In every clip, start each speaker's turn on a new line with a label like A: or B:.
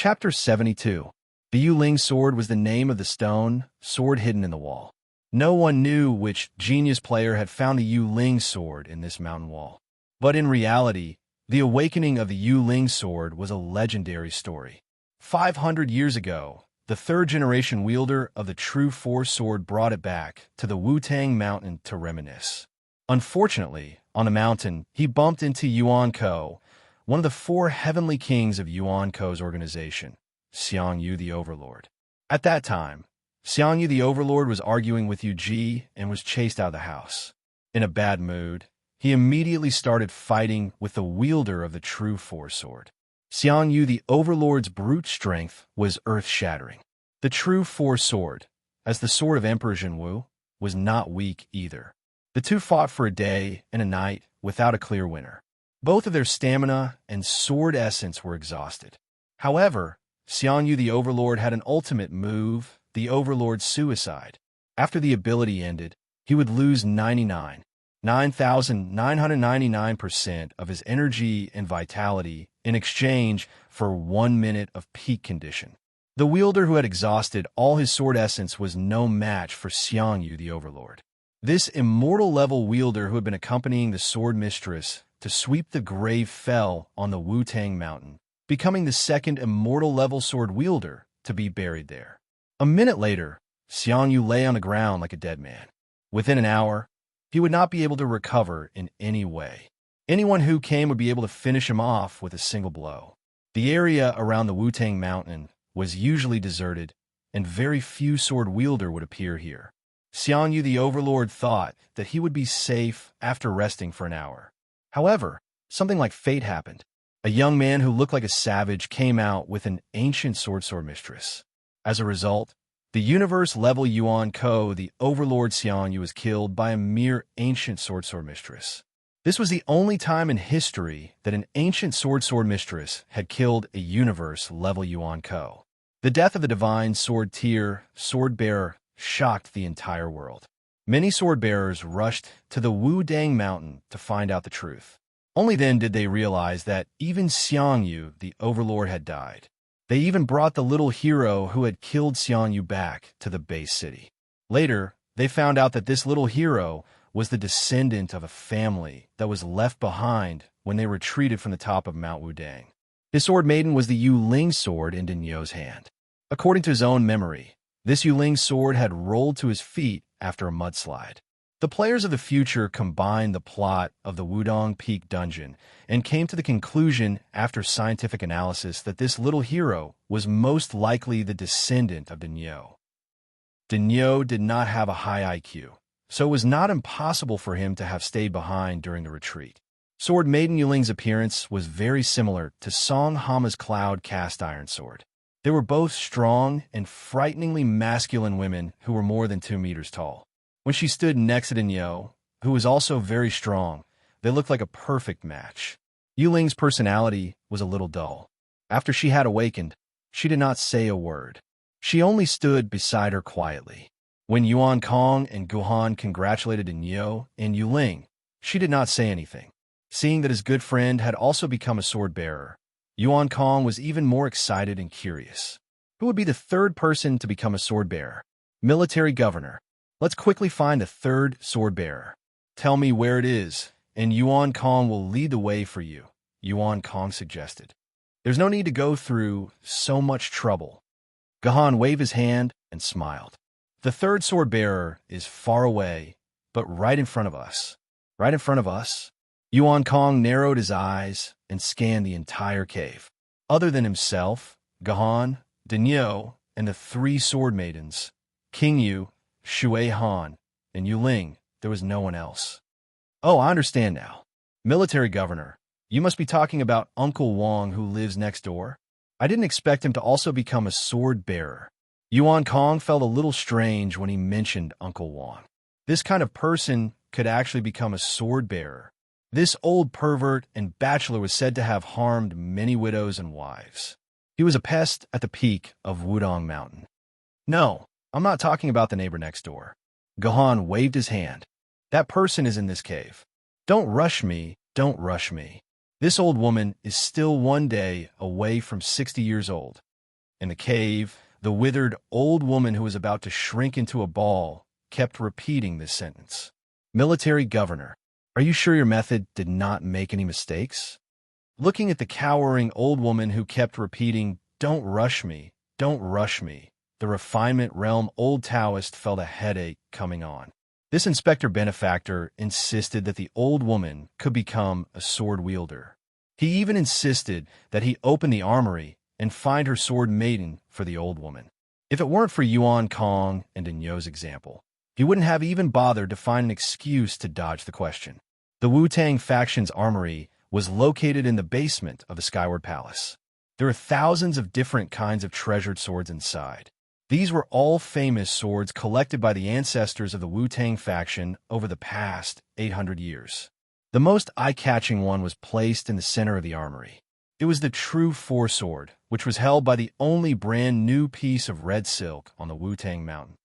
A: Chapter 72. The Yuling sword was the name of the sword hidden in the wall. No one knew which genius player had found the Yuling sword in this mountain wall. But in reality, the awakening of the Yuling sword was a legendary story. 500 years ago, the third-generation wielder of the true force sword brought it back to the Wutang Mountain to reminisce. Unfortunately, on the mountain, he bumped into Yuan Ko, one of the four heavenly kings of Yuan Ko's organization, Xiang Yu the Overlord. At that time, Xiang Yu the Overlord was arguing with Yu Ji and was chased out of the house. In a bad mood, he immediately started fighting with the wielder of the true force sword. Xiang Yu the Overlord's brute strength was earth-shattering. The true force sword, as the sword of Emperor Zhenwu, was not weak either. The two fought for a day and a night without a clear winner. Both of their stamina and sword essence were exhausted. However, Xiang Yu the Overlord had an ultimate move, the Overlord's suicide. After the ability ended, he would lose 9,999% of his energy and vitality in exchange for 1 minute of peak condition. The wielder who had exhausted all his sword essence was no match for Xiang Yu the Overlord. This immortal-level wielder who had been accompanying the sword mistress to sweep the grave fell on the Wutang Mountain, becoming the second immortal-level sword wielder to be buried there. A minute later, Xiang Yu lay on the ground like a dead man. Within an hour, he would not be able to recover in any way. Anyone who came would be able to finish him off with a single blow. The area around the Wutang Mountain was usually deserted, and very few sword wielder would appear here. Xiang Yu the Overlord thought that he would be safe after resting for an hour. However, something like fate happened. A young man who looked like a savage came out with an ancient sword mistress. As a result, the universe-level Yuan Ko, the Overlord Xiang Yu, was killed by a mere ancient sword mistress. This was the only time in history that an ancient sword mistress had killed a universe-level Yuan Ko. The death of the divine sword bearer shocked the entire world. Many sword bearers rushed to the Wudang Mountain to find out the truth. Only then did they realize that even Xiang Yu, the Overlord, had died. They even brought the little hero who had killed Xiang Yu back to the base city. Later, they found out that this little hero was the descendant of a family that was left behind when they retreated from the top of Mount Wudang. His sword Maiden was the Yuling sword in Dinyo's hand. According to his own memory, this Yuling sword had rolled to his feet after a mudslide. The players of the future combined the plot of the Wudong Peak dungeon and came to the conclusion after scientific analysis that this little hero was most likely the descendant of Dinyo. Dinyo did not have a high IQ, so it was not impossible for him to have stayed behind during the retreat. Sword Maiden Yuling's appearance was very similar to Song Hama's Cloud cast iron sword. They were both strong and frighteningly masculine women who were more than 2 meters tall. When she stood next to Dinyo, who was also very strong, they looked like a perfect match. Yuling's personality was a little dull. After she had awakened, she did not say a word. She only stood beside her quietly. When Yuan Kong and Guhan congratulated Dinyo and Yuling, she did not say anything. Seeing that his good friend had also become a sword bearer, Yuan Kong was even more excited and curious. Who would be the third person to become a sword bearer? Military governor. Let's quickly find a third sword bearer. Tell me where it is, and Yuan Kong will lead the way for you, Yuan Kong suggested. There's no need to go through so much trouble. Gahan waved his hand and smiled. The third sword bearer is far away, but right in front of us. Right in front of us? Yuan Kong narrowed his eyes and scanned the entire cave. Other than himself, Gahan, Dinyo, and the 3 sword maidens, King Yu, Shui Han, and Yuling, there was no one else. Oh, I understand now. Military governor, you must be talking about Uncle Wong who lives next door? I didn't expect him to also become a sword bearer. Yuan Kong felt a little strange when he mentioned Uncle Wong. This kind of person could actually become a sword bearer. This old pervert and bachelor was said to have harmed many widows and wives. He was a pest at the peak of Wudong Mountain. No, I'm not talking about the neighbor next door. Gahan waved his hand. That person is in this cave. Don't rush me, don't rush me. This old woman is still 1 day away from 60 years old. In the cave, the withered old woman who was about to shrink into a ball kept repeating this sentence. Military governor, are you sure your method did not make any mistakes? Looking at the cowering old woman who kept repeating, don't rush me, don't rush me, the refinement realm old Taoist felt a headache coming on. This inspector benefactor insisted that the old woman could become a sword wielder. He even insisted that he open the armory and find her sword Maiden for the old woman. If it weren't for Yuan Kong and Dinyo's example, he wouldn't have even bothered to find an excuse to dodge the question. The Wu-Tang faction's armory was located in the basement of the Skyward Palace. There are thousands of different kinds of treasured swords inside. These were all famous swords collected by the ancestors of the Wu-Tang faction over the past 800 years. The most eye-catching one was placed in the center of the armory. It was the True Four Sword, which was held by the only brand new piece of red silk on the Wu-Tang Mountain.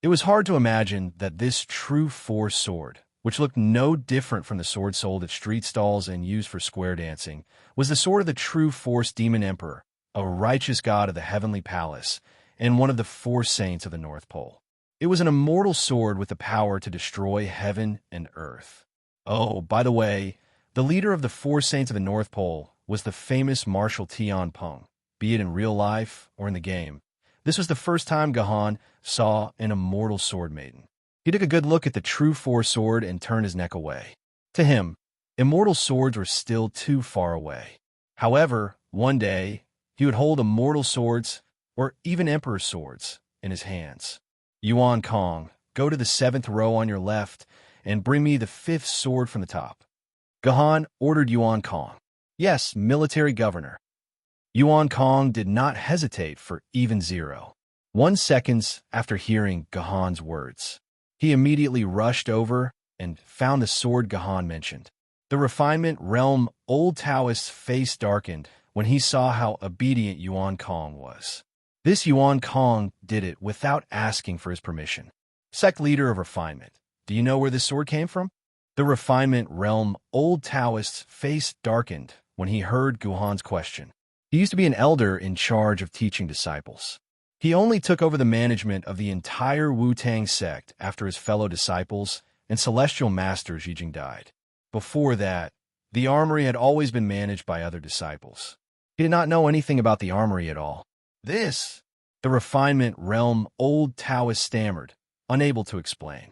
A: It was hard to imagine that this True Four Sword, which looked no different from the sword sold at street stalls and used for square dancing, was the sword of the True Force Demon Emperor, a righteous god of the Heavenly Palace, and one of the four saints of the North Pole. It was an immortal sword with the power to destroy heaven and earth. Oh, by the way, the leader of the four saints of the North Pole was the famous Marshal Tian Peng, be it in real life or in the game. This was the first time Gahan saw an immortal sword maiden. He took a good look at the True Four Sword and turned his neck away. To him, immortal swords were still too far away. However, one day, he would hold immortal swords, or even emperor swords, in his hands. Yuan Kong, go to the 7th row on your left and bring me the 5th sword from the top. Gahan ordered Yuan Kong. Yes, military governor. Yuan Kong did not hesitate for even 0.1 seconds after hearing Gahan's words. He immediately rushed over and found the sword Gahan mentioned. The refinement realm old Taoist's face darkened when he saw how obedient Yuan Kong was. This Yuan Kong did it without asking for his permission. Sect leader of refinement, do you know where this sword came from? The refinement realm old Taoist's face darkened when he heard Guhan's question. He used to be an elder in charge of teaching disciples. He only took over the management of the entire Wu-Tang sect after his fellow disciples and celestial master Zhijing died. Before that, the armory had always been managed by other disciples. He did not know anything about the armory at all. This, the refinement realm old Taoist stammered, unable to explain.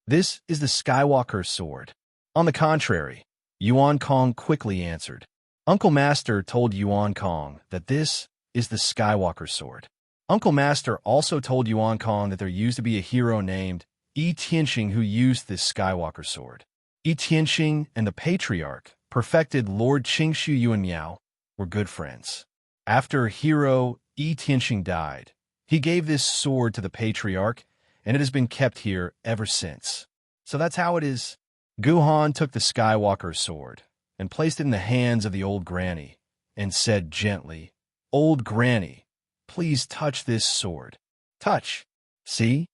A: This is the Skywalker sword. On the contrary, Yuan Kong quickly answered. Uncle Master told Yuan Kong that this is the Skywalker sword. Uncle Master also told Yuan Kong that there used to be a hero named Yi Tianxing who used this Skywalker sword. Yi Tianxing and the Patriarch, perfected Lord Qingshu Yuan Miao, were good friends. After hero Yi Tianxing died, he gave this sword to the Patriarch, and it has been kept here ever since. So that's how it is. Guhan took the Skywalker sword and placed it in the hands of the old granny and said gently, Old Granny, please touch this sword. Touch. See?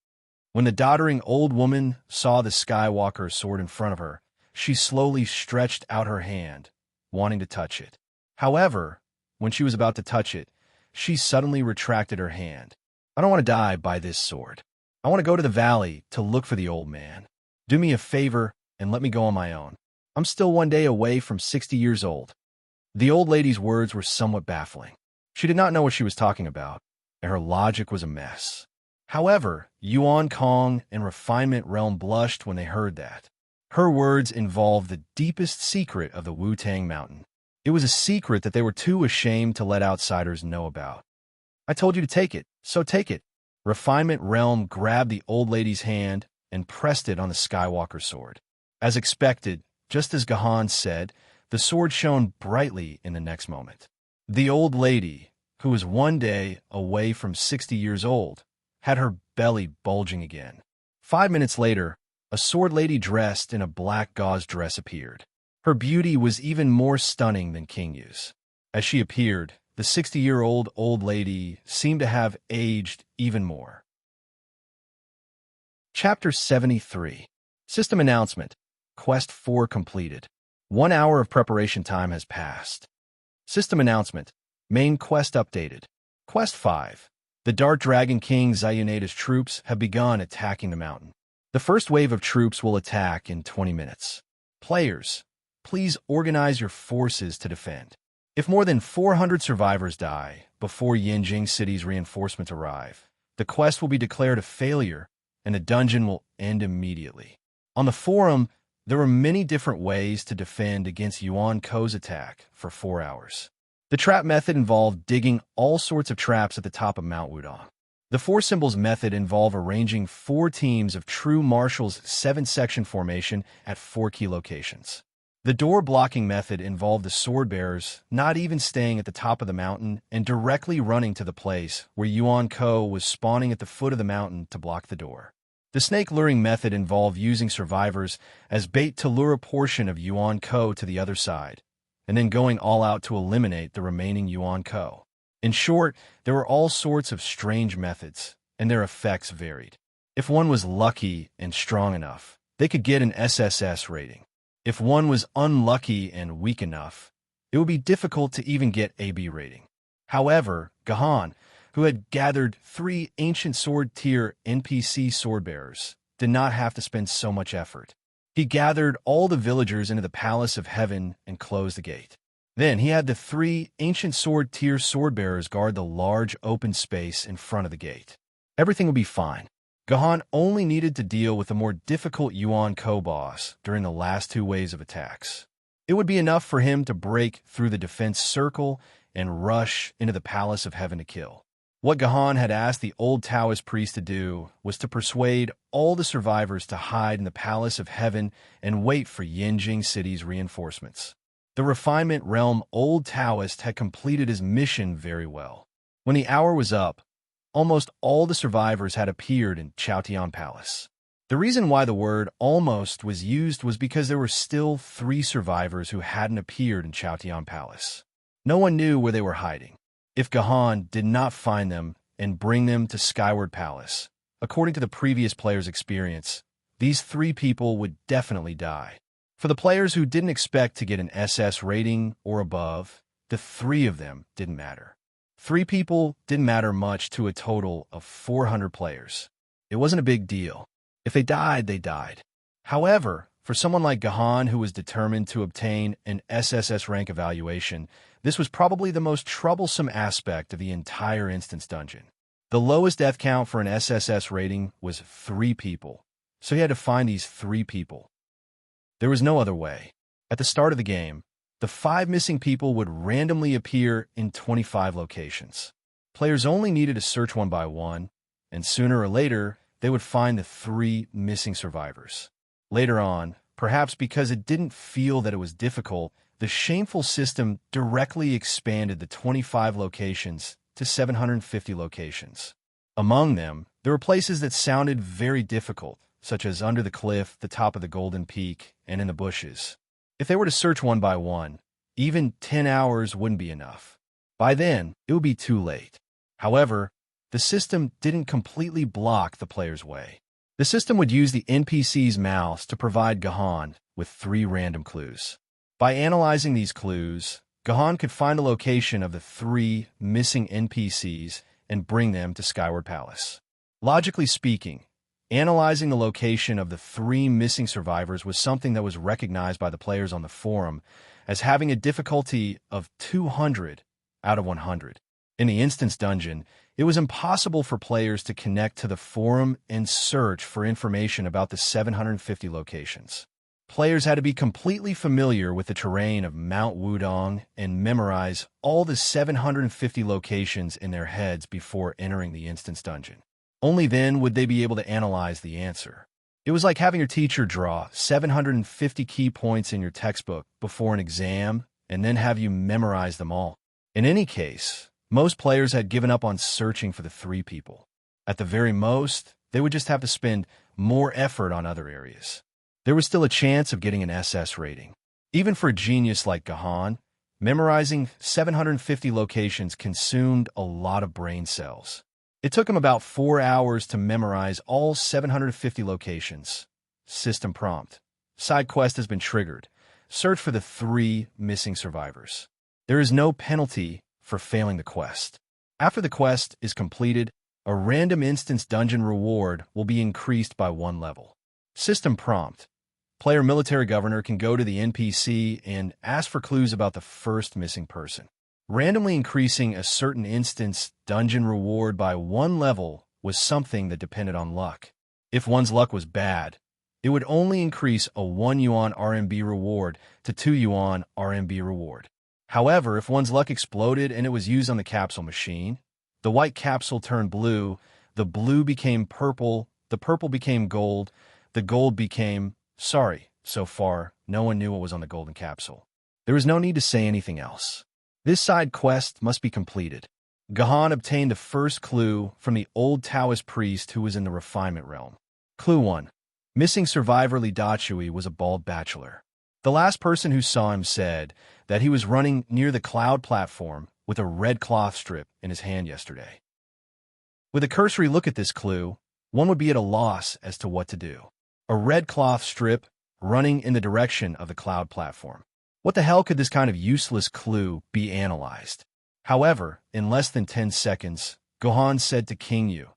A: When the doddering old woman saw the Skywalker sword in front of her, she slowly stretched out her hand, wanting to touch it. However, when she was about to touch it, she suddenly retracted her hand. I don't want to die by this sword. I want to go to the valley to look for the old man. Do me a favor and let me go on my own. I'm still one day away from 60 years old. The old lady's words were somewhat baffling. She did not know what she was talking about, and her logic was a mess. However, Yuan Kong and Refinement Realm blushed when they heard that. Her words involved the deepest secret of the Wu-Tang Mountain. It was a secret that they were too ashamed to let outsiders know about. I told you to take it, so take it. Refinement Realm grabbed the old lady's hand and pressed it on the Skywalker sword. As expected, just as Gahan said, the sword shone brightly in the next moment. The old lady, who was one day away from 60 years old, had her belly bulging again. 5 minutes later, a sword lady dressed in a black gauze dress appeared. Her beauty was even more stunning than King Yu's. As she appeared, the 60-year-old old lady seemed to have aged even more. Chapter 73. System Announcement. Quest 4 completed. 1 hour of preparation time has passed. System Announcement. Main quest updated. Quest 5. The Dark Dragon King Zayunada's troops have begun attacking the mountain. The first wave of troops will attack in 20 minutes. Players, please organize your forces to defend. If more than 400 survivors die before Yinjing City's reinforcements arrive, the quest will be declared a failure and the dungeon will end immediately. On the forum, there were many different ways to defend against Yuan Ko's attack for 4 hours. The trap method involved digging all sorts of traps at the top of Mount Wudong. The four symbols method involved arranging 4 teams of true marshals 7-section formation at 4 key locations. The door blocking method involved the sword bearers not even staying at the top of the mountain and directly running to the place where Yuan Ko was spawning at the foot of the mountain to block the door. The snake luring method involved using survivors as bait to lure a portion of Yuan Ko to the other side, and then going all out to eliminate the remaining Yuan Ko. In short, there were all sorts of strange methods, and their effects varied. If one was lucky and strong enough, they could get an SSS rating. If one was unlucky and weak enough, it would be difficult to even get AB rating. However, Gahan, who had gathered 3 ancient sword tier NPC sword bearers, did not have to spend so much effort. He gathered all the villagers into the Palace of Heaven and closed the gate. Then he had the 3 ancient sword tier sword bearers guard the large open space in front of the gate. Everything would be fine. Gahan only needed to deal with the more difficult Yuan Ko boss during the last 2 waves of attacks. It would be enough for him to break through the defense circle and rush into the Palace of Heaven to kill. What Gahan had asked the old Taoist priest to do was to persuade all the survivors to hide in the Palace of Heaven and wait for Yinjing City's reinforcements. The refinement realm old Taoist had completed his mission very well. When the hour was up, almost all the survivors had appeared in Chaotian Palace. The reason why the word almost was used was because there were still 3 survivors who hadn't appeared in Chaotian Palace. No one knew where they were hiding. If Gahan did not find them and bring them to Skyward Palace, according to the previous player's experience, these 3 people would definitely die. For the players who didn't expect to get an SS rating or above, the 3 of them didn't matter. 3 people didn't matter much to a total of 400 players. It wasn't a big deal. If they died, they died. However, for someone like Gahan who was determined to obtain an SSS rank evaluation, this was probably the most troublesome aspect of the entire instance dungeon. The lowest death count for an SSS rating was 3 people, so he had to find these 3 people. There was no other way. At the start of the game, the 5 missing people would randomly appear in 25 locations. Players only needed to search one by one, and sooner or later, they would find the 3 missing survivors. Later on, perhaps because it didn't feel that it was difficult, the shameful system directly expanded the 25 locations to 750 locations. Among them, there were places that sounded very difficult, such as under the cliff, the top of the Golden Peak, and in the bushes. If they were to search one by one, even 10 hours wouldn't be enough. By then, it would be too late. However, the system didn't completely block the player's way. The system would use the NPC's mouse to provide Gahan with 3 random clues. By analyzing these clues, Gahan could find the location of the 3 missing NPCs and bring them to Skyward Palace. Logically speaking, analyzing the location of the 3 missing survivors was something that was recognized by the players on the forum as having a difficulty of 200 out of 100. In the instance dungeon, it was impossible for players to connect to the forum and search for information about the 750 locations. Players had to be completely familiar with the terrain of Mount Wudong and memorize all the 750 locations in their heads before entering the instance dungeon. Only then would they be able to analyze the answer. It was like having your teacher draw 750 key points in your textbook before an exam and then have you memorize them all. In any case, most players had given up on searching for the 3 people. At the very most, they would just have to spend more effort on other areas. There was still a chance of getting an SS rating. Even for a genius like Gahan, memorizing 750 locations consumed a lot of brain cells. It took him about 4 hours to memorize all 750 locations. System prompt. Side quest has been triggered. Search for the 3 missing survivors. There is no penalty for failing the quest. After the quest is completed, a random instance dungeon reward will be increased by 1 level. System prompt. Player military governor can go to the NPC and ask for clues about the first missing person. Randomly increasing a certain instance dungeon reward by 1 level was something that depended on luck. If one's luck was bad, it would only increase a 1 yuan RMB reward to 2 yuan RMB reward. However, if one's luck exploded and it was used on the capsule machine, the white capsule turned blue, the blue became purple, the purple became gold, the gold became... So far, no one knew what was on the golden capsule. There was no need to say anything else. This side quest must be completed. Gahan obtained the first clue from the old Taoist priest who was in the refinement realm. Clue 1. Missing survivor Li Dachui was a bald bachelor. The last person who saw him said that he was running near the cloud platform with a red cloth strip in his hand yesterday. With a cursory look at this clue, one would be at a loss as to what to do. A red cloth strip running in the direction of the cloud platform. What the hell could this kind of useless clue be analyzed? However, in less than 10 seconds, Gohan said to King Yu,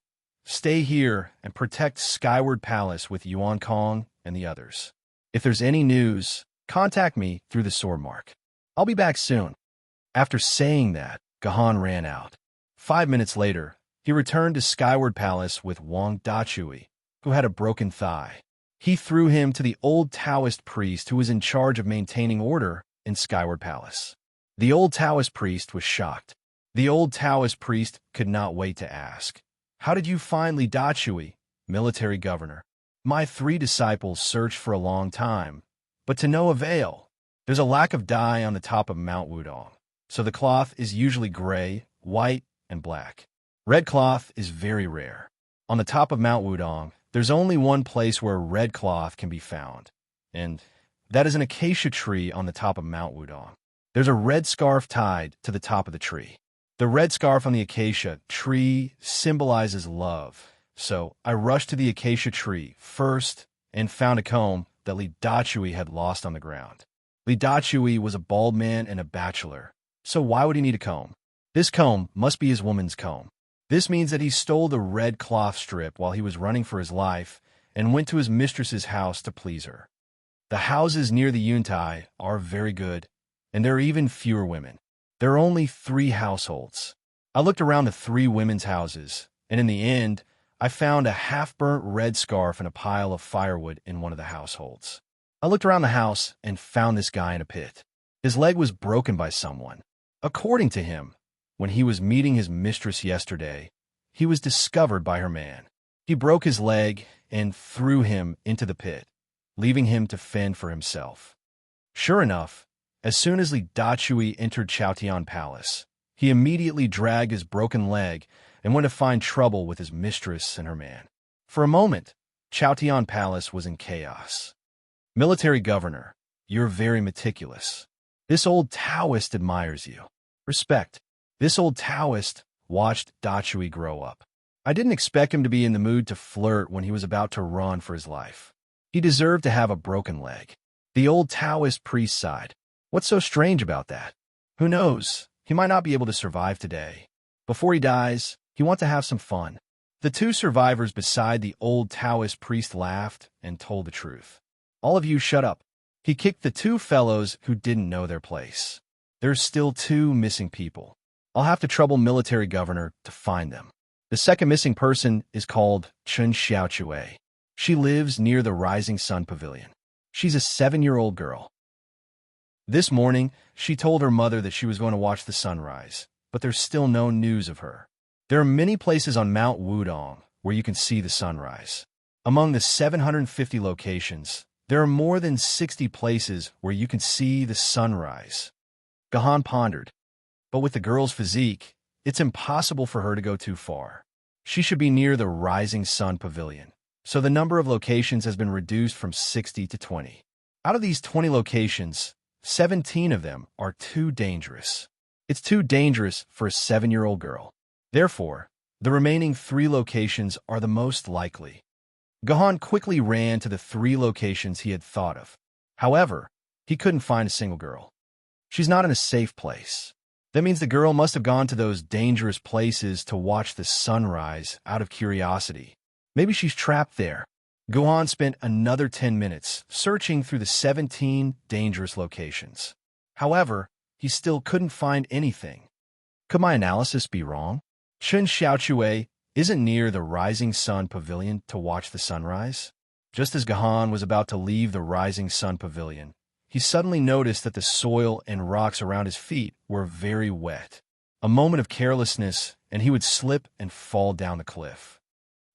A: "Stay here and protect Skyward Palace with Yuan Kong and the others. If there's any news, contact me through the sword mark. I'll be back soon." After saying that, Gohan ran out. 5 minutes later, he returned to Skyward Palace with Wang Dachui, who had a broken thigh. He threw him to the old Taoist priest who was in charge of maintaining order in Skyward Palace. The old Taoist priest was shocked. The old Taoist priest could not wait to ask, "How did you find Li Dachui, military governor?" "My 3 disciples searched for a long time, but to no avail. There's a lack of dye on the top of Mount Wudong, so the cloth is usually gray, white, and black. Red cloth is very rare. On the top of Mount Wudong, there's only one place where red cloth can be found, and that is an acacia tree on the top of Mount Wudong. There's a red scarf tied to the top of the tree. The red scarf on the acacia tree symbolizes love, so I rushed to the acacia tree first and found a comb that Li Dachui had lost on the ground. Li Dachui was a bald man and a bachelor, so why would he need a comb? This comb must be his woman's comb. This means that he stole the red cloth strip while he was running for his life and went to his mistress's house to please her. The houses near the Yuntai are very good, and there are even fewer women. There are only 3 households. I looked around the 3 women's houses, and in the end, I found a half-burnt red scarf and a pile of firewood in one of the households. I looked around the house and found this guy in a pit. His leg was broken by someone. According to him, when he was meeting his mistress yesterday, he was discovered by her man. He broke his leg and threw him into the pit, leaving him to fend for himself. Sure enough, as soon as Li Dachui entered Chaotian Palace, he immediately dragged his broken leg and went to find trouble with his mistress and her man. For a moment, Chaotian Palace was in chaos. "Military governor, you're very meticulous. This old Taoist admires you. Respect." This old Taoist watched Dachui grow up. I didn't expect him to be in the mood to flirt when he was about to run for his life. He deserved to have a broken leg. The old Taoist priest sighed. What's so strange about that? Who knows? He might not be able to survive today. Before he dies, he wants to have some fun. The 2 survivors beside the old Taoist priest laughed and told the truth. "All of you shut up." He kicked the 2 fellows who didn't know their place. There's still 2 missing people. I'll have to trouble military governor to find them. The second missing person is called Chun Xiaochue. She lives near the Rising Sun Pavilion. She's a 7-year-old girl. This morning, she told her mother that she was going to watch the sunrise, but there's still no news of her. There are many places on Mount Wudong where you can see the sunrise. Among the 750 locations, there are more than 60 places where you can see the sunrise. Gahan pondered. But with the girl's physique, it's impossible for her to go too far. She should be near the Rising Sun Pavilion, so the number of locations has been reduced from 60 to 20. Out of these 20 locations, 17 of them are too dangerous. It's too dangerous for a 7-year-old girl. Therefore, the remaining 3 locations are the most likely. Gahan quickly ran to the 3 locations he had thought of. However, he couldn't find a single girl. She's not in a safe place. That means the girl must have gone to those dangerous places to watch the sunrise out of curiosity. Maybe she's trapped there. Guhan spent another 10 minutes searching through the 17 dangerous locations. However, he still couldn't find anything. Could my analysis be wrong? Chen Xiaochue isn't near the Rising Sun Pavilion to watch the sunrise. Just as Gahan was about to leave the Rising Sun Pavilion, he suddenly noticed that the soil and rocks around his feet were very wet. A moment of carelessness, and he would slip and fall down the cliff.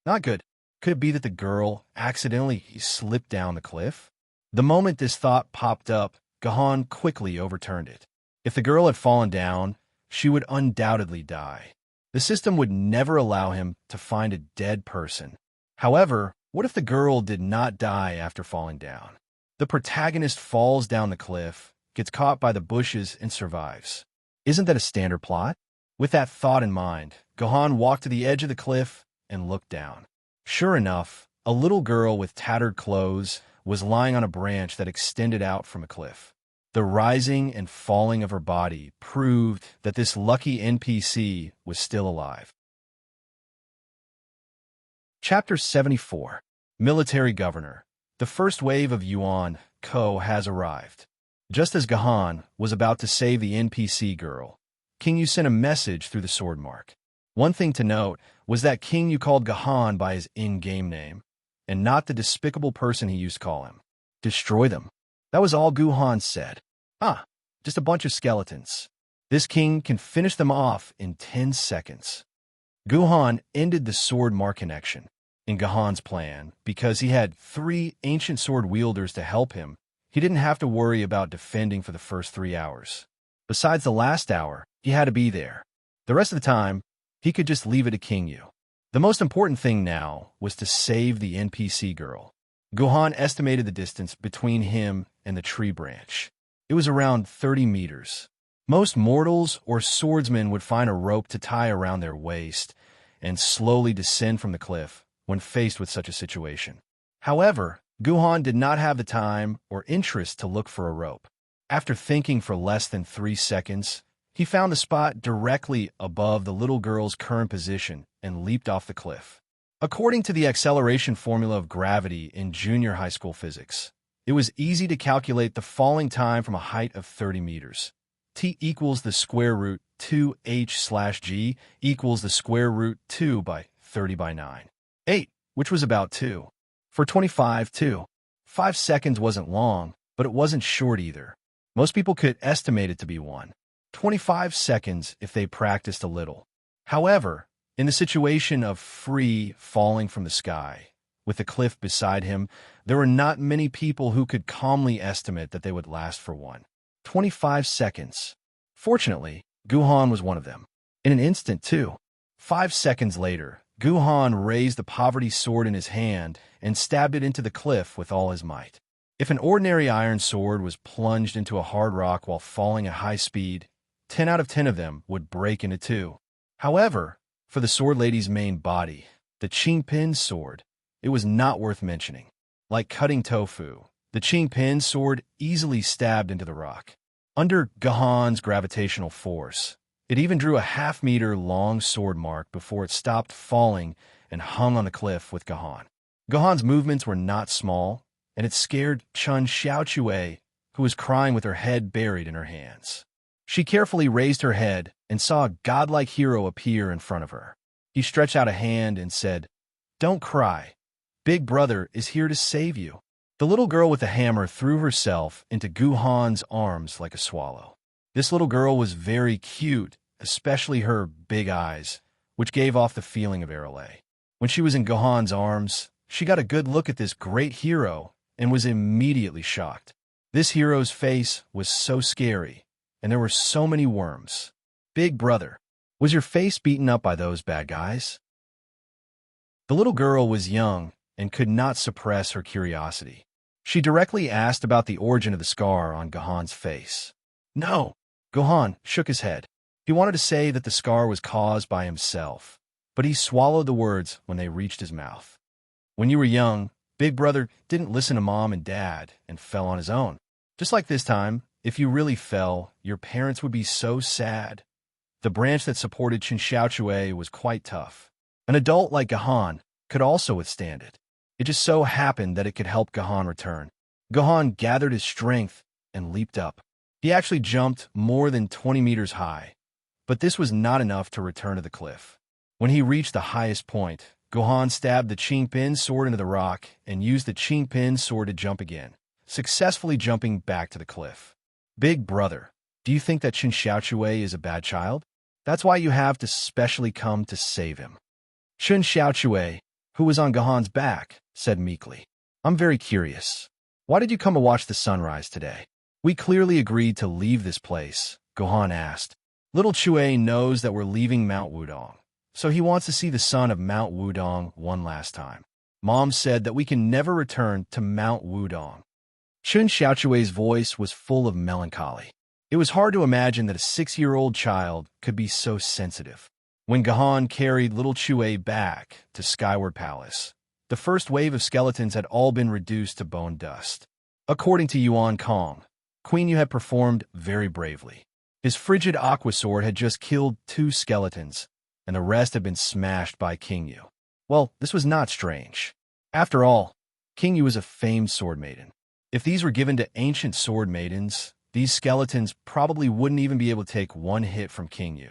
A: Not good. Could it be that the girl accidentally slipped down the cliff? The moment this thought popped up, Gahan quickly overturned it. If the girl had fallen down, she would undoubtedly die. The system would never allow him to find a dead person. However, what if the girl did not die after falling down? The protagonist falls down the cliff, gets caught by the bushes, and survives. Isn't that a standard plot? With that thought in mind, Gahan walked to the edge of the cliff and looked down. Sure enough, a little girl with tattered clothes was lying on a branch that extended out from a cliff. The rising and falling of her body proved that this lucky NPC was still alive. Chapter 74. Military Governor. The first wave of Yuan Ko has arrived. Just as Gahan was about to save the NPC girl, King Yu sent a message through the sword mark. One thing to note was that King Yu called Gahan by his in-game name, and not the despicable person he used to call him. Destroy them. That was all Gahan said. Just a bunch of skeletons. This king can finish them off in 10 seconds. Gahan ended the sword mark connection in Gahan's plan because he had 3 ancient sword wielders to help him. He didn't have to worry about defending for the first 3 hours. Besides the last hour, he had to be there. The rest of the time, he could just leave it to King Yu. The most important thing now was to save the NPC girl. Gahan estimated the distance between him and the tree branch. It was around 30 meters. Most mortals or swordsmen would find a rope to tie around their waist and slowly descend from the cliff when faced with such a situation. However, Gahan did not have the time or interest to look for a rope. After thinking for less than 3 seconds, he found the spot directly above the little girl's current position and leaped off the cliff. According to the acceleration formula of gravity in junior high school physics, it was easy to calculate the falling time from a height of 30 meters. T equals the square root 2h/g equals the square root 2 by 30 by 9. 8, which was about 2. For 25, 5 seconds wasn't long, but it wasn't short either. Most people could estimate it to be 25 seconds if they practiced a little. However, in the situation of free falling from the sky, with the cliff beside him, there were not many people who could calmly estimate that they would last for 25 seconds. Fortunately, Gahan was one of them. In an instant, too. 5 seconds later, Gahan raised the poverty sword in his hand and stabbed it into the cliff with all his might. If an ordinary iron sword was plunged into a hard rock while falling at high speed, 10 out of 10 of them would break into 2. However, for the sword lady's main body, the Qingpin sword, it was not worth mentioning. Like cutting tofu, the Qingpin sword easily stabbed into the rock. Under Gahan's gravitational force, it even drew a half-meter long sword mark before it stopped falling and hung on the cliff with Gahan. Gahan's movements were not small, and it scared Chen Xiaochue, who was crying with her head buried in her hands. She carefully raised her head and saw a godlike hero appear in front of her. He stretched out a hand and said, "Don't cry. Big Brother is here to save you." The little girl with the hammer threw herself into Gahan's arms like a swallow. This little girl was very cute, especially her big eyes, which gave off the feeling of Arale. When she was in Gahan's arms, she got a good look at this great hero and was immediately shocked. This hero's face was so scary, and there were so many worms. "Big Brother, was your face beaten up by those bad guys?" The little girl was young and could not suppress her curiosity. She directly asked about the origin of the scar on Gahan's face. No, Gahan shook his head. He wanted to say that the scar was caused by himself, but he swallowed the words when they reached his mouth. When you were young, Big Brother didn't listen to Mom and Dad and fell on his own. Just like this time, if you really fell, your parents would be so sad The branch that supported Chen Xiaochue was quite tough. An adult like Gahan could also withstand it. It just so happened that it could help Gahan return. Gahan gathered his strength and leaped up. He actually jumped more than 20 meters high, but this was not enough to return to the cliff. When he reached the highest point, Gohan stabbed the Qingpin sword into the rock and used the Qingpin sword to jump again, successfully jumping back to the cliff. Big brother, do you think that Chen Xiaochue is a bad child? That's why you have to specially come to save him. Chen Xiaochue, who was on Gohan's back, said meekly, I'm very curious. Why did you come to watch the sunrise today? We clearly agreed to leave this place, Gohan asked. Little Chue knows that we're leaving Mount Wudong, so he wants to see the sun of Mount Wudong one last time. Mom said that we can never return to Mount Wudong. Chen Xiaochue's voice was full of melancholy. It was hard to imagine that a 6-year-old child could be so sensitive. When Gahan carried little Chue back to Skyward Palace, the first wave of skeletons had all been reduced to bone dust. According to Yuan Kong, Queen Yu had performed very bravely. His frigid aqua sword had just killed 2 skeletons, and the rest had been smashed by King Yu. Well, this was not strange. After all, King Yu was a famed sword maiden. If these were given to ancient sword maidens, these skeletons probably wouldn't even be able to take one hit from King Yu.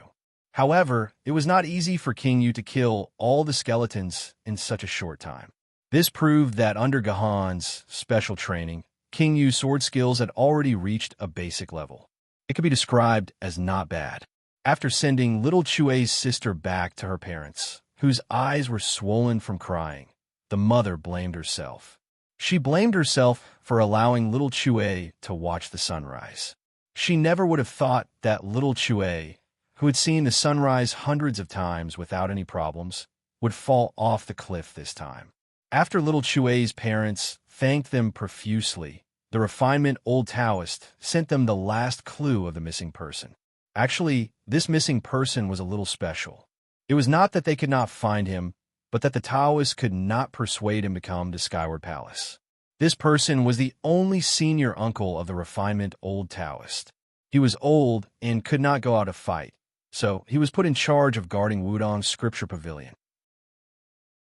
A: However, it was not easy for King Yu to kill all the skeletons in such a short time. This proved that under Gahan's special training, King Yu's sword skills had already reached a basic level. It could be described as not bad. After sending little Chue's sister back to her parents, whose eyes were swollen from crying, the mother blamed herself. She blamed herself for allowing little Chue to watch the sunrise. She never would have thought that little Chue, who had seen the sunrise hundreds of times without any problems, would fall off the cliff this time. After little Chue's parents thanked them profusely, the refinement old Taoist sent them the last clue of the missing person. Actually, this missing person was a little special. It was not that they could not find him, but that the Taoists could not persuade him to come to Skyward Palace. This person was the only senior uncle of the refinement old Taoist. He was old and could not go out to fight, so he was put in charge of guarding Wudong's scripture pavilion.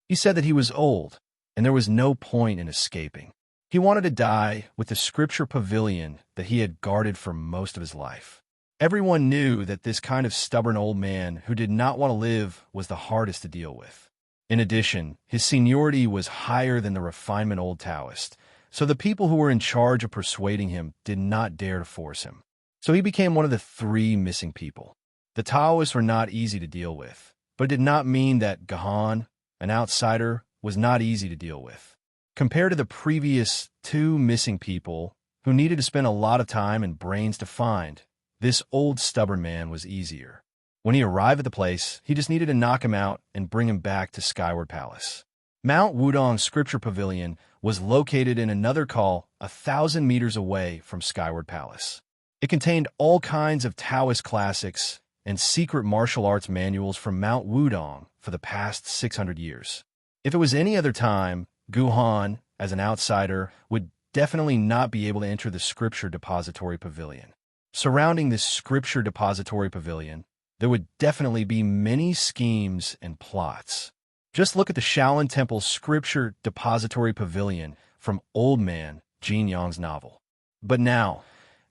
A: He said that he was old, and there was no point in escaping. He wanted to die with the scripture pavilion that he had guarded for most of his life. Everyone knew that this kind of stubborn old man who did not want to live was the hardest to deal with. In addition, his seniority was higher than the refinement old Taoist, so the people who were in charge of persuading him did not dare to force him. So he became one of the 3 missing people. The Taoists were not easy to deal with, but it did not mean that Gahan, an outsider, was not easy to deal with. Compared to the previous 2 missing people, who needed to spend a lot of time and brains to find, this old stubborn man was easier. When he arrived at the place, he just needed to knock him out and bring him back to Skyward Palace. Mount Wudong Scripture Pavilion was located in another call 1,000 meters away from Skyward Palace. It contained all kinds of Taoist classics and secret martial arts manuals from Mount Wudong for the past 600 years. If it was any other time, Guhan, as an outsider, would definitely not be able to enter the Scripture Depository Pavilion. Surrounding this Scripture Depository Pavilion, there would definitely be many schemes and plots. Just look at the Shaolin Temple Scripture Depository Pavilion from Old Man Jin Yang's novel. But now,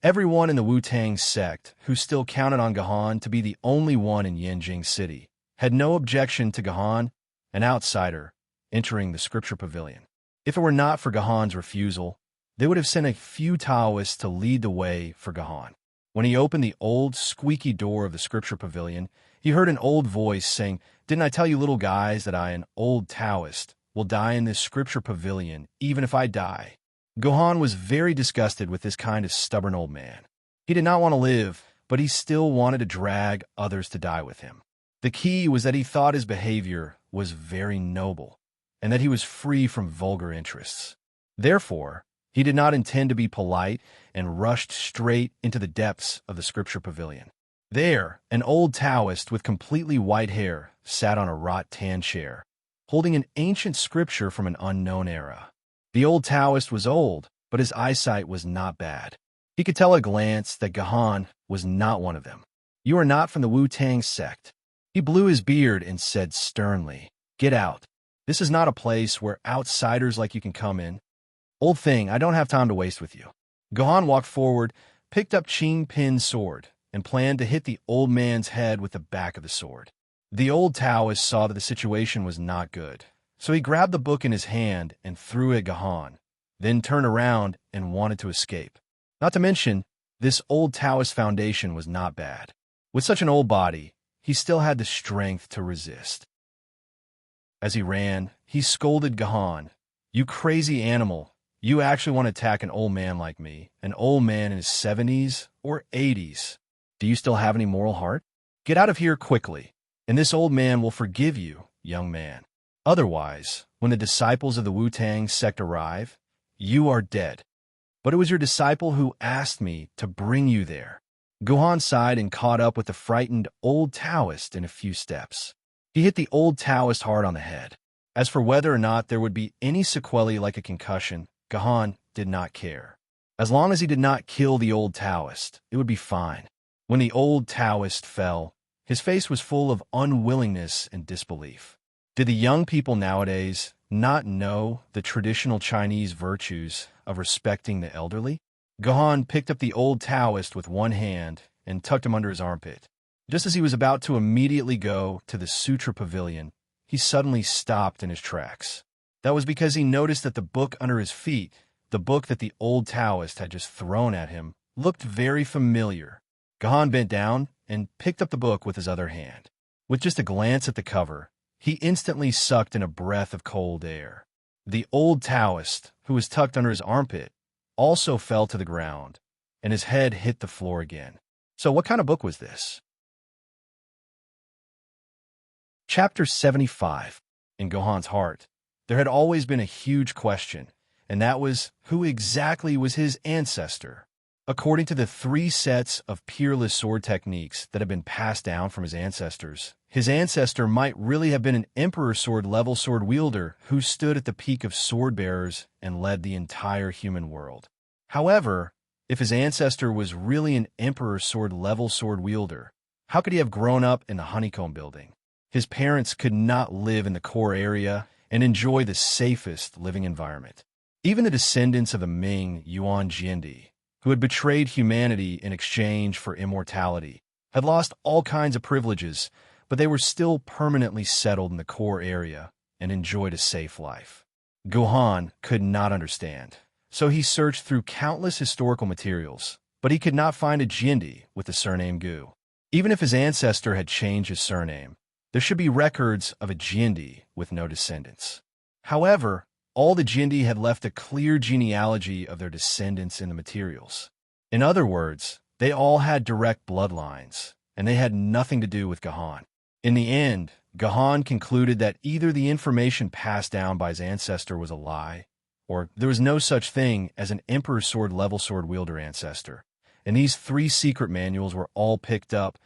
A: everyone in the Wu-Tang sect who still counted on Gahan to be the only one in Yanjing City had no objection to Gahan, an outsider, entering the Scripture Pavilion. If it were not for Gahan's refusal, they would have sent a few Taoists to lead the way for Gahan. When he opened the old, squeaky door of the Scripture Pavilion, he heard an old voice saying, "Didn't I tell you little guys that I, an old Taoist, will die in this Scripture Pavilion, even if I die?" Gohan was very disgusted with this kind of stubborn old man. He did not want to live, but he still wanted to drag others to die with him. The key was that he thought his behavior was very noble, and that he was free from vulgar interests. Therefore, he did not intend to be polite and rushed straight into the depths of the Scripture Pavilion. There, an old Taoist with completely white hair sat on a wrought-tan chair, holding an ancient scripture from an unknown era. The old Taoist was old, but his eyesight was not bad. He could tell at a glance that Gahan was not one of them. You are not from the Wu-Tang sect." He blew his beard and said sternly, "Get out. This is not a place where outsiders like you can come in. Old thing, I don't have time to waste with you." Gohan walked forward, picked up Ching Pin's sword, and planned to hit the old man's head with the back of the sword. The old Taoist saw that the situation was not good, so he grabbed the book in his hand and threw it at Gohan, then turned around and wanted to escape. Not to mention, this old Taoist foundation was not bad. With such an old body, he still had the strength to resist. As he ran, he scolded Gohan, "You crazy animal, you actually want to attack an old man like me, an old man in his 70s or 80s. Do you still have any moral heart? Get out of here quickly, and this old man will forgive you, young man. Otherwise, when the disciples of the Wu-Tang sect arrive, you are dead. But it was your disciple who asked me to bring you there." Gohan sighed and caught up with the frightened old Taoist in a few steps. He hit the old Taoist hard on the head. As for whether or not there would be any sequelae like a concussion, Gohan did not care. As long as he did not kill the old Taoist, it would be fine. When the old Taoist fell, his face was full of unwillingness and disbelief. Did the young people nowadays not know the traditional Chinese virtues of respecting the elderly? Gohan picked up the old Taoist with one hand and tucked him under his armpit. Just as he was about to immediately go to the Sutra Pavilion, he suddenly stopped in his tracks. That was because he noticed that the book under his feet, the book that the old Taoist had just thrown at him, looked very familiar. Gohan bent down and picked up the book with his other hand. With just a glance at the cover, he instantly sucked in a breath of cold air. The old Taoist, who was tucked under his armpit, also fell to the ground, and his head hit the floor again. So what kind of book was this? Chapter 75. In Gohan's heart, there had always been a huge question, and that was, who exactly was his ancestor? According to the 3 sets of peerless sword techniques that have been passed down from his ancestor might really have been an Emperor Sword level sword wielder who stood at the peak of sword bearers and led the entire human world. However, if his ancestor was really an Emperor Sword level sword wielder, how could he have grown up in the Honeycomb Building? His parents could not live in the core area and enjoy the safest living environment. Even the descendants of the Ming Yuan Jiandi, who had betrayed humanity in exchange for immortality, had lost all kinds of privileges, but they were still permanently settled in the core area and enjoyed a safe life. Gohan could not understand, so he searched through countless historical materials, but he could not find a Jiandi with the surname Gu. Even if his ancestor had changed his surname, there should be records of a Jiandi with no descendants. However, all the Jiandi had left a clear genealogy of their descendants in the materials. In other words, they all had direct bloodlines, and they had nothing to do with Gohan. In the end, Gohan concluded that either the information passed down by his ancestor was a lie, or there was no such thing as an Emperor Sword level sword wielder ancestor, and these 3 secret manuals were all picked up,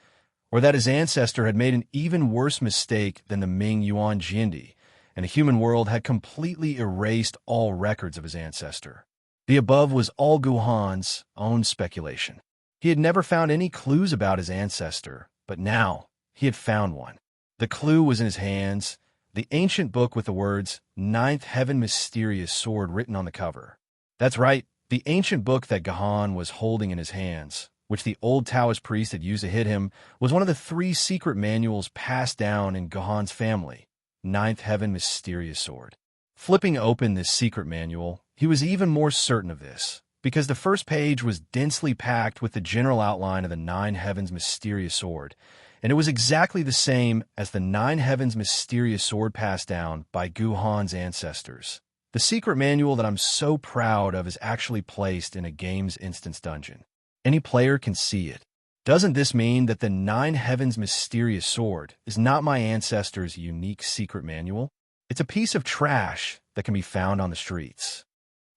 A: or that his ancestor had made an even worse mistake than the Ming Yuan Jiandi, and the human world had completely erased all records of his ancestor. The above was all Gohan's own speculation. He had never found any clues about his ancestor, but now he had found one. The clue was in his hands, the ancient book with the words, "Ninth Heaven Mysterious Sword" written on the cover. That's right, the ancient book that Gohan was holding in his hands, which the old Taoist priest had used to hit him, was one of the 3 secret manuals passed down in Gohan's family. Ninth Heaven Mysterious Sword. Flipping open this secret manual, he was even more certain of this, because the first page was densely packed with the general outline of the 9 Heavens Mysterious Sword, and it was exactly the same as the 9 Heavens Mysterious Sword passed down by Gohan's ancestors. The secret manual that I'm so proud of is actually placed in a game's instance dungeon. Any player can see it. Doesn't this mean that the 9 Heavens Mysterious Sword is not my ancestor's unique secret manual? It's a piece of trash that can be found on the streets.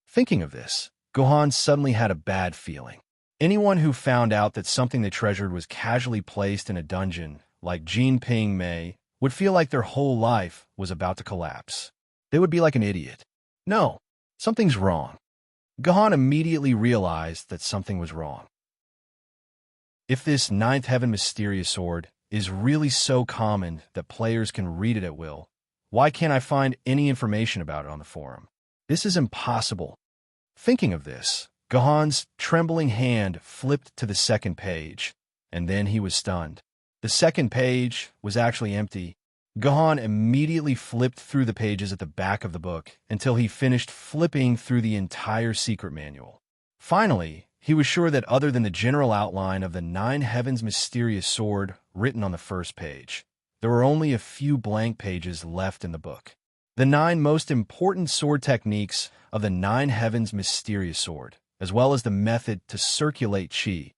A: Thinking of this, Gohan suddenly had a bad feeling. Anyone who found out that something they treasured was casually placed in a dungeon, like Jean Ping Mei, would feel like their whole life was about to collapse. They would be like an idiot. No, something's wrong. Gohan immediately realized that something was wrong. If this ninth heaven mysterious sword is really so common that players can read it at will, why can't I find any information about it on the forum? This is impossible. Thinking of this, Gahan's trembling hand flipped to the second page, and then he was stunned. The second page was actually empty. Gahan immediately flipped through the pages at the back of the book until he finished flipping through the entire secret manual. Finally, he was sure that other than the general outline of the Nine Heavens mysterious sword written on the first page, there were only a few blank pages left in the book. The 9 most important sword techniques of the Nine Heavens mysterious sword, as well as the method to circulate chi,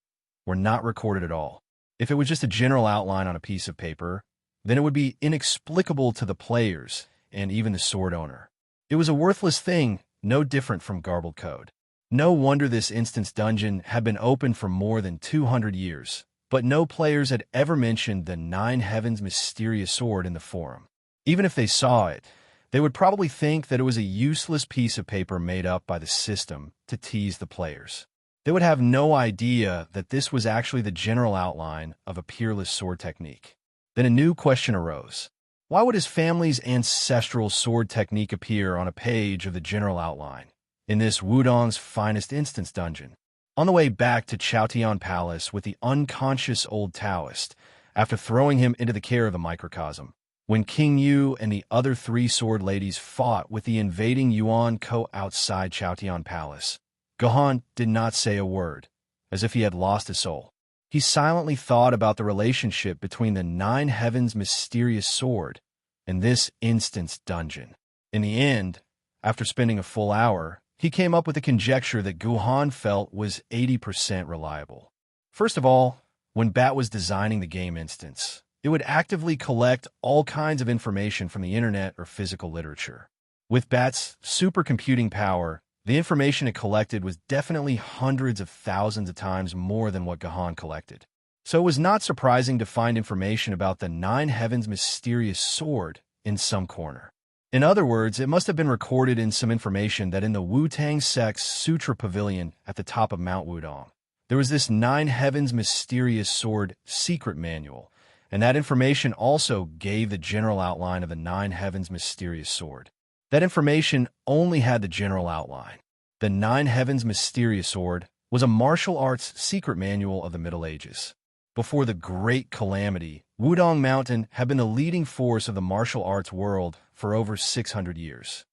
A: were not recorded at all. If it was just a general outline on a piece of paper, then it would be inexplicable to the players and even the sword owner. It was a worthless thing, no different from garbled code. No wonder this instance dungeon had been open for more than 200 years, but no players had ever mentioned the Nine Heavens mysterious sword in the forum. Even if they saw it, they would probably think that it was a useless piece of paper made up by the system to tease the players. They would have no idea that this was actually the general outline of a peerless sword technique. Then a new question arose. Why would his family's ancestral sword technique appear on a page of the general outline in this Wudong's finest instance dungeon? On the way back to Chaotian Palace with the unconscious old Taoist, after throwing him into the care of the microcosm, when King Yu and the other 3 sword ladies fought with the invading Yuan Ko outside Chaotian Palace, Gahan did not say a word, as if he had lost his soul. He silently thought about the relationship between the Nine Heavens mysterious sword and this instance dungeon. In the end, after spending a full hour, he came up with a conjecture that Gahan felt was 80% reliable. First of all, when Bat was designing the game instance, it would actively collect all kinds of information from the internet or physical literature. With Bat's supercomputing power, the information it collected was definitely hundreds of thousands of times more than what Gahan collected. So it was not surprising to find information about the Nine Heavens mysterious sword in some corner. In other words, it must have been recorded in some information that in the Wu-Tang sect's Sutra Pavilion at the top of Mount Wudong, there was this Nine Heavens mysterious sword secret manual, and that information also gave the general outline of the Nine Heavens mysterious sword. That information only had the general outline. The Nine Heavens mysterious sword was a martial arts secret manual of the Middle Ages. Before the Great Calamity, Wudong Mountain had been the leading force of the martial arts world for over 600 years.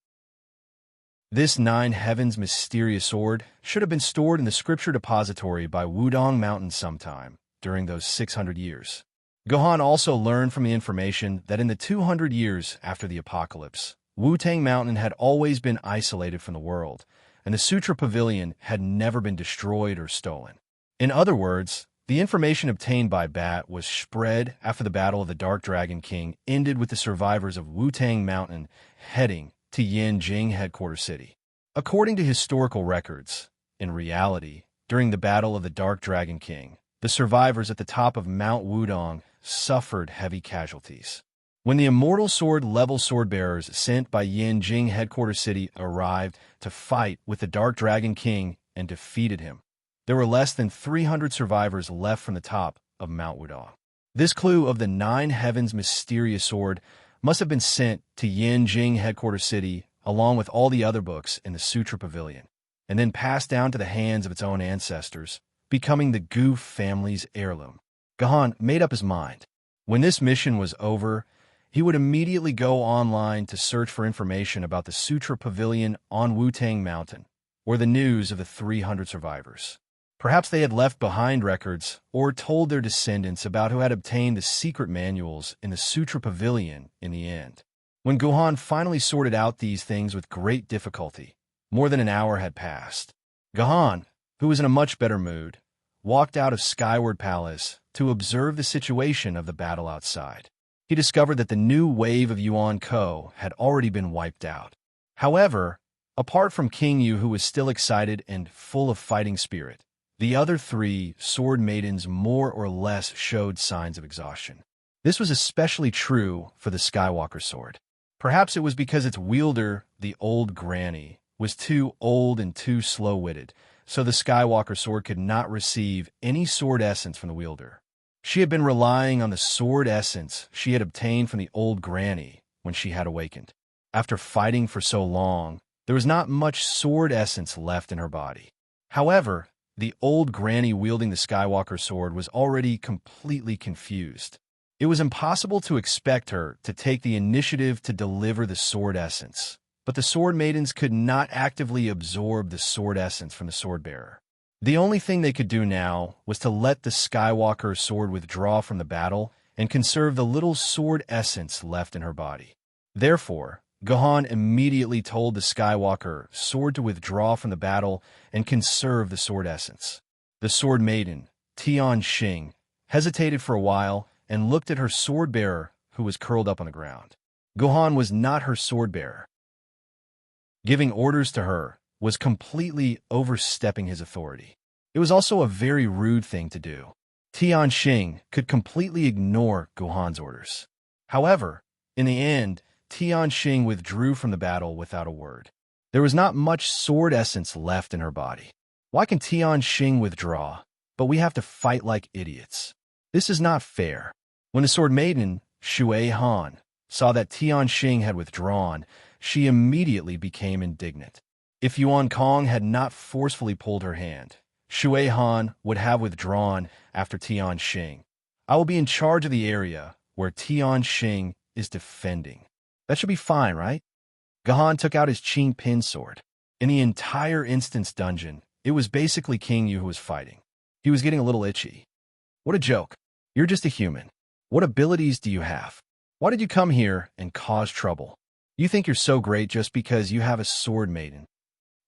A: This Nine Heavens mysterious sword should have been stored in the scripture depository by Wudong Mountain sometime during those 600 years. Gahan also learned from the information that in the 200 years after the apocalypse, Wu-Tang Mountain had always been isolated from the world, and the Sutra Pavilion had never been destroyed or stolen. In other words, the information obtained by Bat was spread after the Battle of the Dark Dragon King ended with the survivors of Wu-Tang Mountain heading to Yanjing headquarters city. According to historical records, in reality, during the Battle of the Dark Dragon King, the survivors at the top of Mount Wudong suffered heavy casualties. When the immortal sword-level sword-bearers sent by Yanjing headquarters city arrived to fight with the Dark Dragon King and defeated him, there were less than 300 survivors left from the top of Mount Wudong. This clue of the Nine Heavens mysterious sword must have been sent to Yanjing headquarters city along with all the other books in the Sutra Pavilion, and then passed down to the hands of its own ancestors, becoming the Gu family's heirloom. Gahan made up his mind. When this mission was over, he would immediately go online to search for information about the Sutra Pavilion on Wu-Tang Mountain, or the news of the 300 survivors. Perhaps they had left behind records or told their descendants about who had obtained the secret manuals in the Sutra Pavilion in the end. When Gahan finally sorted out these things with great difficulty, more than an hour had passed. Gahan, who was in a much better mood, walked out of Skyward Palace to observe the situation of the battle outside. He discovered that the new wave of Yuan Ko had already been wiped out. However, apart from King Yu, who was still excited and full of fighting spirit, the other 3 sword maidens more or less showed signs of exhaustion. This was especially true for the Skywalker sword. Perhaps it was because its wielder, the old granny, was too old and too slow-witted, so the Skywalker sword could not receive any sword essence from the wielder. She had been relying on the sword essence she had obtained from the old granny when she had awakened. After fighting for so long, there was not much sword essence left in her body. However, the old granny wielding the Skywalker sword was already completely confused. It was impossible to expect her to take the initiative to deliver the sword essence, but the sword maidens could not actively absorb the sword essence from the sword bearer. The only thing they could do now was to let the Skywalker sword withdraw from the battle and conserve the little sword essence left in her body. Therefore, Gohan immediately told the Skywalker sword to withdraw from the battle and conserve the sword essence. The sword maiden, Tian Xing, hesitated for a while and looked at her sword bearer, who was curled up on the ground. Gohan was not her sword bearer. Giving orders to her was completely overstepping his authority. It was also a very rude thing to do. Tian Xing could completely ignore Gohan's orders. However, in the end, Tian Xing withdrew from the battle without a word. There was not much sword essence left in her body. Why can Tian Xing withdraw, but we have to fight like idiots? This is not fair. When the sword maiden, Shui Han, saw that Tian Xing had withdrawn, she immediately became indignant. If Yuan Kong had not forcefully pulled her hand, Shui Han would have withdrawn after Tian Xing. I will be in charge of the area where Tian Xing is defending. That should be fine, right? Gohan took out his Qing Pin sword. In the entire instance dungeon, it was basically King Yu who was fighting. He was getting a little itchy. What a joke. You're just a human. What abilities do you have? Why did you come here and cause trouble? You think you're so great just because you have a sword maiden.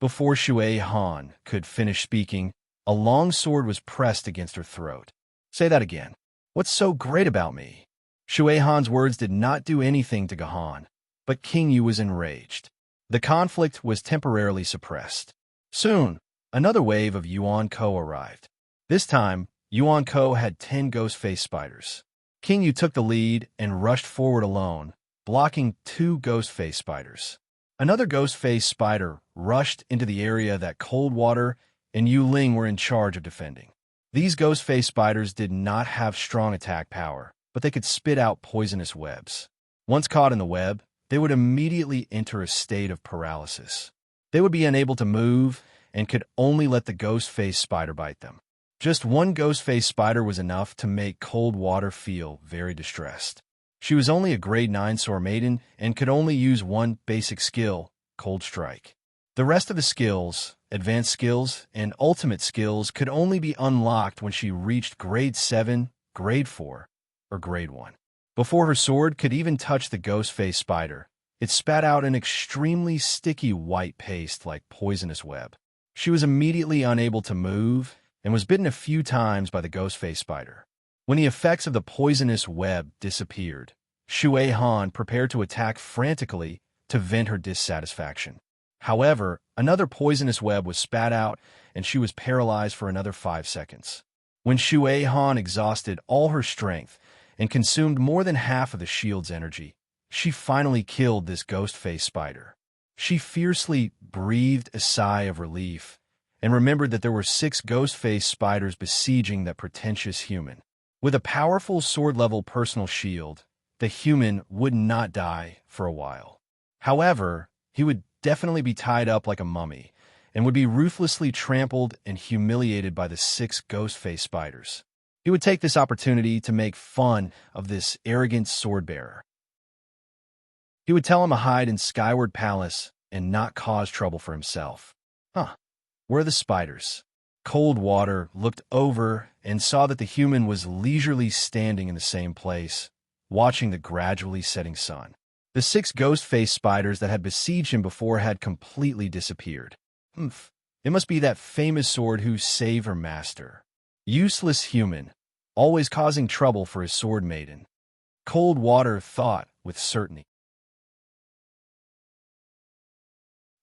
A: Before Shui Han could finish speaking, a long sword was pressed against her throat. Say that again. What's so great about me? Shui Han's words did not do anything to Gohan, but King Yu was enraged. The conflict was temporarily suppressed. Soon, another wave of Yuan Ko arrived. This time, Yuan Ko had 10 ghost-faced spiders. King Yu took the lead and rushed forward alone, blocking 2 ghost-faced spiders. Another ghost-faced spider rushed into the area that Cold Water and Yu Ling were in charge of defending. These ghost-faced spiders did not have strong attack power, but they could spit out poisonous webs. Once caught in the web, they would immediately enter a state of paralysis. They would be unable to move and could only let the ghost-faced spider bite them. Just one ghost-faced spider was enough to make Cold Water feel very distressed. She was only a grade 9 sword maiden and could only use one basic skill, Cold Strike. The rest of the skills, advanced skills, and ultimate skills could only be unlocked when she reached grade 7, grade 4, or grade 1. Before her sword could even touch the ghost-faced spider, it spat out an extremely sticky white paste like poisonous web. She was immediately unable to move and was bitten a few times by the ghost-faced spider. When the effects of the poisonous web disappeared, Shui Han prepared to attack frantically to vent her dissatisfaction. However, another poisonous web was spat out and she was paralyzed for another 5 seconds. When Shui Han exhausted all her strength and consumed more than half of the shield's energy, she finally killed this ghost-faced spider. She fiercely breathed a sigh of relief and remembered that there were 6 ghost-faced spiders besieging that pretentious human. With a powerful sword-level personal shield, the human would not die for a while. However, he would definitely be tied up like a mummy and would be ruthlessly trampled and humiliated by the 6 ghost-faced spiders. He would take this opportunity to make fun of this arrogant sword-bearer. He would tell him to hide in Skyward Palace and not cause trouble for himself. Where are the spiders? Cold Water looked over and saw that the human was leisurely standing in the same place, watching the gradually setting sun. The 6 ghost-faced spiders that had besieged him before had completely disappeared. It must be that famous sword who saved her master. Useless human, always causing trouble for his sword maiden. Cold Water thought with certainty.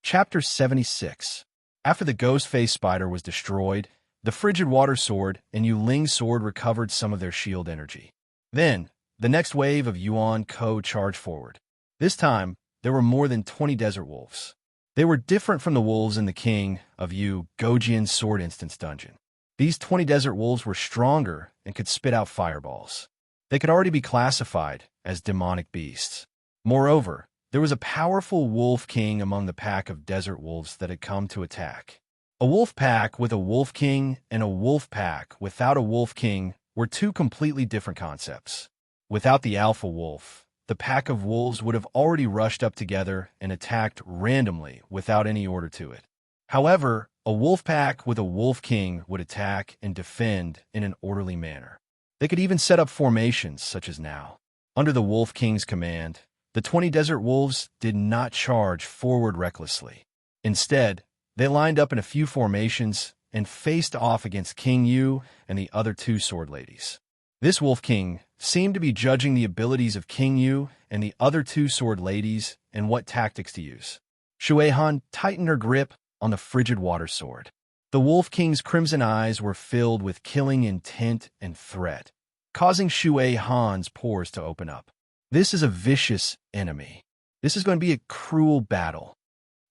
A: Chapter 76. After the ghost-faced spider was destroyed, the frigid water sword and Yu Ling's sword recovered some of their shield energy. Then, the next wave of Yuan Ko charged forward. This time, there were more than 20 desert wolves. They were different from the wolves in the King of Yu Gojian Sword Instance dungeon. These 20 desert wolves were stronger and could spit out fireballs. They could already be classified as demonic beasts. Moreover, there was a powerful wolf king among the pack of desert wolves that had come to attack. A wolf pack with a wolf king and a wolf pack without a wolf king were two completely different concepts. Without the alpha wolf, the pack of wolves would have already rushed up together and attacked randomly without any order to it. However, a wolf pack with a wolf king would attack and defend in an orderly manner. They could even set up formations such as now. Under the wolf king's command, the 20 desert wolves did not charge forward recklessly. Instead, they lined up in a few formations and faced off against King Yu and the other two sword ladies. This wolf king seemed to be judging the abilities of King Yu and the other two sword ladies and what tactics to use. Shui Han tightened her grip on the frigid water sword. The wolf king's crimson eyes were filled with killing intent and threat, causing Shui Han's pores to open up. This is a vicious enemy. This is going to be a cruel battle.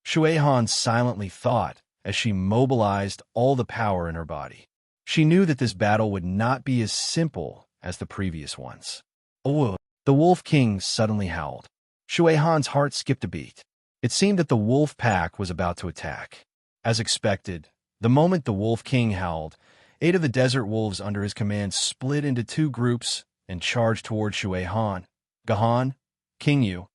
A: Shui Han silently thought as she mobilized all the power in her body. She knew that this battle would not be as simple as the previous ones. Oh, the wolf king suddenly howled. Shui Han's heart skipped a beat. It seemed that the wolf pack was about to attack. As expected, the moment the wolf king howled, 8 of the desert wolves under his command split into 2 groups and charged toward Shui Han, Gahan, King Yu,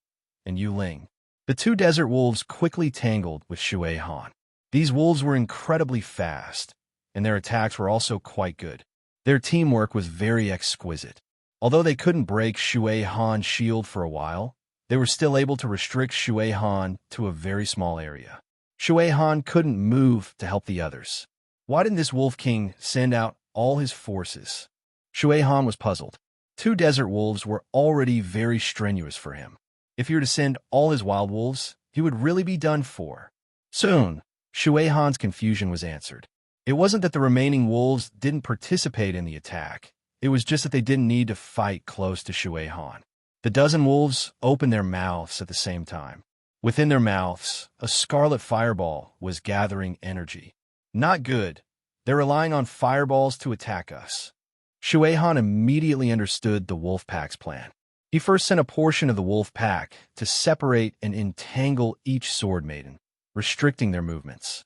A: and Yu Ling. The 2 desert wolves quickly tangled with Shui Han. These wolves were incredibly fast, and their attacks were also quite good. Their teamwork was very exquisite. Although they couldn't break Shui Han's shield for a while, they were still able to restrict Shui Han to a very small area. Shui Han couldn't move to help the others. Why didn't this wolf king send out all his forces? Shui Han was puzzled. 2 desert wolves were already very strenuous for him. If he were to send all his wild wolves, he would really be done for. Soon, Shui Han's confusion was answered. It wasn't that the remaining wolves didn't participate in the attack. It was just that they didn't need to fight close to Shui Han. The dozen wolves opened their mouths at the same time. Within their mouths, a scarlet fireball was gathering energy. Not good. They're relying on fireballs to attack us. Shui Han immediately understood the wolf pack's plan. He first sent a portion of the wolf pack to separate and entangle each sword maiden, restricting their movements.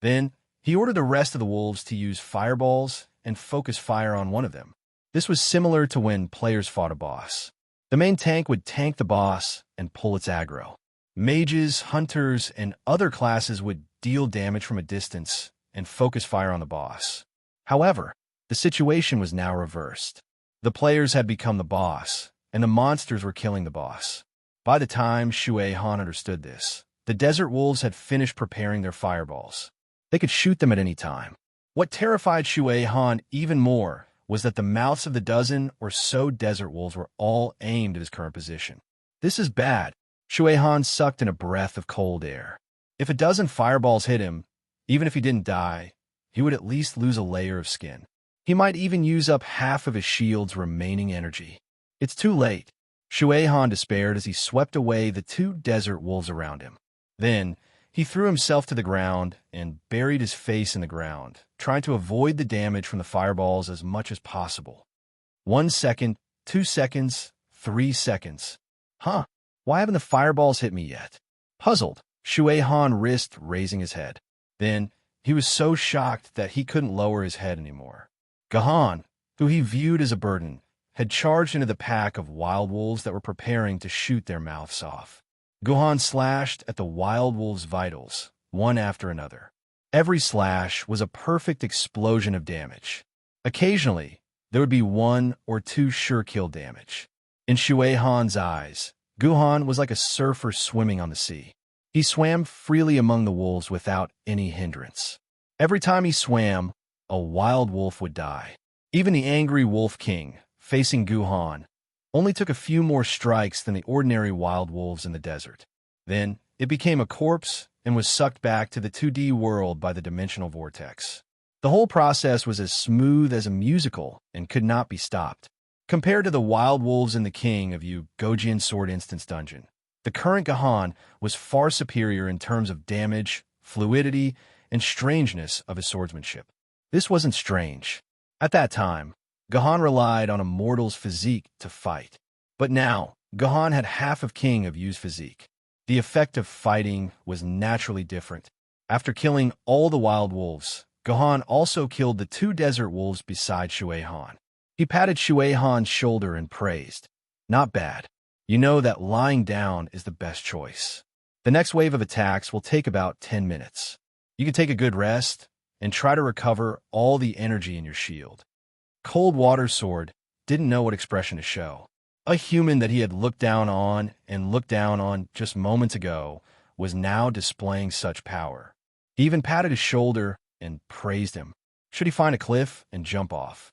A: Then, he ordered the rest of the wolves to use fireballs and focus fire on one of them. This was similar to when players fought a boss. The main tank would tank the boss and pull its aggro. Mages, hunters, and other classes would deal damage from a distance and focus fire on the boss. However, the situation was now reversed. The players had become the boss, and the monsters were killing the boss. By the time Shui Han understood this, the desert wolves had finished preparing their fireballs. They could shoot them at any time. What terrified Shui Han even more was that the mouths of the dozen or so desert wolves were all aimed at his current position. This is bad. Shui Han sucked in a breath of cold air. If a dozen fireballs hit him, even if he didn't die, he would at least lose a layer of skin. He might even use up half of his shield's remaining energy. It's too late. Shui Han despaired as he swept away the 2 desert wolves around him. Then, he threw himself to the ground and buried his face in the ground, trying to avoid the damage from the fireballs as much as possible. 1 second, 2 seconds, 3 seconds. Huh, why haven't the fireballs hit me yet? Puzzled, Shui Han risked raising his head. Then, he was so shocked that he couldn't lower his head anymore. Gahan, who he viewed as a burden, had charged into the pack of wild wolves that were preparing to shoot their mouths off. Guhan slashed at the wild wolves' vitals, one after another. Every slash was a perfect explosion of damage. Occasionally, there would be 1 or 2 sure kill damage. In Shui Han's eyes, Guhan was like a surfer swimming on the sea. He swam freely among the wolves without any hindrance. Every time he swam, a wild wolf would die. Even the angry Wolf King, facing Guhan, only took a few more strikes than the ordinary wild wolves in the desert. Then, it became a corpse and was sucked back to the 2D world by the dimensional vortex. The whole process was as smooth as a musical and could not be stopped. Compared to the wild wolves in the King of Yu Gojian Sword Instance dungeon, The current Gahan was far superior in terms of damage, fluidity, and strangeness of his swordsmanship. This wasn't strange. At that time, Gahan relied on a mortal's physique to fight. But now, Gahan had half of King of Yu's physique. The effect of fighting was naturally different. After killing all the wild wolves, Gahan also killed the 2 desert wolves beside Shui Han. He patted Shui Han's shoulder and praised, "Not bad. You know that lying down is the best choice. The next wave of attacks will take about 10 minutes. You can take a good rest and try to recover all the energy in your shield." Cold Water Sword didn't know what expression to show. A human that he had looked down on just moments ago was now displaying such power. He even patted his shoulder and praised him. Should he find a cliff and jump off?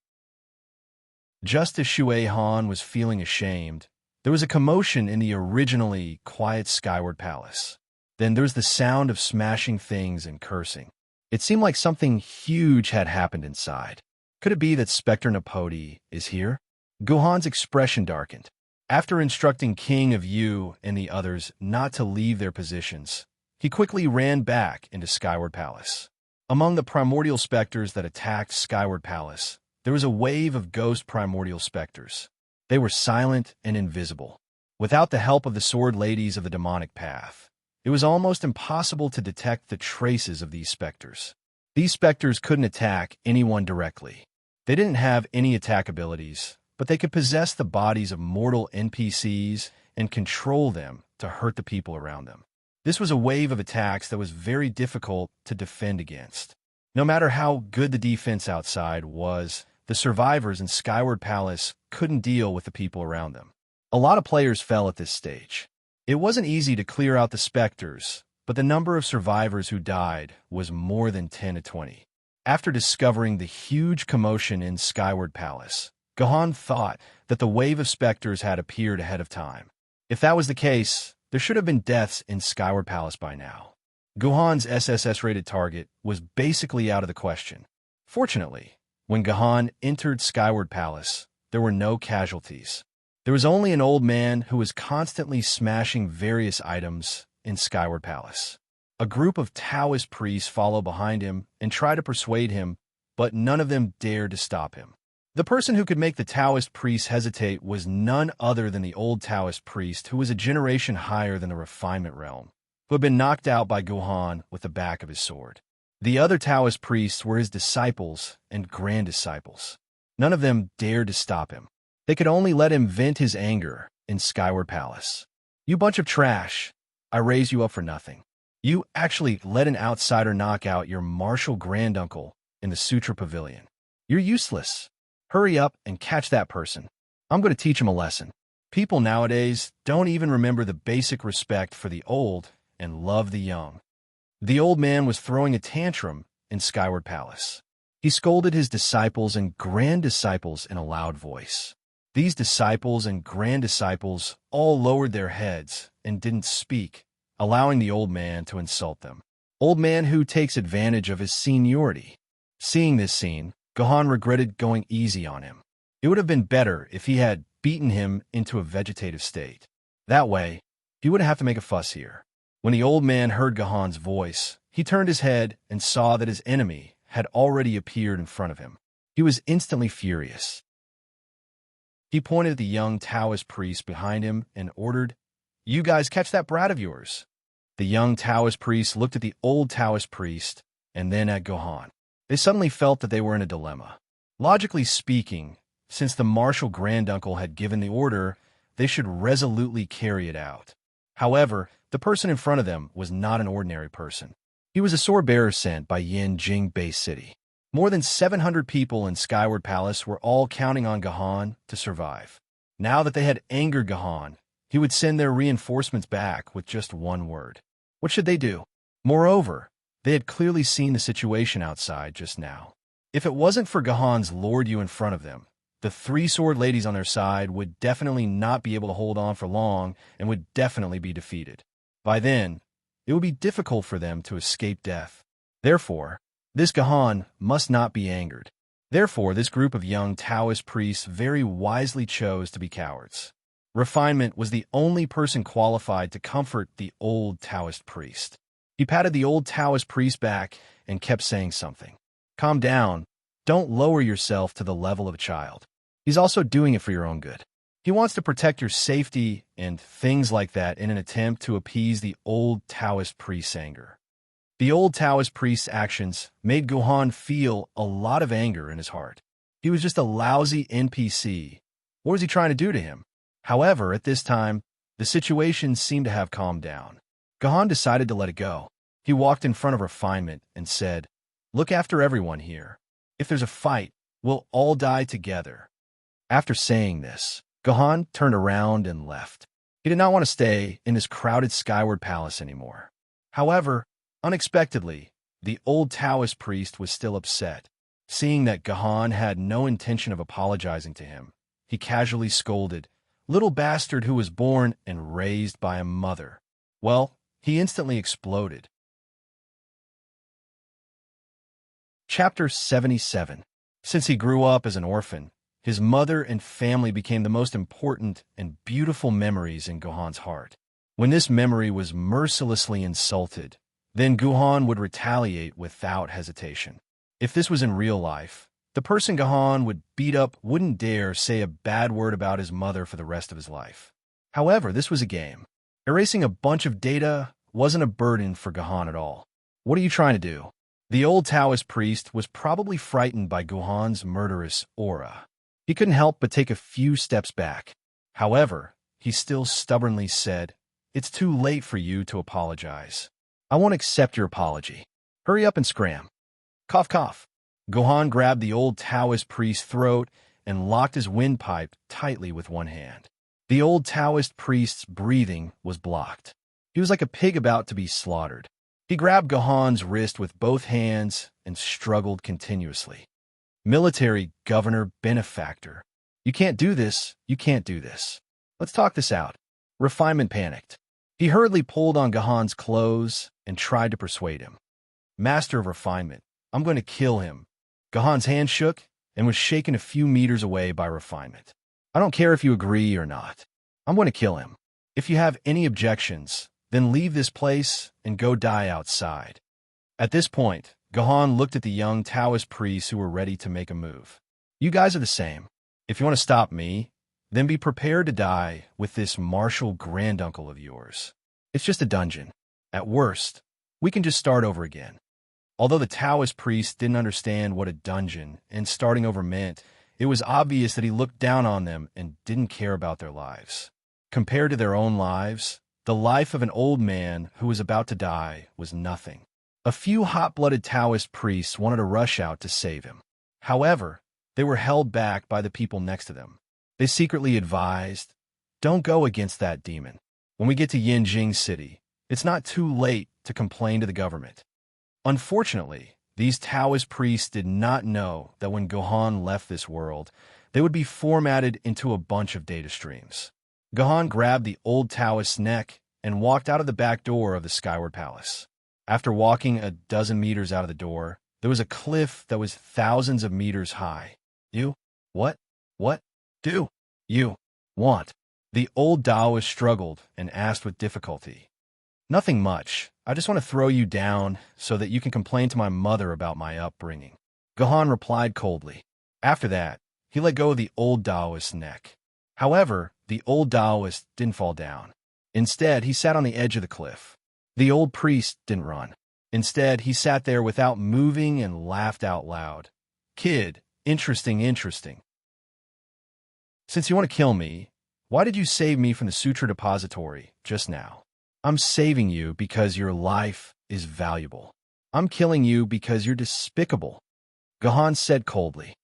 A: Just as Shui Han was feeling ashamed, there was a commotion in the originally quiet Skyward Palace. Then there was the sound of smashing things and cursing. It seemed like something huge had happened inside. Could it be that Spectre Napodi is here? Guhan's expression darkened. After instructing King of Yu and the others not to leave their positions, he quickly ran back into Skyward Palace. Among the primordial specters that attacked Skyward Palace, there was a wave of ghost primordial specters. They were silent and invisible. Without the help of the sword ladies of the demonic path, it was almost impossible to detect the traces of these specters. These specters couldn't attack anyone directly. They didn't have any attack abilities, but they could possess the bodies of mortal NPCs and control them to hurt the people around them. This was a wave of attacks that was very difficult to defend against. No matter how good the defense outside was, the survivors in Skyward Palace couldn't deal with the people around them. A lot of players fell at this stage. It wasn't easy to clear out the specters, but the number of survivors who died was more than 10 to 20. After discovering the huge commotion in Skyward Palace, Gahan thought that the wave of specters had appeared ahead of time. If that was the case, there should have been deaths in Skyward Palace by now. Gahan's SSS-rated target was basically out of the question. Fortunately, when Gahan entered Skyward Palace, there were no casualties. There was only an old man who was constantly smashing various items in Skyward Palace. A group of Taoist priests followed behind him and tried to persuade him, but none of them dared to stop him. The person who could make the Taoist priests hesitate was none other than the old Taoist priest who was a generation higher than the refinement realm, who had been knocked out by Gahan with the back of his sword. The other Taoist priests were his disciples and grand disciples. None of them dared to stop him. They could only let him vent his anger in Skyward Palace. "You bunch of trash. I raised you up for nothing. You actually let an outsider knock out your martial granduncle in the Sutra Pavilion. You're useless. Hurry up and catch that person. I'm going to teach him a lesson." People nowadays don't even remember the basic respect for the old and love the young. The old man was throwing a tantrum in Skyward Palace. He scolded his disciples and grand disciples in a loud voice. These disciples and grand disciples all lowered their heads and didn't speak, allowing the old man to insult them. Old man who takes advantage of his seniority. Seeing this scene, Gahan regretted going easy on him. It would have been better if he had beaten him into a vegetative state. That way, he wouldn't have to make a fuss here. When the old man heard Gahan's voice, he turned his head and saw that his enemy had already appeared in front of him. He was instantly furious. He pointed at the young Taoist priest behind him and ordered, "You guys catch that brat of yours." The young Taoist priest looked at the old Taoist priest and then at Gahan. They suddenly felt that they were in a dilemma. Logically speaking, since the martial granduncle had given the order, they should resolutely carry it out. However, the person in front of them was not an ordinary person. He was a sword bearer sent by Yin Jing Base City. More than 700 people in Skyward Palace were all counting on Gahan to survive. Now that they had angered Gahan, he would send their reinforcements back with just one word. What should they do? Moreover, they had clearly seen the situation outside just now. If it wasn't for Gahan's Lord Yu in front of them, the 3 sword ladies on their side would definitely not be able to hold on for long and would definitely be defeated. By then, it would be difficult for them to escape death. Therefore, this Gahan must not be angered. Therefore, this group of young Taoist priests very wisely chose to be cowards. Refinement was the only person qualified to comfort the old Taoist priest. He patted the old Taoist priest back and kept saying something. Calm down. Don't lower yourself to the level of a child. He's also doing it for your own good. He wants to protect your safety and things like that in an attempt to appease the old Taoist priest's anger. The old Taoist priest's actions made Guhan feel a lot of anger in his heart. He was just a lousy NPC. What was he trying to do to him? However, at this time, the situation seemed to have calmed down. Guhan decided to let it go. He walked in front of Refinement and said, "Look after everyone here. If there's a fight, we'll all die together." After saying this, Guhan turned around and left. He did not want to stay in this crowded skyward palace anymore. However, unexpectedly, the old Taoist priest was still upset. Seeing that Guhan had no intention of apologizing to him, he casually scolded, "Little bastard who was born and raised by a mother." Well, he instantly exploded. Chapter 77. Since he grew up as an orphan, his mother and family became the most important and beautiful memories in Guhan's heart. When this memory was mercilessly insulted, then Guhan would retaliate without hesitation. If this was in real life, the person Guhan would beat up wouldn't dare say a bad word about his mother for the rest of his life. However, this was a game. Erasing a bunch of data wasn't a burden for Guhan at all. What are you trying to do? The old Taoist priest was probably frightened by Guhan's murderous aura. He couldn't help but take a few steps back. However, he still stubbornly said, "It's too late for you to apologize. I won't accept your apology. Hurry up and scram." Cough, cough. Guhan grabbed the old Taoist priest's throat and locked his windpipe tightly with one hand. The old Taoist priest's breathing was blocked. He was like a pig about to be slaughtered. He grabbed Guhan's wrist with both hands and struggled continuously. "Military governor benefactor. You can't do this. You can't do this. Let's talk this out." Refinement panicked. He hurriedly pulled on Guhan's clothes and tried to persuade him. "Master of Refinement, I'm going to kill him." Guhan's hand shook and was shaken a few meters away by Refinement. "I don't care if you agree or not. I'm going to kill him. If you have any objections, then leave this place and go die outside." At this point, Guhan looked at the young Taoist priests who were ready to make a move. "You guys are the same. If you want to stop me, then be prepared to die with this martial granduncle of yours. It's just a dungeon. At worst, we can just start over again." Although the Taoist priest didn't understand what a dungeon and starting over meant, it was obvious that he looked down on them and didn't care about their lives. Compared to their own lives, the life of an old man who was about to die was nothing. A few hot-blooded Taoist priests wanted to rush out to save him. However, they were held back by the people next to them. They secretly advised, "Don't go against that demon. When we get to Yinjing City, it's not too late to complain to the government." Unfortunately, these Taoist priests did not know that when Guhan left this world, they would be formatted into a bunch of data streams. Guhan grabbed the old Taoist's neck and walked out of the back door of the Skyward Palace. After walking a dozen meters out of the door, there was a cliff that was thousands of meters high. What do you want?" The old Taoist struggled and asked with difficulty. "Nothing much. I just want to throw you down so that you can complain to my mother about my upbringing." Guhan replied coldly. After that, he let go of the old Taoist's neck. However, the old Taoist didn't fall down. Instead, he sat on the edge of the cliff. The old priest didn't run. Instead, he sat there without moving and laughed out loud. "Kid, interesting. Since you want to kill me, why did you save me from the sutra depository just now?" "I'm saving you because your life is valuable. I'm killing you because you're despicable," Guhan said coldly.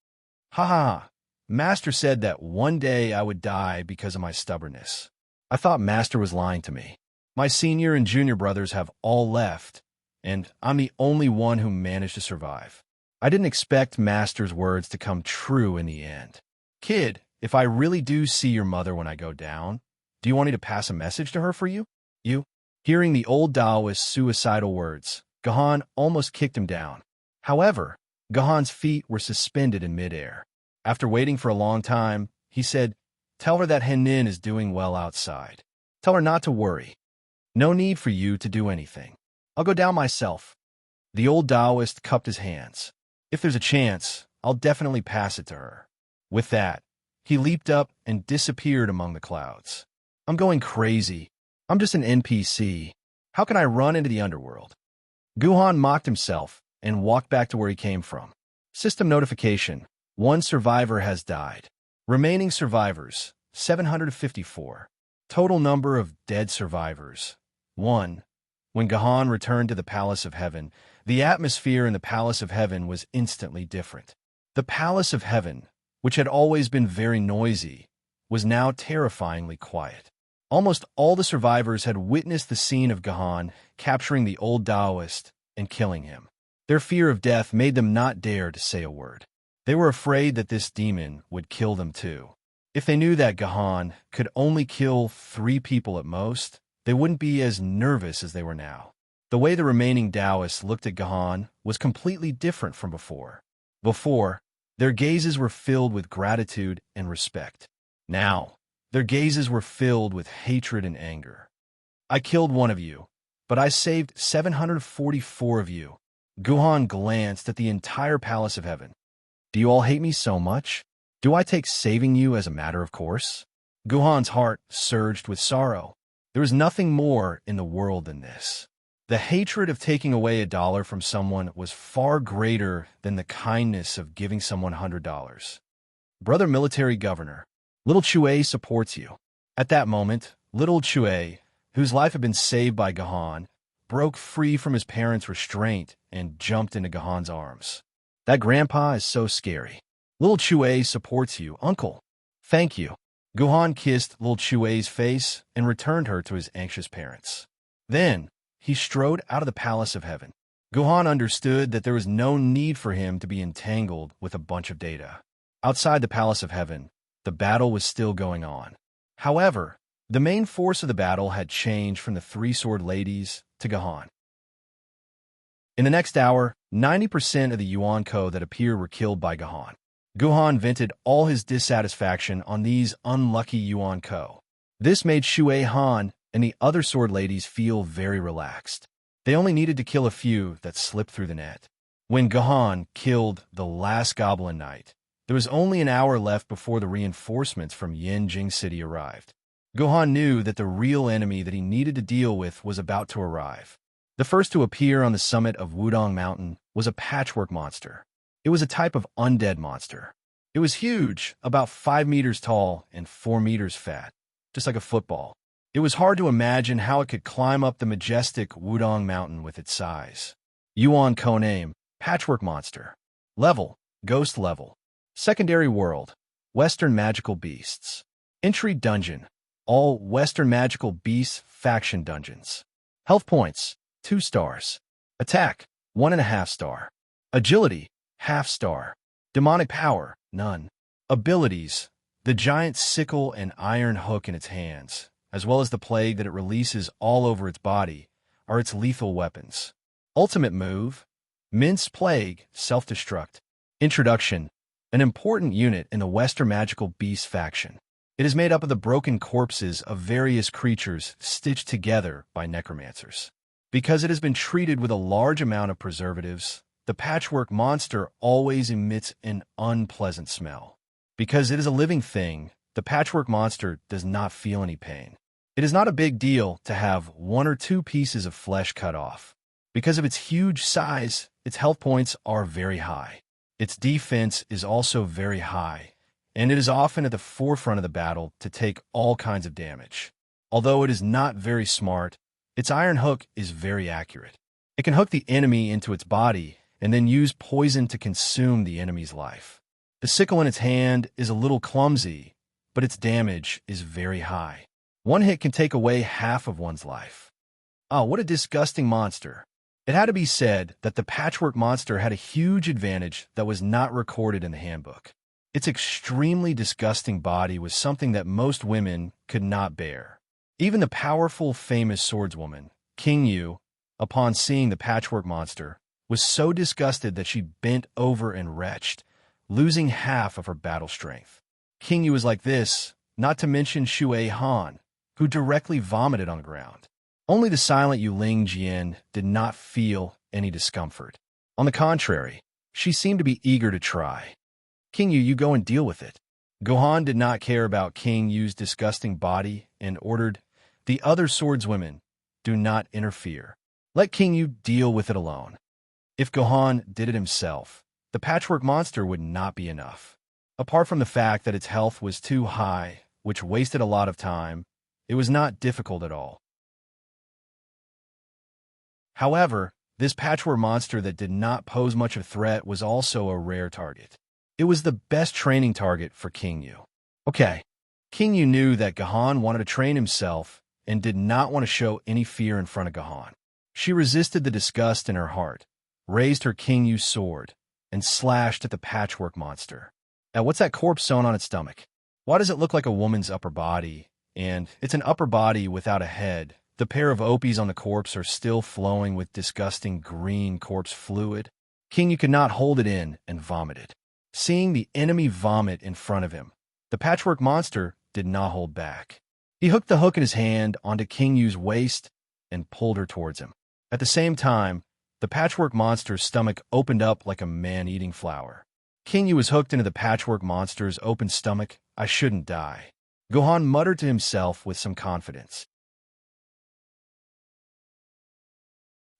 A: "Ha ha ha. Master said that one day I would die because of my stubbornness. I thought Master was lying to me. My senior and junior brothers have all left, and I'm the only one who managed to survive. I didn't expect Master's words to come true in the end. Kid, if I really do see your mother when I go down, do you want me to pass a message to her for you?" Hearing the old Taoist's suicidal words, Guhan almost kicked him down. However, Guhan's feet were suspended in midair. After waiting for a long time, he said, Tell her that Henin is doing well outside. Tell her not to worry. No need for you to do anything. I'll go down myself." The old Taoist cupped his hands. "If there's a chance, I'll definitely pass it to her." With that, he leaped up and disappeared among the clouds. "I'm going crazy. I'm just an NPC. How can I run into the underworld?" Guhan mocked himself and walked back to where he came from. System notification: 1 survivor has died. Remaining survivors: 754. Total number of dead survivors: 1. When Gahan returned to the Palace of Heaven, the atmosphere in the Palace of Heaven was instantly different. The Palace of Heaven, which had always been very noisy, was now terrifyingly quiet. Almost all the survivors had witnessed the scene of Gahan capturing the old Taoist and killing him. Their fear of death made them not dare to say a word. They were afraid that this demon would kill them too. If they knew that Gahan could only kill 3 people at most, they wouldn't be as nervous as they were now. The way the remaining Taoists looked at Gahan was completely different from before. Before, their gazes were filled with gratitude and respect. Now, their gazes were filled with hatred and anger. "I killed one of you, but I saved 744 of you." Guhan glanced at the entire Palace of Heaven. "Do you all hate me so much? Do I take saving you as a matter of course?" Guhan's heart surged with sorrow. There was nothing more in the world than this. The hatred of taking away $1 from someone was far greater than the kindness of giving someone $100. "Brother military governor, little Chue supports you." At that moment, little Chue, whose life had been saved by Gahan, broke free from his parents' restraint and jumped into Gahan's arms. "That grandpa is so scary. Little Chue supports you, uncle." "Thank you." Guhan kissed little Chue's face and returned her to his anxious parents. Then, he strode out of the Palace of Heaven. Guhan understood that there was no need for him to be entangled with a bunch of data. Outside the Palace of Heaven, the battle was still going on. However, the main force of the battle had changed from the 3 sword ladies to Gahan. In the next hour, 90% of the Yuan-ko that appeared were killed by Gahan. Guhan vented all his dissatisfaction on these unlucky Yuan-ko. This made Shui Han and the other sword ladies feel very relaxed. They only needed to kill a few that slipped through the net. When Gahan killed the last Goblin Knight, there was only an hour left before the reinforcements from Yanjing City arrived. Guhan knew that the real enemy that he needed to deal with was about to arrive. The first to appear on the summit of Wudong Mountain was a patchwork monster. It was a type of undead monster. It was huge, about 5 meters tall and 4 meters fat, just like a football. It was hard to imagine how it could climb up the majestic Wudong Mountain with its size. Yuan Koname, patchwork monster. Level, ghost level. Secondary world, Western magical beasts. Entry dungeon, all Western magical beasts faction dungeons. Health points, 2 stars. Attack, 1.5 star. Agility, ½ star. Demonic power, none. Abilities, the giant sickle and iron hook in its hands, as well as the plague that it releases all over its body, are its lethal weapons. Ultimate move, Minced Plague, self-destruct. Introduction, an important unit in the Western Magical Beast faction. It is made up of the broken corpses of various creatures stitched together by necromancers. Because it has been treated with a large amount of preservatives, the patchwork monster always emits an unpleasant smell. Because it is a living thing, the patchwork monster does not feel any pain. It is not a big deal to have 1 or 2 pieces of flesh cut off. Because of its huge size, its health points are very high. Its defense is also very high, and it is often at the forefront of the battle to take all kinds of damage. Although it is not very smart, its iron hook is very accurate. It can hook the enemy into its body and then use poison to consume the enemy's life. The sickle in its hand is a little clumsy, but its damage is very high. 1 hit can take away half of one's life. Oh, what a disgusting monster. It had to be said that the patchwork monster had a huge advantage that was not recorded in the handbook. Its extremely disgusting body was something that most women could not bear. Even the powerful, famous swordswoman, King Yu, upon seeing the patchwork monster, was so disgusted that she bent over and retched, losing half of her battle strength. King Yu was like this not to mention Shui Han, who directly vomited on the ground. Only the silent Yuling Jian did not feel any discomfort. On the contrary, she seemed to be eager to try. King Yu, you go and deal with it. Gohan did not care about King Yu's disgusting body and ordered, the other swordswomen, do not interfere. Let King Yu deal with it alone. If Gohan did it himself, the patchwork monster would not be enough. Apart from the fact that its health was too high, which wasted a lot of time, it was not difficult at all. However, this patchwork monster that did not pose much of a threat was also a rare target. It was the best training target for King Yu. Okay, King Yu knew that Gohan wanted to train himself and did not want to show any fear in front of Gohan. She resisted the disgust in her heart, raised her King Yu sword, and slashed at the patchwork monster. Now, what's that corpse sewn on its stomach? Why does it look like a woman's upper body? And it's an upper body without a head. The pair of opies on the corpse are still flowing with disgusting green corpse fluid. King Yu could not hold it in and vomited. Seeing the enemy vomit in front of him, the patchwork monster did not hold back. He hooked the hook in his hand onto King Yu's waist and pulled her towards him. At the same time, the patchwork monster's stomach opened up like a man-eating flower. King Yu was hooked into the patchwork monster's open stomach. I shouldn't die. Gohan muttered to himself with some confidence.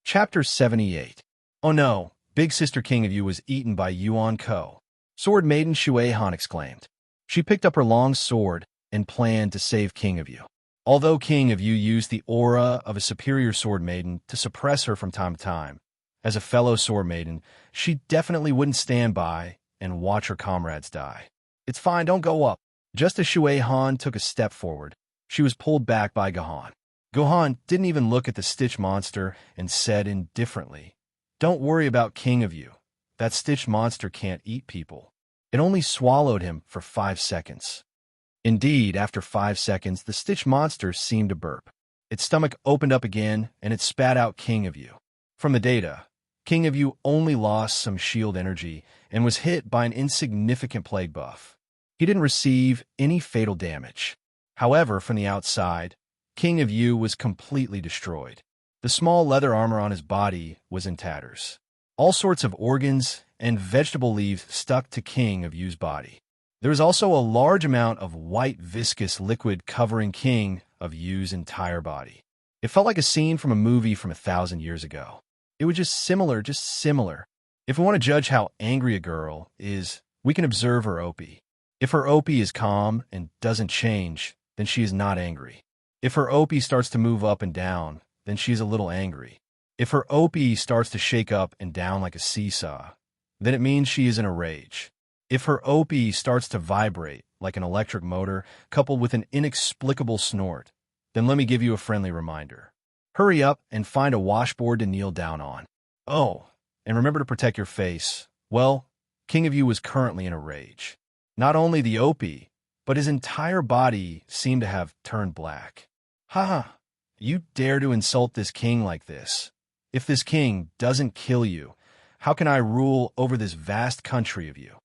A: Chapter 78. Oh no, Big Sister King of Yu was eaten by Yuan Ko. Sword Maiden Shui Han exclaimed. She picked up her long sword and planned to save King of Yu. Although King of Yu used the aura of a superior sword maiden to suppress her from time to time, as a fellow sword maiden, she definitely wouldn't stand by and watch her comrades die. It's fine, don't go up. Just as Shui Han took a step forward, she was pulled back by Gohan. Gohan didn't even look at the Stitch monster and said indifferently, "Don't worry about King of Yu. That Stitch monster can't eat people." It only swallowed him for 5 seconds. Indeed, after 5 seconds, the Stitch monster seemed to burp. Its stomach opened up again, and it spat out King of Yu. From the data, King of Yu only lost some shield energy and was hit by an insignificant plague buff. He didn't receive any fatal damage. However, from the outside, King of Yu was completely destroyed. The small leather armor on his body was in tatters. All sorts of organs and vegetable leaves stuck to King of Yu's body. There was also a large amount of white viscous liquid covering King of Yu's entire body. It felt like a scene from a movie from 1,000 years ago. It was just similar. If we want to judge how angry a girl is, we can observe her opie. If her opie is calm and doesn't change, then she is not angry. If her opie starts to move up and down, then she is a little angry. If her opie starts to shake up and down like a seesaw, then it means she is in a rage. If her opie starts to vibrate like an electric motor coupled with an inexplicable snort, then let me give you a friendly reminder. Hurry up and find a washboard to kneel down on. Oh, and remember to protect your face. Well, King of Yu was currently in a rage. Not only the opie, but his entire body seemed to have turned black. Haha, you dare to insult this king like this. If this king doesn't kill you, how can I rule over this vast country of you?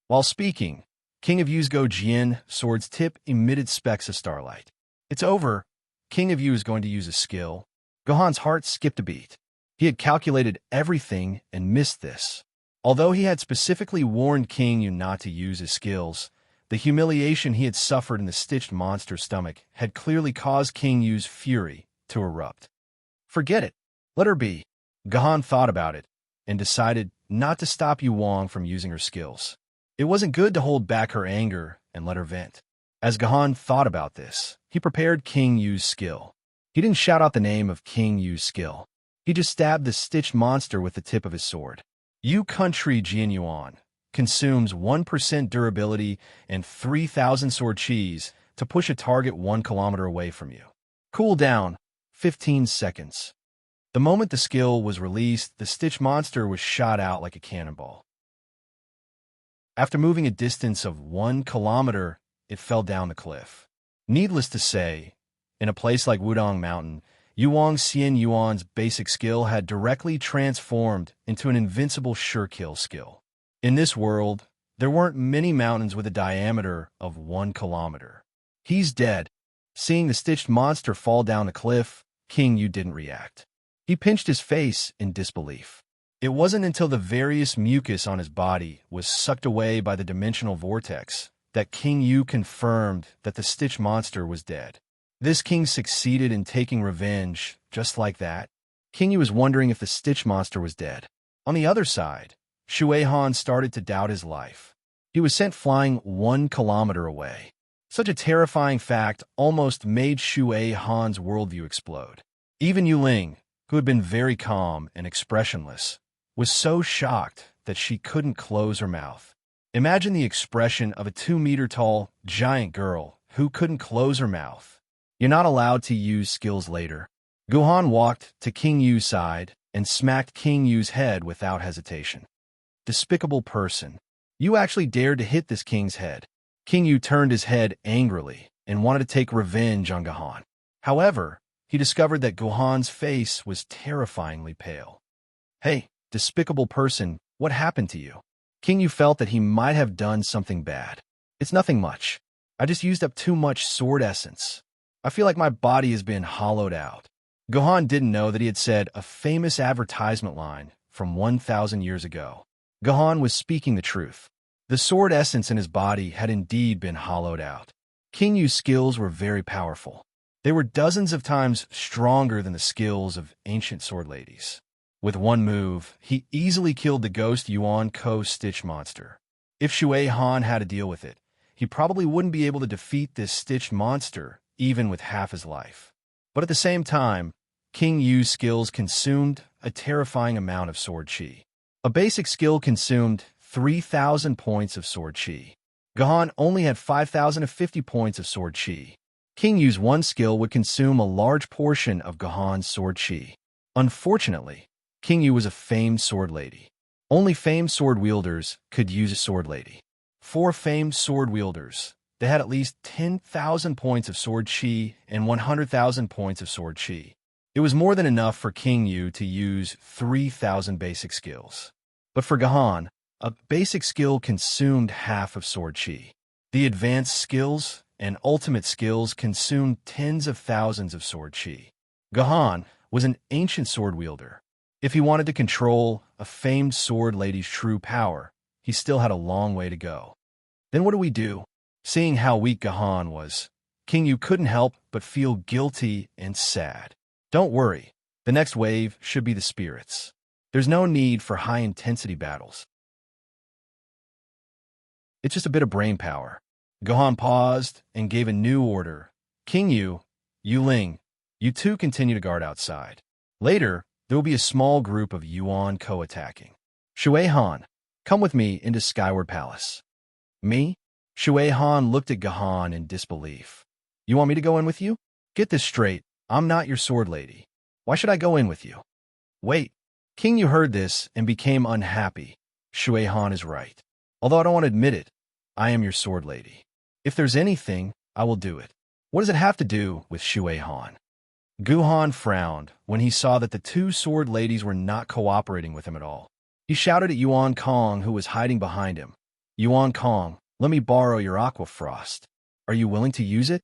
A: While speaking, King of Yu's Jian sword's tip emitted specks of starlight. It's over. King of Yu is going to use a skill. Gohan's heart skipped a beat. He had calculated everything and missed this. Although he had specifically warned King Yu not to use his skills, the humiliation he had suffered in the stitched monster's stomach had clearly caused King Yu's fury to erupt. Forget it. Let her be. Gohan thought about it and decided not to stop Yu Wang from using her skills. It wasn't good to hold back her anger and let her vent. As Gohan thought about this, he prepared King Yu's skill. He didn't shout out the name of King Yu's skill. He just stabbed the stitched monster with the tip of his sword. Yu Country Jian Yuan consumes 1% durability and 3,000 sword cheese to push a target 1 kilometer away from you. Cool down, 15 seconds. The moment the skill was released, the stitched monster was shot out like a cannonball. After moving a distance of 1 kilometer, it fell down the cliff. Needless to say, in a place like Wudong Mountain, Yuang Xian Yuan's basic skill had directly transformed into an invincible sure-kill skill. In this world, there weren't many mountains with a diameter of 1 kilometer. He's dead. Seeing the stitched monster fall down the cliff, King Yu didn't react. He pinched his face in disbelief. It wasn't until the various mucus on his body was sucked away by the dimensional vortex that King Yu confirmed that the stitched monster was dead. This king succeeded in taking revenge just like that. King Yu was wondering if the stitched monster was dead. On the other side, Shui Han started to doubt his life. He was sent flying 1 kilometer away. Such a terrifying fact almost made Shui Han's worldview explode. Even Yu Ling, who had been very calm and expressionless, was so shocked that she couldn't close her mouth. Imagine the expression of a 2-meter-tall, giant girl who couldn't close her mouth. You're not allowed to use skills later. Guhan walked to King Yu's side and smacked King Yu's head without hesitation. Despicable person. You actually dared to hit this king's head. King Yu turned his head angrily and wanted to take revenge on Guhan. However, he discovered that Guhan's face was terrifyingly pale. Hey, despicable person, what happened to you? King Yu felt that he might have done something bad. It's nothing much. I just used up too much sword essence. I feel like my body has been hollowed out. Guhan didn't know that he had said a famous advertisement line from 1,000 years ago. Guhan was speaking the truth. The sword essence in his body had indeed been hollowed out. King Yu's skills were very powerful. They were dozens of times stronger than the skills of ancient sword ladies. With one move, he easily killed the ghost Yuan Ko Stitch monster. If Shui Han had to deal with it, he probably wouldn't be able to defeat this stitched monster even with half his life. But at the same time, King Yu's skills consumed a terrifying amount of sword chi. A basic skill consumed 3,000 points of sword chi. Guhan only had 5,050 points of sword chi. King Yu's one skill would consume a large portion of Guhan's sword chi. Unfortunately, King Yu was a famed sword lady. Only famed sword wielders could use a sword lady. 4 famed sword wielders. They had at least 10,000 points of sword chi and 100,000 points of sword chi. It was more than enough for King Yu to use 3,000 basic skills. But for Guhan, a basic skill consumed half of sword chi. The advanced skills and ultimate skills consumed tens of thousands of sword chi. Guhan was an ancient sword wielder. If he wanted to control a famed sword lady's true power, he still had a long way to go. Then what do we do? Seeing how weak Guhan was, King Yu couldn't help but feel guilty and sad. Don't worry, the next wave should be the spirits. There's no need for high-intensity battles. It's just a bit of brain power. Guhan paused and gave a new order. King Yu, Yu Ling, you two continue to guard outside. Later, there will be a small group of Yuan co-attacking. Shui Han, come with me into Skyward Palace. Me? Shui Han looked at Guhan in disbelief. You want me to go in with you? Get this straight, I'm not your sword lady. Why should I go in with you? Wait. King Yu heard this and became unhappy. Shui Han is right. Although I don't want to admit it, I am your sword lady. If there's anything, I will do it. What does it have to do with Shui Han? Guhan frowned when he saw that the 2 sword ladies were not cooperating with him at all. He shouted at Yuan Kong, who was hiding behind him. Yuan Kong, let me borrow your aqua frost. Are you willing to use it?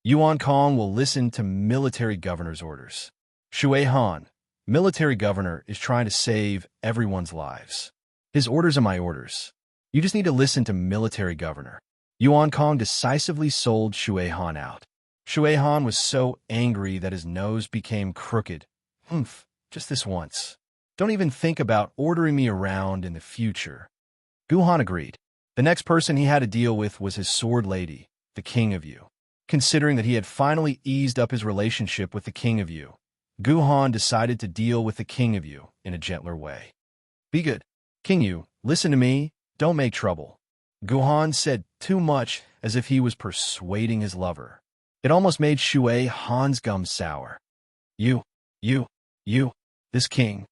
A: Yuan Kong will listen to military governor's orders. Shui Han, military governor, is trying to save everyone's lives. His orders are my orders. You just need to listen to military governor. Yuan Kong decisively sold Shui Han out. Shui Han was so angry that his nose became crooked. Humph, just this once. Don't even think about ordering me around in the future. Guhan agreed. The next person he had to deal with was his sword lady, the King of Yu. Considering that he had finally eased up his relationship with the King of Yu, Guhan decided to deal with the King of Yu in a gentler way. Be good. King Yu, listen to me, don't make trouble. Guhan said too much as if he was persuading his lover. It almost made Shui Han's gums sour. You, this king.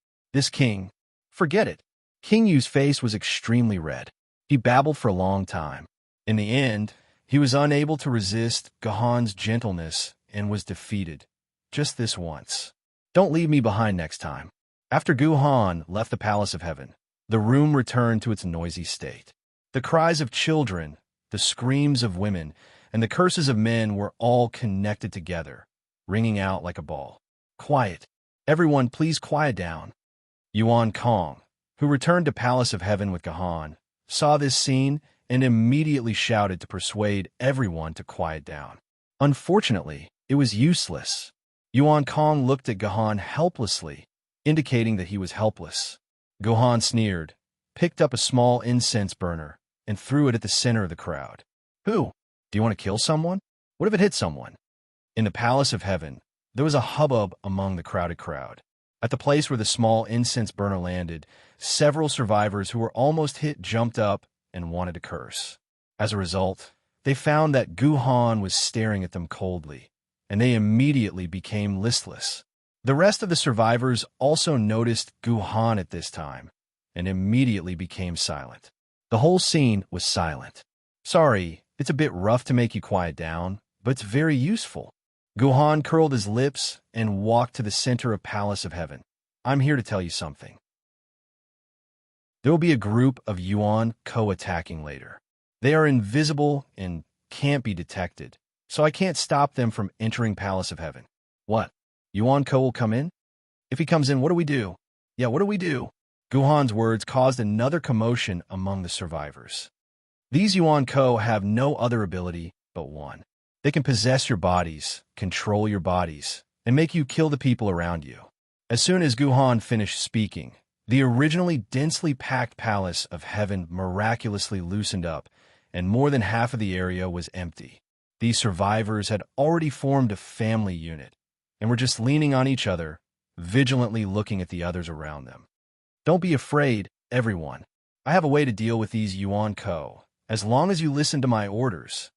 A: Forget it. King Yu's face was extremely red. He babbled for a long time. In the end, he was unable to resist Guhan's gentleness and was defeated. Just this once. Don't leave me behind next time. After Guhan left the Palace of Heaven, the room returned to its noisy state. The cries of children, the screams of women, and the curses of men were all connected together, ringing out like a ball. Quiet. Everyone, please quiet down. Yuan Kong, who returned to Palace of Heaven with Gahan, saw this scene and immediately shouted to persuade everyone to quiet down. Unfortunately, it was useless. Yuan Kong looked at Gahan helplessly, indicating that he was helpless. Gahan sneered, picked up a small incense burner, and threw it at the center of the crowd. Who? Do you want to kill someone? What if it hit someone? In the Palace of Heaven, there was a hubbub among the crowded crowd. At the place where the small incense burner landed, several survivors who were almost hit jumped up and wanted to curse. As a result, they found that Guhan was staring at them coldly, and they immediately became listless. The rest of the survivors also noticed Guhan at this time, and immediately became silent. The whole scene was silent. Sorry, it's a bit rough to make you quiet down, but it's very useful. Guhan curled his lips and walked to the center of Palace of Heaven. I'm here to tell you something. There will be a group of Yuan co-attacking later. They are invisible and can't be detected, so I can't stop them from entering Palace of Heaven. What? Yuan Ko will come in? If he comes in, what do we do? Yeah, what do we do? Guhan's words caused another commotion among the survivors. These Yuan Ko have no other ability but one. They can possess your bodies, control your bodies, and make you kill the people around you. As soon as Guhan finished speaking, the originally densely packed Palace of Heaven miraculously loosened up, and more than half of the area was empty. These survivors had already formed a family unit, and were just leaning on each other, vigilantly looking at the others around them. Don't be afraid, everyone. I have a way to deal with these Yuan Ko, as long as you listen to my orders.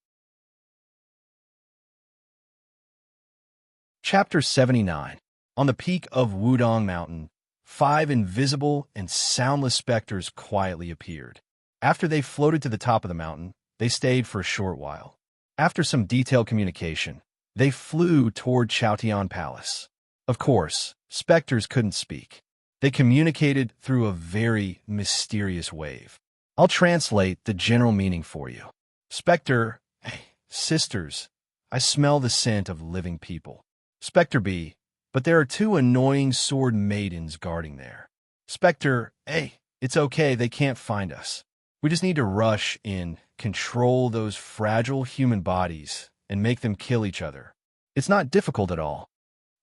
A: Chapter 79. On the peak of Wudong Mountain, 5 invisible and soundless specters quietly appeared. After they floated to the top of the mountain, they stayed for a short while. After some detailed communication, they flew toward Chaotian Palace. Of course, specters couldn't speak. They communicated through a very mysterious wave. I'll translate the general meaning for you. Spectre, hey, sisters, I smell the scent of living people. Spectre B, but there are 2 annoying sword maidens guarding there. Spectre A, it's okay, they can't find us. We just need to rush in, control those fragile human bodies, and make them kill each other. It's not difficult at all.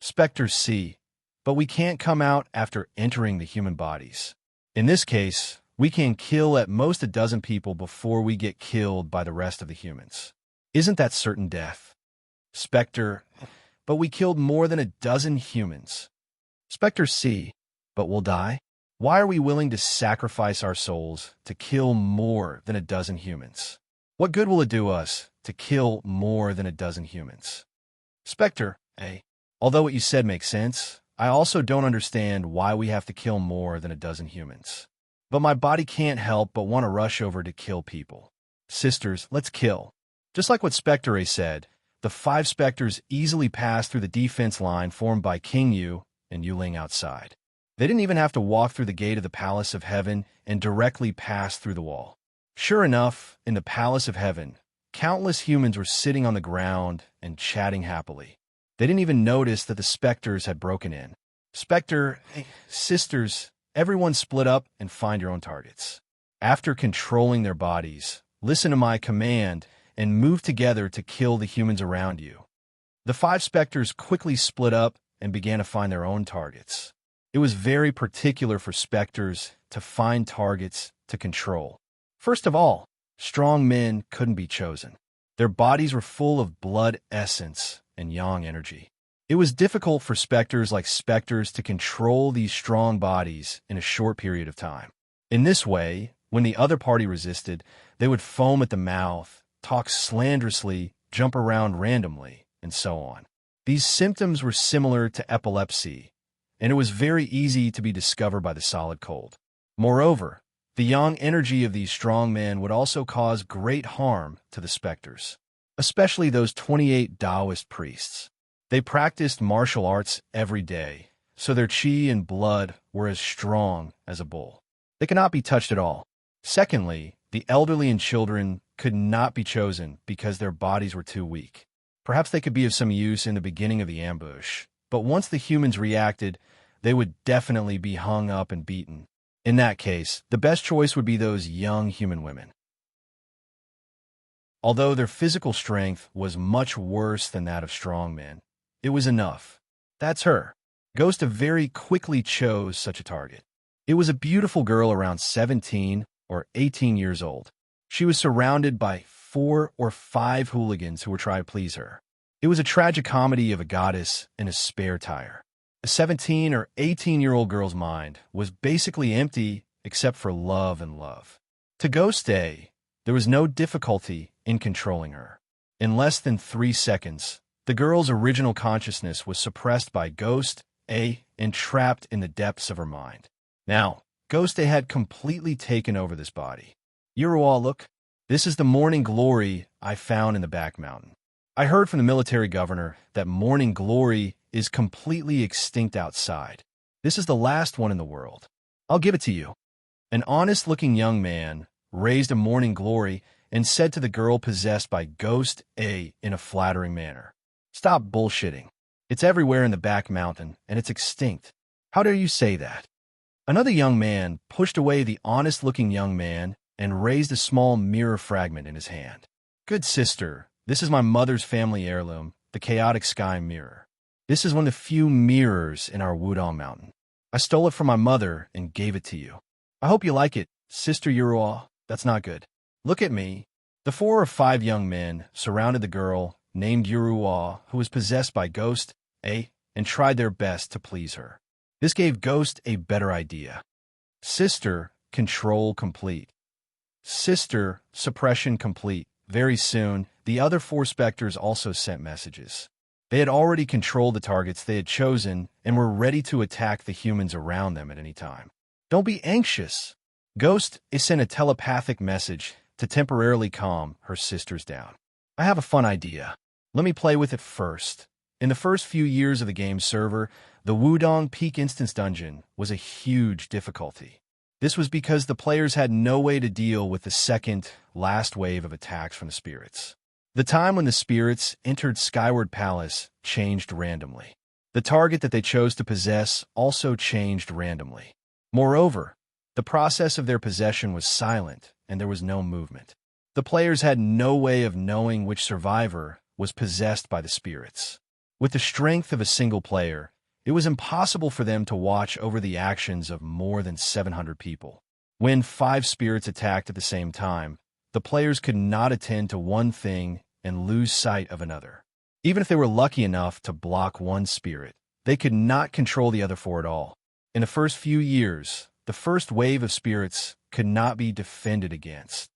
A: Spectre C, but we can't come out after entering the human bodies. In this case, we can kill at most a dozen people before we get killed by the rest of the humans. Isn't that certain death? Spectre, but we killed more than a dozen humans. Spectre C, but we'll die? Why are we willing to sacrifice our souls to kill more than a dozen humans? What good will it do us to kill more than a dozen humans? Spectre A, although what you said makes sense, I also don't understand why we have to kill more than a dozen humans. But my body can't help but want to rush over to kill people. Sisters, let's kill. Just like what Spectre A said, the 5 specters easily passed through the defense line formed by King Yu and Yu Ling outside. They didn't even have to walk through the gate of the Palace of Heaven and directly pass through the wall. Sure enough, in the Palace of Heaven, countless humans were sitting on the ground and chatting happily. They didn't even notice that the specters had broken in. Spectre, hey, sisters, everyone split up and find your own targets. After controlling their bodies, listen to my command and move together to kill the humans around you. The 5 specters quickly split up and began to find their own targets. It was very particular for specters to find targets to control. First of all, strong men couldn't be chosen. Their bodies were full of blood essence and yang energy. It was difficult for specters like specters to control these strong bodies in a short period of time. In this way, when the other party resisted, they would foam at the mouth, talk slanderously, jump around randomly, and so on. These symptoms were similar to epilepsy, and it was very easy to be discovered by the solid cold. Moreover, the yang energy of these strong men would also cause great harm to the specters, especially those 28 Taoist priests. They practiced martial arts every day, so their qi and blood were as strong as a bull. They cannot be touched at all. Secondly, the elderly and children could not be chosen because their bodies were too weak. Perhaps they could be of some use in the beginning of the ambush, but once the humans reacted, they would definitely be hung up and beaten. In that case, the best choice would be those young human women. Although their physical strength was much worse than that of strong men, it was enough. That's her. Ghost very quickly chose such a target. It was a beautiful girl around 17 or 18 years old. She was surrounded by 4 or 5 hooligans who were trying to please her. It was a tragicomedy of a goddess in a spare tire. A 17 or 18-year-old girl's mind was basically empty except for love and love. To Ghost A, there was no difficulty in controlling her. In less than 3 seconds, the girl's original consciousness was suppressed by Ghost A and trapped in the depths of her mind. Now, Ghost A had completely taken over this body. Uruwa, look, this is the morning glory I found in the back mountain. I heard from the military governor that morning glory is completely extinct outside. This is the last one in the world. I'll give it to you. An honest-looking young man raised a morning glory and said to the girl possessed by Ghost A in a flattering manner, "Stop bullshitting. It's everywhere in the back mountain, and it's extinct. How dare you say that?" Another young man pushed away the honest-looking young man and raised a small mirror fragment in his hand. "Good sister, this is my mother's family heirloom, the chaotic sky mirror. This is one of the few mirrors in our Wudong Mountain. I stole it from my mother and gave it to you. I hope you like it, Sister Uruwa." That's not good. "Look at me." The 4 or 5 young men surrounded the girl named Uruwa, who was possessed by Ghost A, and tried their best to please her. This gave Ghost a better idea. Sister, control complete. Sister, suppression complete. Very soon, the other 4 specters also sent messages. They had already controlled the targets they had chosen and were ready to attack the humans around them at any time. "Don't be anxious." Ghost sent a telepathic message to temporarily calm her sisters down. "I have a fun idea. Let me play with it first." In the first few years of the game's server, the Wudong Peak Instance Dungeon was a huge difficulty. This was because the players had no way to deal with the second, last wave of attacks from the spirits. The time when the spirits entered Skyward Palace changed randomly. The target that they chose to possess also changed randomly. Moreover, the process of their possession was silent, and there was no movement. The players had no way of knowing which survivor was possessed by the spirits. With the strength of a single player, it was impossible for them to watch over the actions of more than 700 people. When 5 spirits attacked at the same time, the players could not attend to one thing and lose sight of another. Even if they were lucky enough to block one spirit, they could not control the other 4 at all. In the first few years, the first wave of spirits could not be defended against.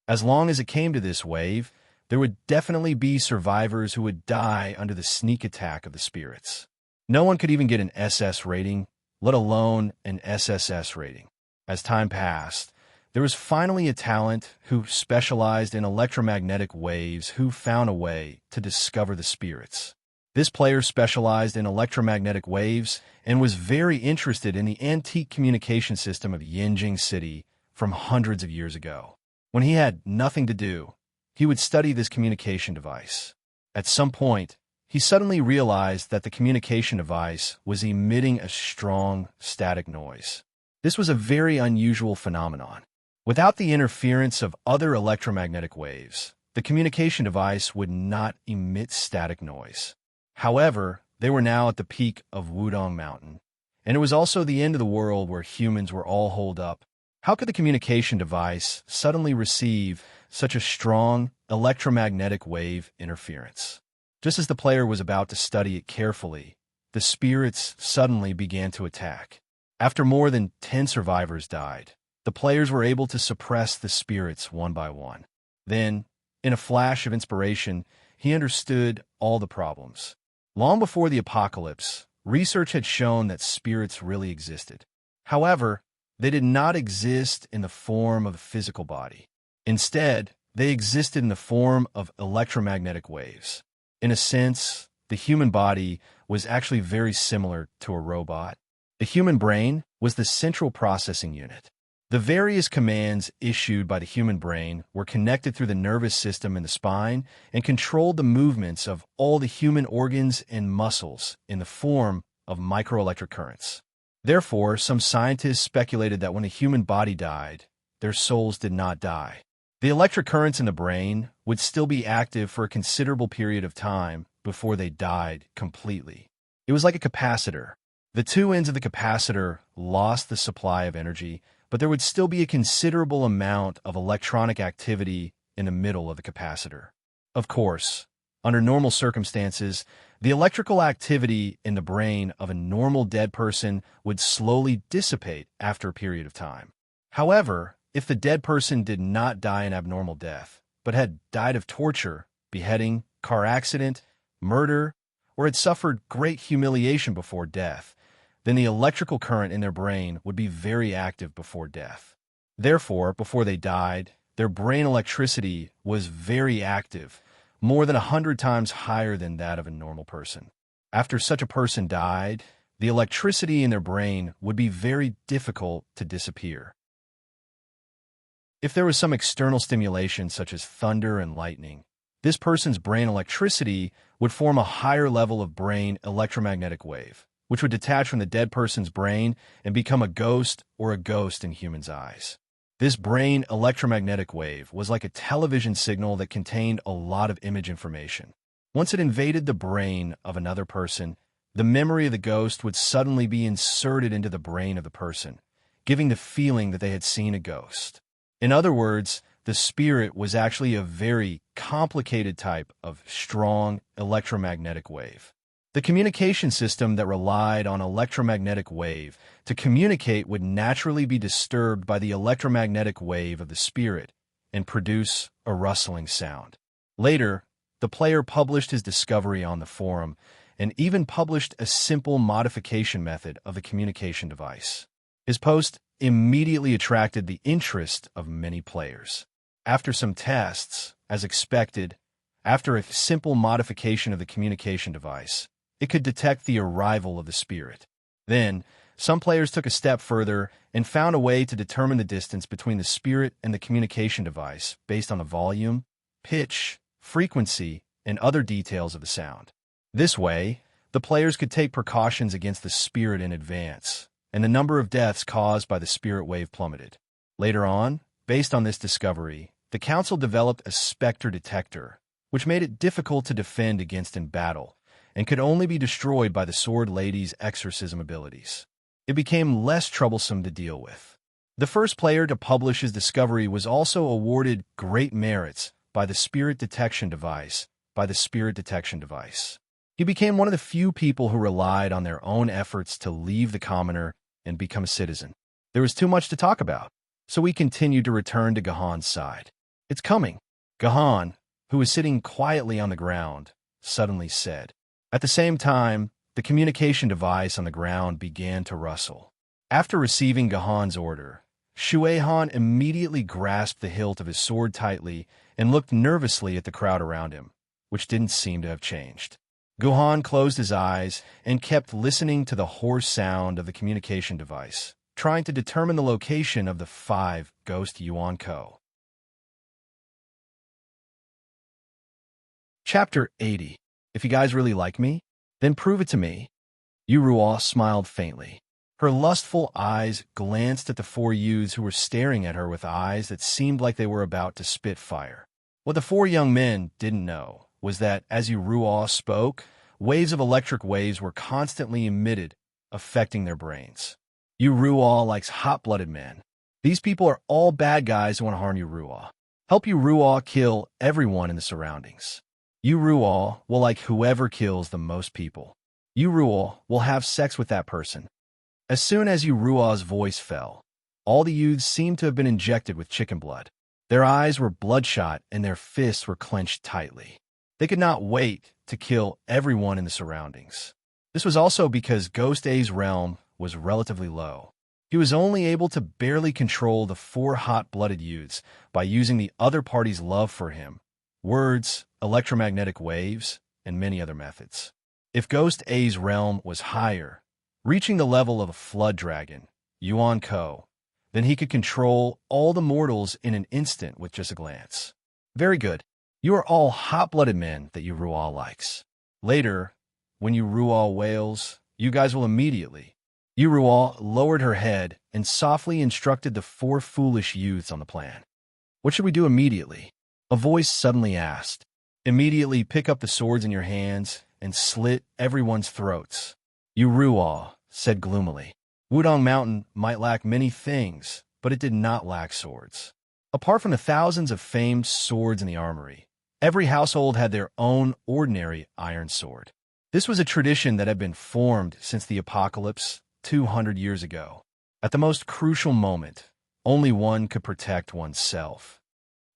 A: As long as it came to this wave, there would definitely be survivors who would die under the sneak attack of the spirits. No one could even get an SS rating, let alone an SSS rating. As time passed, there was finally a talent who specialized in electromagnetic waves who found a way to discover the spirits. This player specialized in electromagnetic waves and was very interested in the antique communication system of Yinjing City from hundreds of years ago. When he had nothing to do, he would study this communication device. At some point, he suddenly realized that the communication device was emitting a strong static noise. This was a very unusual phenomenon. Without the interference of other electromagnetic waves, the communication device would not emit static noise. However, they were now at the peak of Wudong Mountain, and it was also the end of the world where humans were all holed up. How could the communication device suddenly receive such a strong electromagnetic wave interference? Just as the player was about to study it carefully, the spirits suddenly began to attack. After more than 10 survivors died, the players were able to suppress the spirits one by one. Then, in a flash of inspiration, he understood all the problems. Long before the apocalypse, research had shown that spirits really existed. However, they did not exist in the form of a physical body. Instead, they existed in the form of electromagnetic waves. In a sense, the human body was actually very similar to a robot. The human brain was the central processing unit. The various commands issued by the human brain were connected through the nervous system in the spine and controlled the movements of all the human organs and muscles in the form of microelectric currents. Therefore, some scientists speculated that when the human body died, their souls did not die. The electric currents in the brain would still be active for a considerable period of time before they died completely. It was like a capacitor. The two ends of the capacitor lost the supply of energy, but there would still be a considerable amount of electronic activity in the middle of the capacitor. Of course, under normal circumstances, the electrical activity in the brain of a normal dead person would slowly dissipate after a period of time. However, if the dead person did not die an abnormal death, but had died of torture, beheading, car accident, murder, or had suffered great humiliation before death, then the electrical current in their brain would be very active before death. Therefore, before they died, their brain electricity was very active, more than 100 times higher than that of a normal person. After such a person died, the electricity in their brain would be very difficult to disappear. If there was some external stimulation such as thunder and lightning, this person's brain electricity would form a higher level of brain electromagnetic wave, which would detach from the dead person's brain and become a ghost or a ghost in humans' eyes. This brain electromagnetic wave was like a television signal that contained a lot of image information. Once it invaded the brain of another person, the memory of the ghost would suddenly be inserted into the brain of the person, giving the feeling that they had seen a ghost. In other words, the spirit was actually a very complicated type of strong electromagnetic wave. The communication system that relied on electromagnetic wave to communicate would naturally be disturbed by the electromagnetic wave of the spirit and produce a rustling sound. Later, the player published his discovery on the forum and even published a simple modification method of the communication device. His post immediately attracted the interest of many players. After some tests, as expected, after a simple modification of the communication device, it could detect the arrival of the spirit. Then, some players took a step further and found a way to determine the distance between the spirit and the communication device based on the volume, pitch, frequency, and other details of the sound. This way, the players could take precautions against the spirit in advance, and the number of deaths caused by the spirit wave plummeted. Later on, based on this discovery, the council developed a specter detector, which made it difficult to defend against in battle, and could only be destroyed by the Sword Lady's exorcism abilities. It became less troublesome to deal with. The first player to publish his discovery was also awarded great merits by the Spirit Detection Device. He became one of the few people who relied on their own efforts to leave the commoner and become a citizen. There was too much to talk about, so we continued to return to Gahan's side. "It's coming," Gahan, who was sitting quietly on the ground, suddenly said. At the same time, the communication device on the ground began to rustle. After receiving Gahan's order, Shueihan immediately grasped the hilt of his sword tightly and looked nervously at the crowd around him, which didn't seem to have changed. Gahan closed his eyes and kept listening to the hoarse sound of the communication device, trying to determine the location of the 5 Ghost Yuan Ko. Chapter 80. If you guys really like me, then prove it to me. Yu Ruo smiled faintly. Her lustful eyes glanced at the 4 youths who were staring at her with eyes that seemed like they were about to spit fire. What the 4 young men didn't know was that, as Yu Ruo spoke, waves of electric waves were constantly emitted, affecting their brains. Yu Ruo likes hot-blooded men. These people are all bad guys who want to harm Yu Ruo. Help Yu Ruo kill everyone in the surroundings. Yu Ruo will like whoever kills the most people. Yu Ruo will have sex with that person. As soon as Yu Ruo's voice fell, all the youths seemed to have been injected with chicken blood. Their eyes were bloodshot and their fists were clenched tightly. They could not wait to kill everyone in the surroundings. This was also because Ghost A's realm was relatively low. He was only able to barely control the 4 hot-blooded youths by using the other party's love for him, words, electromagnetic waves, and many other methods. If Ghost A's realm was higher, reaching the level of a flood dragon, Yuan Ko, Then he could control all the mortals in an instant with just a glance. Very good. You are all hot-blooded men that Urual likes. Later, when Urual wails, you guys will immediately. Urual lowered her head and softly instructed the four foolish youths on the plan. What should we do immediately? A voice suddenly asked. Immediately pick up the swords in your hands and slit everyone's throats. Urual said gloomily. Wudong Mountain might lack many things, but it did not lack swords. Apart from the thousands of famed swords in the armory, every household had their own ordinary iron sword. This was a tradition that had been formed since the apocalypse 200 years ago. At the most crucial moment, only one could protect oneself.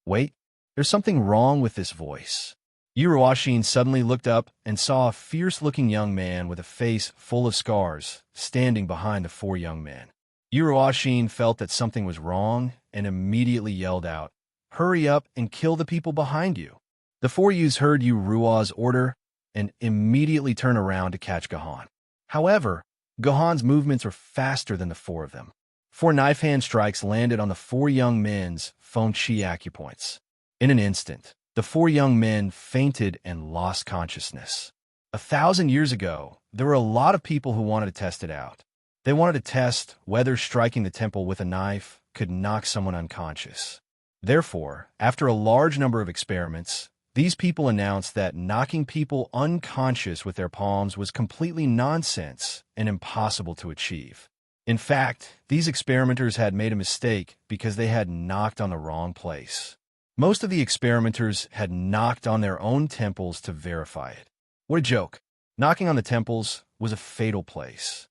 A: Wait, there's something wrong with this voice. Uruashin suddenly looked up and saw a fierce-looking young man with a face full of scars standing behind the four young men. Uruashin felt that something was wrong and immediately yelled out, "Hurry up and kill the people behind you." The four youths heard Urua's order and immediately turned around to catch Gohan. However, Gohan's movements were faster than the four of them. Four knife-hand strikes landed on the four young men's Feng Qi acupoints. In an instant, the four young men fainted and lost consciousness. 1,000 years ago, there were a lot of people who wanted to test it out. They wanted to test whether striking the temple with a knife could knock someone unconscious. Therefore, after a large number of experiments, these people announced that knocking people unconscious with their palms was completely nonsense and impossible to achieve. In fact, these experimenters had made a mistake because they had knocked on the wrong place. Most of the experimenters had knocked on their own temples to verify it. What a joke. Knocking on the temples was a fatal place.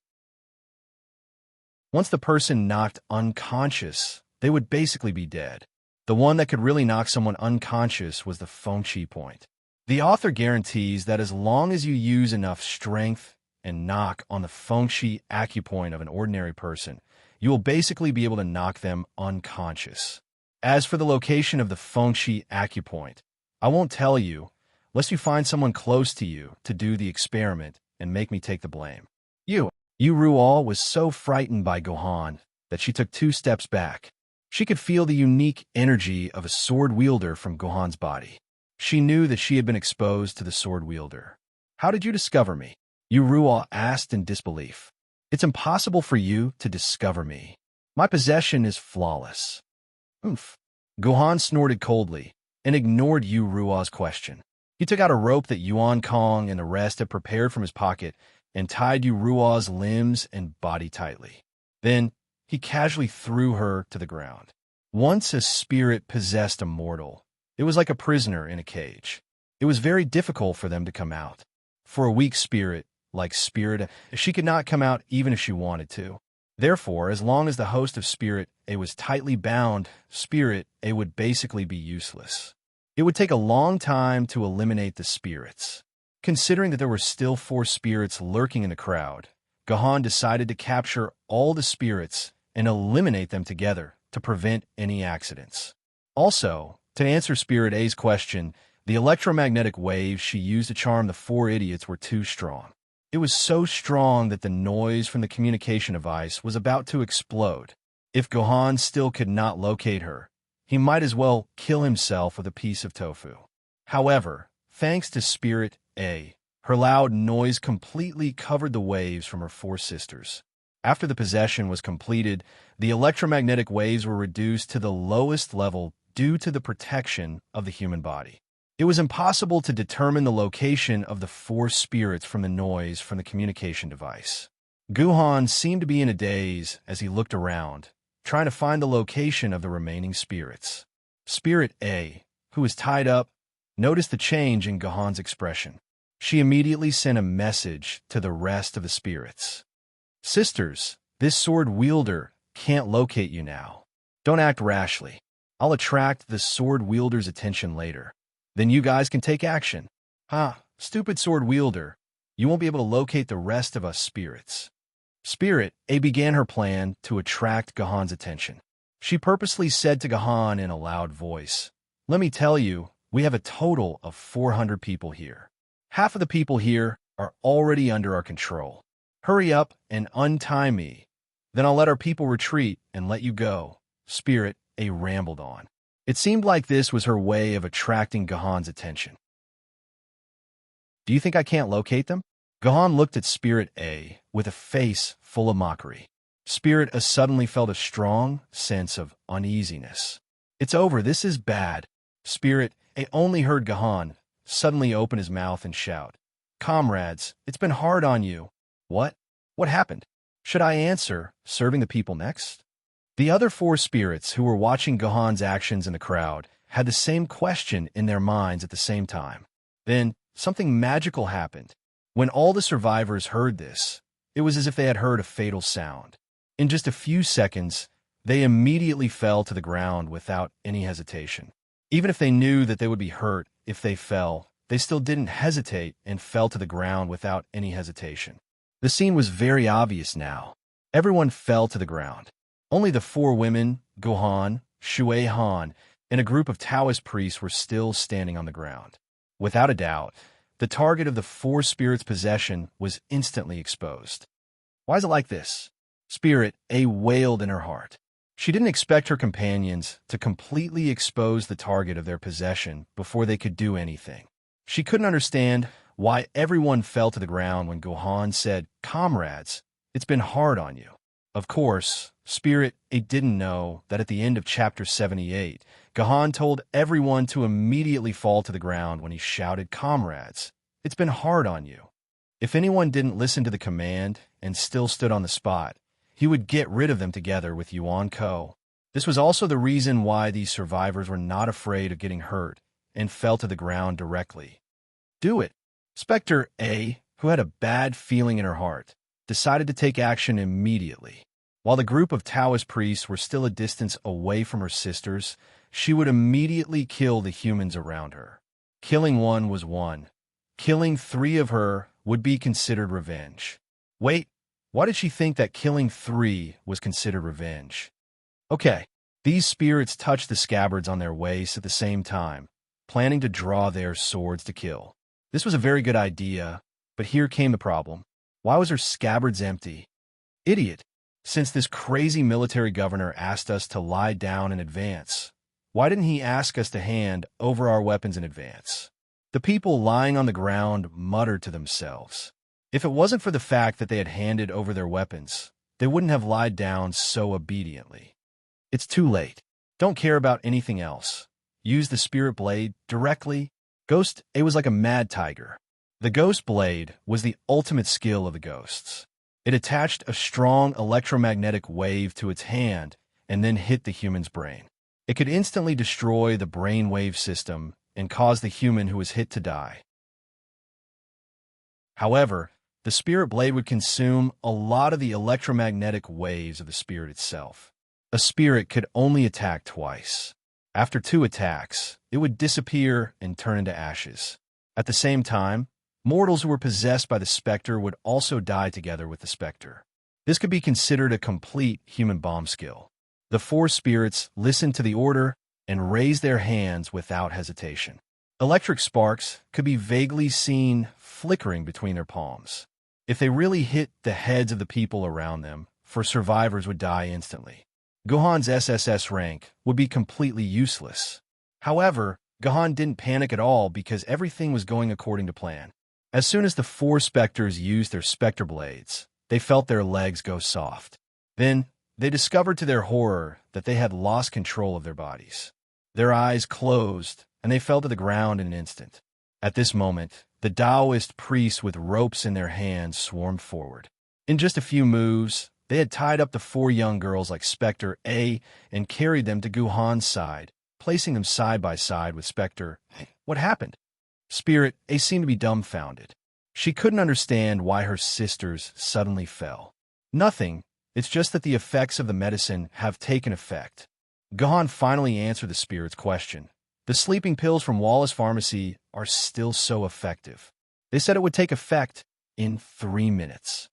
A: Once the person knocked unconscious, they would basically be dead. The one that could really knock someone unconscious was the Feng Qi point. The author guarantees that as long as you use enough strength and knock on the Feng Qi acupoint of an ordinary person, you will basically be able to knock them unconscious. As for the location of the Feng Qi acupoint, I won't tell you, lest you find someone close to you to do the experiment and make me take the blame. Urual was so frightened by Gohan that she took 2 steps back. She could feel the unique energy of a sword wielder from Gohan's body. She knew that she had been exposed to the sword wielder. How did you discover me? Urual asked in disbelief. It's impossible for you to discover me. My possession is flawless. Oomph. Gohan snorted coldly and ignored Urual's question. He took out a rope that Yuan Kong and the rest had prepared from his pocket and tied Urual's limbs and body tightly. Then, he casually threw her to the ground. Once a spirit possessed a mortal, it was like a prisoner in a cage. It was very difficult for them to come out. For a weak spirit, like Spirit, she could not come out even if she wanted to. Therefore, as long as the host of Spirit A was tightly bound, Spirit A would basically be useless. It would take a long time to eliminate the spirits. Considering that there were still 4 spirits lurking in the crowd, Gohan decided to capture all the spirits and eliminate them together to prevent any accidents. Also, to answer Spirit A's question, the electromagnetic waves she used to charm the 4 idiots were too strong. It was so strong that the noise from the communication device was about to explode. If Gohan still could not locate her, he might as well kill himself with a piece of tofu. However, thanks to Spirit A, her loud noise completely covered the waves from her 4 sisters. After the possession was completed, the electromagnetic waves were reduced to the lowest level due to the protection of the human body. It was impossible to determine the location of the 4 spirits from the noise from the communication device. Gohan seemed to be in a daze as he looked around, trying to find the location of the remaining spirits. Spirit A, who was tied up, noticed the change in Gohan's expression. She immediately sent a message to the rest of the spirits. Sisters, this sword wielder can't locate you now. Don't act rashly. I'll attract the sword wielder's attention later. Then you guys can take action. Stupid sword wielder. You won't be able to locate the rest of us spirits. Spirit A began her plan to attract Gohan's attention. She purposely said to Gohan in a loud voice, "Let me tell you, we have a total of 400 people here. Half of the people here are already under our control. Hurry up and untie me, Then I'll let our people retreat and let you go. Spirit A rambled on. It seemed like this was her way of attracting Gahan's attention. Do you think I can't locate them? Gahan looked at Spirit A with a face full of mockery. Spirit A suddenly felt a strong sense of uneasiness. It's over, this is bad. Spirit A only heard Gahan suddenly open his mouth and shout, Comrades, it's been hard on you. What? What happened? Should I answer, serving the people next? The other four spirits who were watching Gahan's actions in the crowd had the same question in their minds at the same time. Then, something magical happened. When all the survivors heard this, it was as if they had heard a fatal sound. In just a few seconds, they immediately fell to the ground without any hesitation. Even if they knew that they would be hurt if they fell, they still didn't hesitate and fell to the ground without any hesitation. The scene was very obvious now. Everyone fell to the ground. Only the four women, Gahan, Shui Han, and a group of Taoist priests were still standing on the ground. Without a doubt, the target of the four spirits' possession was instantly exposed. Why is it like this? Spirit A wailed in her heart. She didn't expect her companions to completely expose the target of their possession before they could do anything. She couldn't understand why everyone fell to the ground when Gahan said, Comrades, it's been hard on you. Of course, Spirit A didn't know that at the end of chapter 78, Gahan told everyone to immediately fall to the ground when he shouted, Comrades, it's been hard on you. If anyone didn't listen to the command and still stood on the spot, he would get rid of them together with Yuan Ko. This was also the reason why these survivors were not afraid of getting hurt and fell to the ground directly. Do it. Spectre A, who had a bad feeling in her heart, decided to take action immediately. While the group of Taoist priests were still a distance away from her sisters, she would immediately kill the humans around her. Killing one was one. Killing three of her would be considered revenge. Wait, why did she think that killing three was considered revenge? Okay, these spirits touched the scabbards on their waists at the same time, planning to draw their swords to kill. This was a very good idea, but here came the problem. Why was her scabbards empty? Idiot! Since this crazy military governor asked us to lie down in advance, why didn't he ask us to hand over our weapons in advance? The people lying on the ground muttered to themselves. If it wasn't for the fact that they had handed over their weapons, they wouldn't have lied down so obediently. It's too late. Don't care about anything else. Use the spirit blade directly. Ghost A was like a mad tiger. The ghost blade was the ultimate skill of the ghosts. It attached a strong electromagnetic wave to its hand and then hit the human's brain. It could instantly destroy the brain wave system and cause the human who was hit to die. However, the spirit blade would consume a lot of the electromagnetic waves of the spirit itself. A spirit could only attack twice. After 2 attacks, it would disappear and turn into ashes. At the same time, mortals who were possessed by the specter would also die together with the specter. This could be considered a complete human bomb skill. The 4 spirits listened to the order and raised their hands without hesitation. Electric sparks could be vaguely seen flickering between their palms. If they really hit the heads of the people around them, 4 survivors would die instantly. Gahan's SSS rank would be completely useless. However, Gahan didn't panic at all because everything was going according to plan. As soon as the 4 specters used their specter blades, they felt their legs go soft. Then, they discovered to their horror that they had lost control of their bodies. Their eyes closed, and they fell to the ground in an instant. At this moment, the Taoist priests with ropes in their hands swarmed forward. In just a few moves, they had tied up the 4 young girls like Spectre A and carried them to Gahan's side, placing them side by side with Spectre. What happened? Spirit A seemed to be dumbfounded. She couldn't understand why her sisters suddenly fell. Nothing, it's just that the effects of the medicine have taken effect. Gahan finally answered the spirit's question. The sleeping pills from Wallace Pharmacy are still so effective. They said it would take effect in 3 minutes.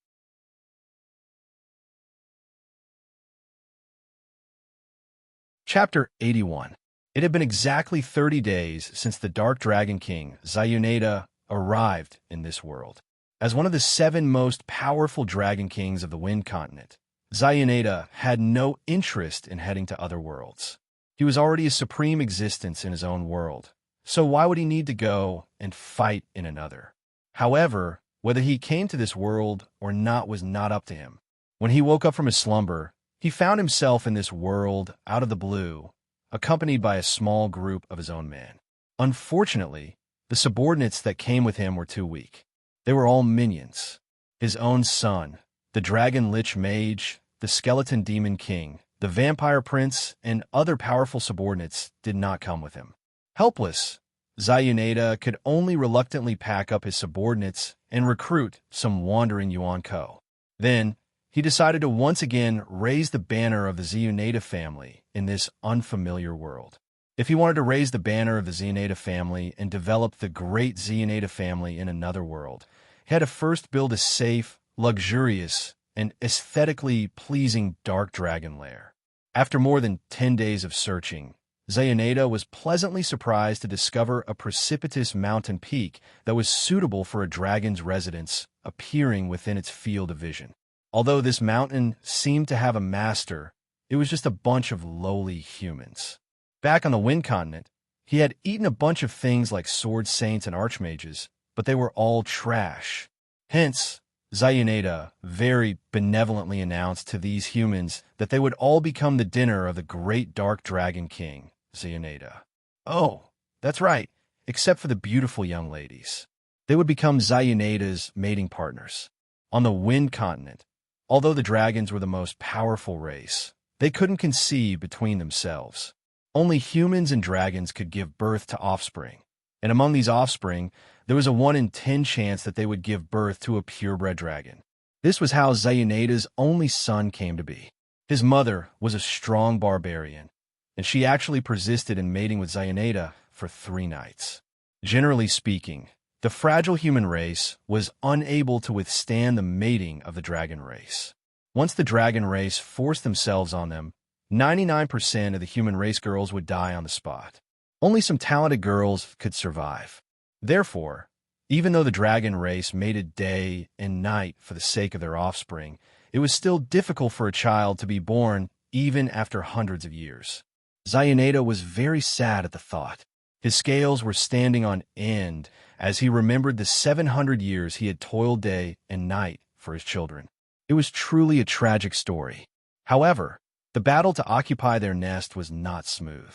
A: Chapter 81. It had been exactly 30 days since the Dark Dragon King, Zayunada, arrived in this world. As one of the 7 most powerful Dragon Kings of the Wind Continent, Zayunada had no interest in heading to other worlds. He was already a supreme existence in his own world, so why would he need to go and fight in another? However, whether he came to this world or not was not up to him. When he woke up from his slumber, he found himself in this world out of the blue, accompanied by a small group of his own men. Unfortunately, the subordinates that came with him were too weak. They were all minions. His own son, the Dragon Lich Mage, the Skeleton Demon King, the Vampire Prince, and other powerful subordinates did not come with him. Helpless, Zayunada could only reluctantly pack up his subordinates and recruit some wandering Yuan-ko. Then, he decided to once again raise the banner of the Zayunada family in this unfamiliar world. If he wanted to raise the banner of the Zayunada family and develop the great Zayunada family in another world, he had to first build a safe, luxurious, and aesthetically pleasing dark dragon lair. After more than 10 days of searching, Zayunada was pleasantly surprised to discover a precipitous mountain peak that was suitable for a dragon's residence appearing within its field of vision. Although this mountain seemed to have a master, it was just a bunch of lowly humans. Back on the Wind Continent, he had eaten a bunch of things like sword saints and archmages, but they were all trash. Hence, Zayunada very benevolently announced to these humans that they would all become the dinner of the great dark dragon king, Zayunada. Oh, that's right, except for the beautiful young ladies. They would become Zayunada's mating partners. On the Wind Continent, although the dragons were the most powerful race, they couldn't conceive between themselves. Only humans and dragons could give birth to offspring, and among these offspring, there was a 1 in 10 chance that they would give birth to a purebred dragon. This was how Zayunada's only son came to be. His mother was a strong barbarian, and she actually persisted in mating with Zayunada for 3 nights. Generally speaking, the fragile human race was unable to withstand the mating of the dragon race. Once the dragon race forced themselves on them, 99% of the human race girls would die on the spot. Only some talented girls could survive. Therefore, even though the dragon race mated day and night for the sake of their offspring, it was still difficult for a child to be born even after hundreds of years. Zayunada was very sad at the thought. His scales were standing on end as he remembered the 700 years he had toiled day and night for his children. It was truly a tragic story. However, the battle to occupy their nest was not smooth.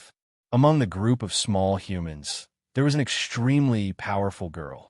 A: Among the group of small humans, there was an extremely powerful girl.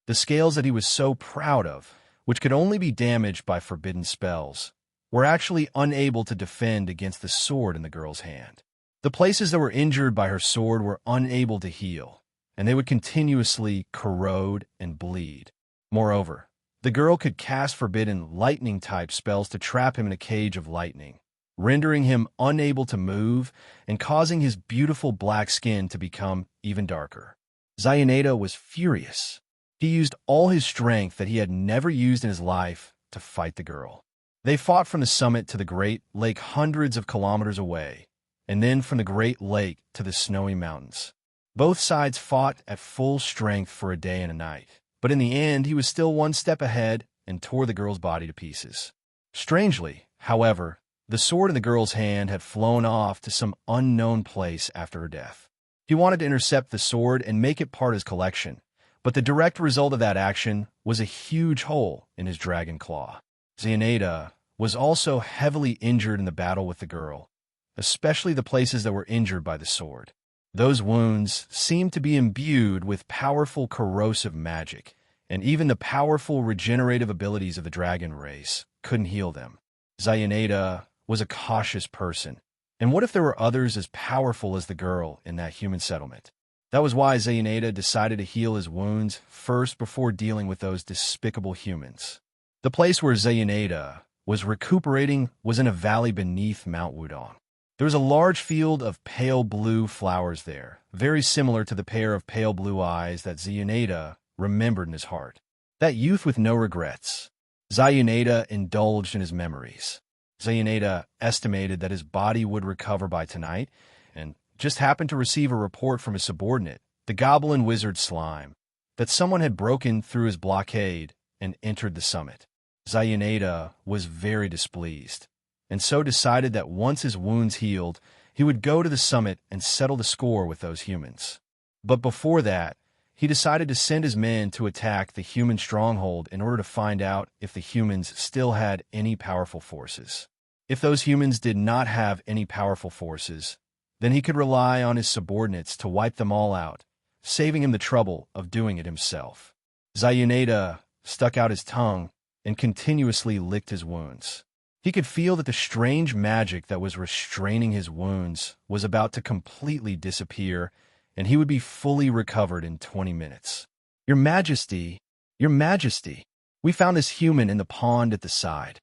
A: The scales that he was so proud of, which could only be damaged by forbidden spells, were actually unable to defend against the sword in the girl's hand. The places that were injured by her sword were unable to heal, and they would continuously corrode and bleed. Moreover, the girl could cast forbidden lightning-type spells to trap him in a cage of lightning, rendering him unable to move and causing his beautiful black skin to become even darker. Zayunada was furious. He used all his strength that he had never used in his life to fight the girl. They fought from the summit to the Great Lake hundreds of kilometers away, and then from the Great Lake to the snowy mountains. Both sides fought at full strength for a day and a night, but in the end he was still 1 step ahead and tore the girl's body to pieces. Strangely, however, the sword in the girl's hand had flown off to some unknown place after her death. He wanted to intercept the sword and make it part of his collection, but the direct result of that action was a huge hole in his dragon claw. Zayunada was also heavily injured in the battle with the girl, especially the places that were injured by the sword. Those wounds seemed to be imbued with powerful corrosive magic, and even the powerful regenerative abilities of the dragon race couldn't heal them. Zayunada was a cautious person, and what if there were others as powerful as the girl in that human settlement? That was why Zayunada decided to heal his wounds first before dealing with those despicable humans. The place where Zayunada was recuperating was in a valley beneath Mount Wudong. There was a large field of pale blue flowers there, very similar to the pair of pale blue eyes that Zayunada remembered in his heart. That youth with no regrets. Zayunada indulged in his memories. Zayunada estimated that his body would recover by tonight, and just happened to receive a report from his subordinate, the goblin wizard Slime, that someone had broken through his blockade and entered the summit. Zayanada was very displeased, and so decided that once his wounds healed, he would go to the summit and settle the score with those humans. But before that, he decided to send his men to attack the human stronghold in order to find out if the humans still had any powerful forces. If those humans did not have any powerful forces, then he could rely on his subordinates to wipe them all out, saving him the trouble of doing it himself. Zayanada stuck out his tongue and continuously licked his wounds. He could feel that the strange magic that was restraining his wounds was about to completely disappear, and he would be fully recovered in 20 minutes. Your Majesty, Your Majesty, we found this human in the pond at the side.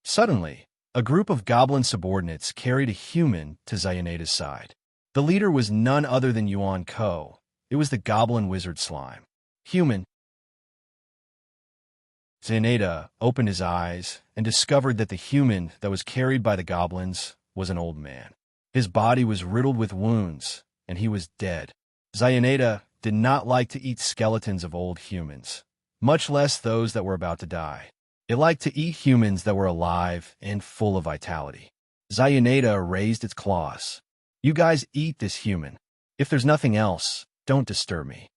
A: Suddenly, a group of goblin subordinates carried a human to Zayanada's side. The leader was none other than Yuan Ko. It was the goblin wizard slime. Human. Zayanada opened his eyes and discovered that the human that was carried by the goblins was an old man. His body was riddled with wounds, and he was dead. Zayanada did not like to eat skeletons of old humans, much less those that were about to die. It liked to eat humans that were alive and full of vitality. Zayanada raised its claws. You guys eat this human. If there's nothing else, don't disturb me.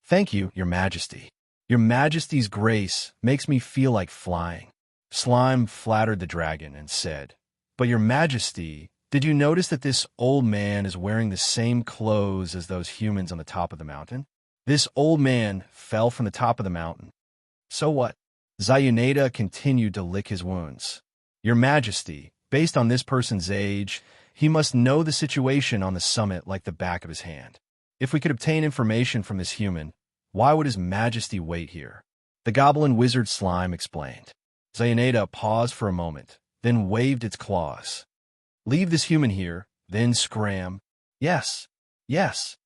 A: Thank you, Your Majesty. Your Majesty's grace makes me feel like flying. Slime flattered the dragon and said, But Your Majesty, did you notice that this old man is wearing the same clothes as those humans on the top of the mountain? This old man fell from the top of the mountain. So what? Zayanada continued to lick his wounds. Your Majesty, based on this person's age, he must know the situation on the summit like the back of his hand. If we could obtain information from this human, why would His Majesty wait here? The goblin wizard slime explained. Zayanada paused for a moment, then waved its claws. Leave this human here, then scram. Yes, yes.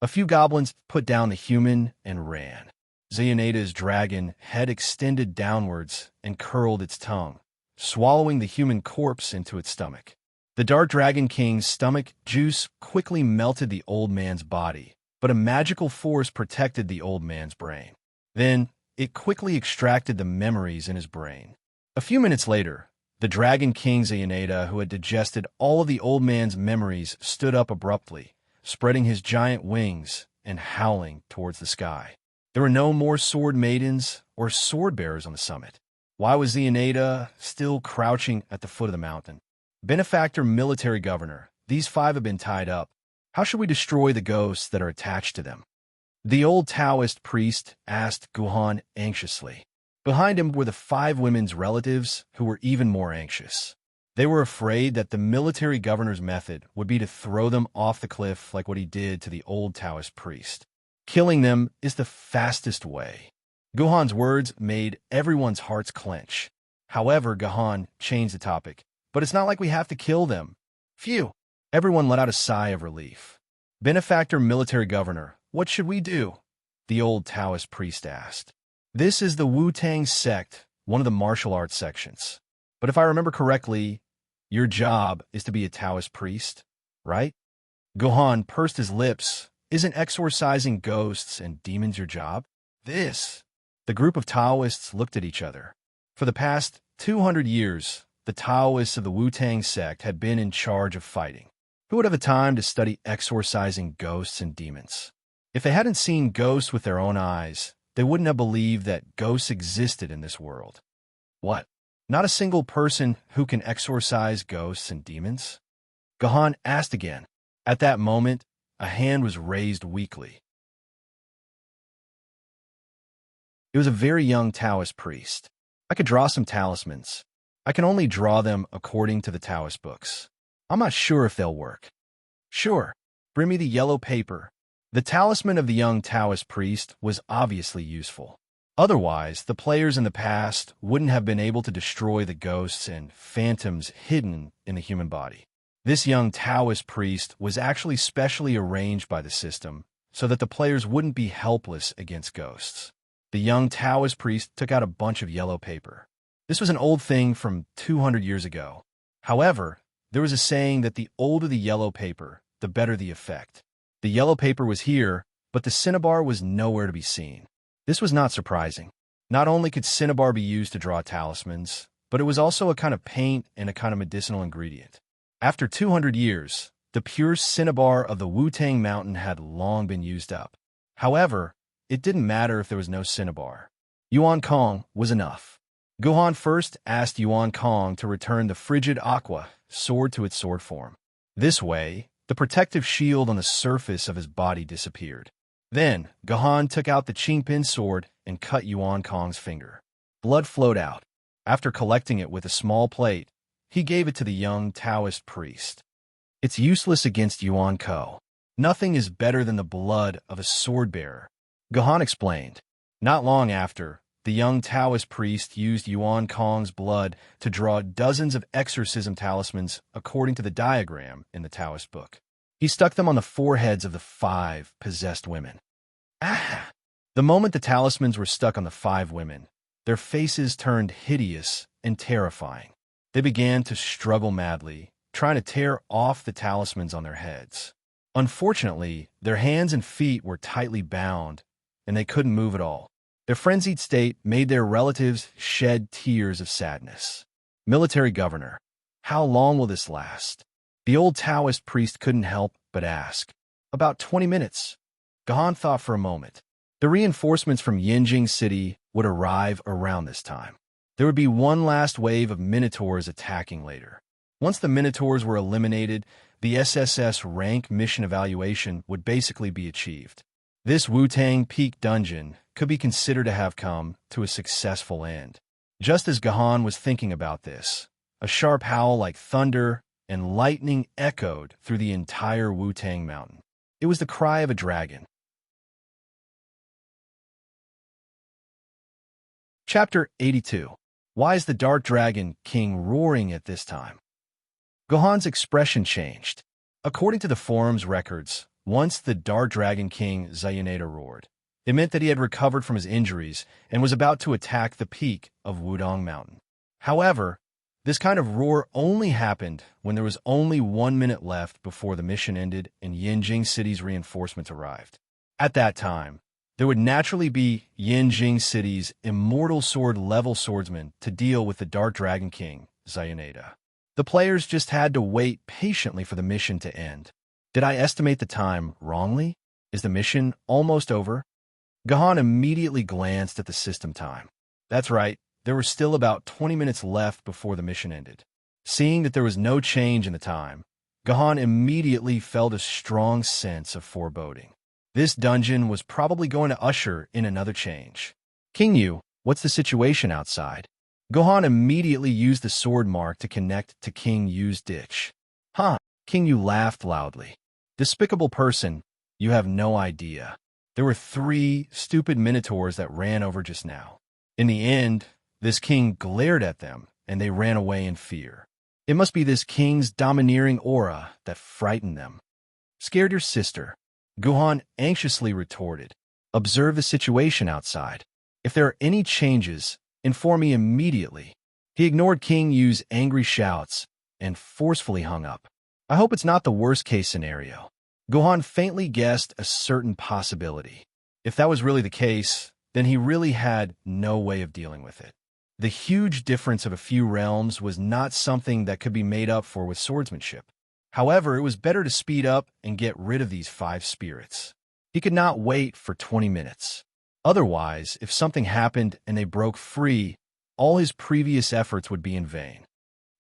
A: A few goblins put down the human and ran. Zayanada's dragon head extended downwards and curled its tongue, swallowing the human corpse into its stomach. The Dark Dragon King's stomach juice quickly melted the old man's body, but a magical force protected the old man's brain. Then, it quickly extracted the memories in his brain. A few minutes later, the Dragon King Zayanada, who had digested all of the old man's memories, stood up abruptly, spreading his giant wings and howling towards the sky. There were no more sword maidens or sword bearers on the summit. Why was Zayanada still crouching at the foot of the mountain? Benefactor military governor, these 5 have been tied up. How should we destroy the ghosts that are attached to them? The old Taoist priest asked Guhan anxiously. Behind him were the 5 women's relatives who were even more anxious. They were afraid that the military governor's method would be to throw them off the cliff like what he did to the old Taoist priest. Killing them is the fastest way. Guhan's words made everyone's hearts clench. However, Guhan changed the topic. But it's not like we have to kill them. Phew! Everyone let out a sigh of relief. Benefactor military governor, what should we do? The old Taoist priest asked. This is the Wu-Tang sect, one of the martial arts sections. But if I remember correctly, your job is to be a Taoist priest, right? Guhan pursed his lips. Isn't exorcising ghosts and demons your job? The group of Taoists looked at each other. For the past 200 years, the Taoists of the Wu-Tang sect had been in charge of fighting. Who would have the time to study exorcising ghosts and demons? If they hadn't seen ghosts with their own eyes, they wouldn't have believed that ghosts existed in this world. What? Not a single person who can exorcise ghosts and demons? Guhan asked again. At that moment, a hand was raised weakly. It was a very young Taoist priest. I could draw some talismans. I can only draw them according to the Taoist books. I'm not sure if they'll work. Sure, bring me the yellow paper. The talisman of the young Taoist priest was obviously useful. Otherwise, the players in the past wouldn't have been able to destroy the ghosts and phantoms hidden in the human body. This young Taoist priest was actually specially arranged by the system so that the players wouldn't be helpless against ghosts. The young Taoist priest took out a bunch of yellow paper. This was an old thing from 200 years ago. However, there was a saying that the older the yellow paper, the better the effect. The yellow paper was here, but the cinnabar was nowhere to be seen. This was not surprising. Not only could cinnabar be used to draw talismans, but it was also a kind of paint and a kind of medicinal ingredient. After 200 years, the pure cinnabar of the Wu-Tang Mountain had long been used up. However, it didn't matter if there was no cinnabar. Yuan Kong was enough. Gohan first asked Yuan Kong to return the frigid aqua sword to its sword form. This way, the protective shield on the surface of his body disappeared. Then, Gohan took out the Qingpin sword and cut Yuan Kong's finger. Blood flowed out. After collecting it with a small plate, he gave it to the young Taoist priest. It's useless against Yuan Ko. Nothing is better than the blood of a sword-bearer, Gohan explained. Not long after, the young Taoist priest used Yuan Kong's blood to draw dozens of exorcism talismans according to the diagram in the Taoist book. He stuck them on the foreheads of the 5 possessed women. Ah! The moment the talismans were stuck on the 5 women, their faces turned hideous and terrifying. They began to struggle madly, trying to tear off the talismans on their heads. Unfortunately, their hands and feet were tightly bound, and they couldn't move at all. Their frenzied state made their relatives shed tears of sadness. Military governor, how long will this last? The old Taoist priest couldn't help but ask. About 20 minutes. Gohan thought for a moment. The reinforcements from Yinjing City would arrive around this time. There would be one last wave of Minotaurs attacking later. Once the Minotaurs were eliminated, the SSS rank mission evaluation would basically be achieved. This Wu-Tang Peak dungeon could be considered to have come to a successful end. Just as Gohan was thinking about this, a sharp howl like thunder and lightning echoed through the entire Wu-Tang Mountain. It was the cry of a dragon. Chapter 82. Why is the Dark Dragon King roaring at this time? Gohan's expression changed. According to the forum's records, once the Dark Dragon King Zayoneda roared, it meant that he had recovered from his injuries and was about to attack the peak of Wudong Mountain. However, this kind of roar only happened when there was only 1 minute left before the mission ended and Yinjing City's reinforcements arrived. At that time, there would naturally be Yinjing City's immortal sword-level swordsman to deal with the Dark Dragon King, Zayoneda. The players just had to wait patiently for the mission to end. Did I estimate the time wrongly? Is the mission almost over? Gohan immediately glanced at the system time. That's right, there were still about 20 minutes left before the mission ended. Seeing that there was no change in the time, Gohan immediately felt a strong sense of foreboding. This dungeon was probably going to usher in another change. King Yu, what's the situation outside? Gohan immediately used the sword mark to connect to King Yu's ditch. Huh, King Yu laughed loudly. Despicable person, you have no idea. There were 3 stupid minotaurs that ran over just now. In the end, this king glared at them, and they ran away in fear. It must be this king's domineering aura that frightened them. Scared your sister? Gohan anxiously retorted. Observe the situation outside. If there are any changes, inform me immediately. He ignored King Yu's angry shouts and forcefully hung up. I hope it's not the worst-case scenario. Gohan faintly guessed a certain possibility. If that was really the case, then he really had no way of dealing with it. The huge difference of a few realms was not something that could be made up for with swordsmanship. However, it was better to speed up and get rid of these 5 spirits. He could not wait for 20 minutes. Otherwise, if something happened and they broke free, all his previous efforts would be in vain.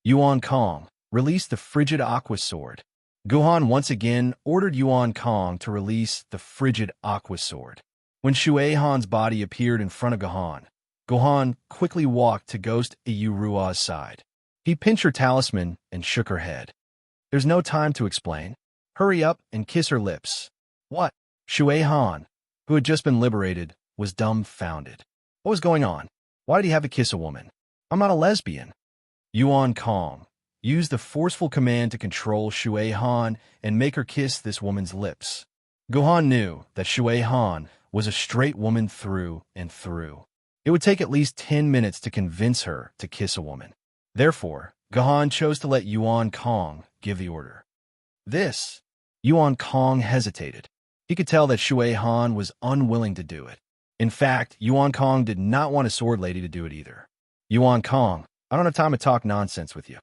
A: Yuan Kong, release the frigid aqua sword. Gohan once again ordered Yuan Kong to release the frigid aqua sword. When Shui Han's body appeared in front of Gohan, Gohan quickly walked to Ghost Iyurua's side. He pinched her talisman and shook her head. There's no time to explain. Hurry up and kiss her lips. What? Shui Han, who had just been liberated, was dumbfounded. What was going on? Why did he have to kiss a woman? I'm not a lesbian. Yuan Kong used the forceful command to control Shui Han and make her kiss this woman's lips. Gohan knew that Shui Han was a straight woman through and through. It would take at least 10 minutes to convince her to kiss a woman. Therefore, Gohan chose to let Yuan Kong give the order. Yuan Kong hesitated. He could tell that Shui Han was unwilling to do it. In fact, Yuan Kong did not want his sword lady to do it either. Yuan Kong, I don't have time to talk nonsense with you.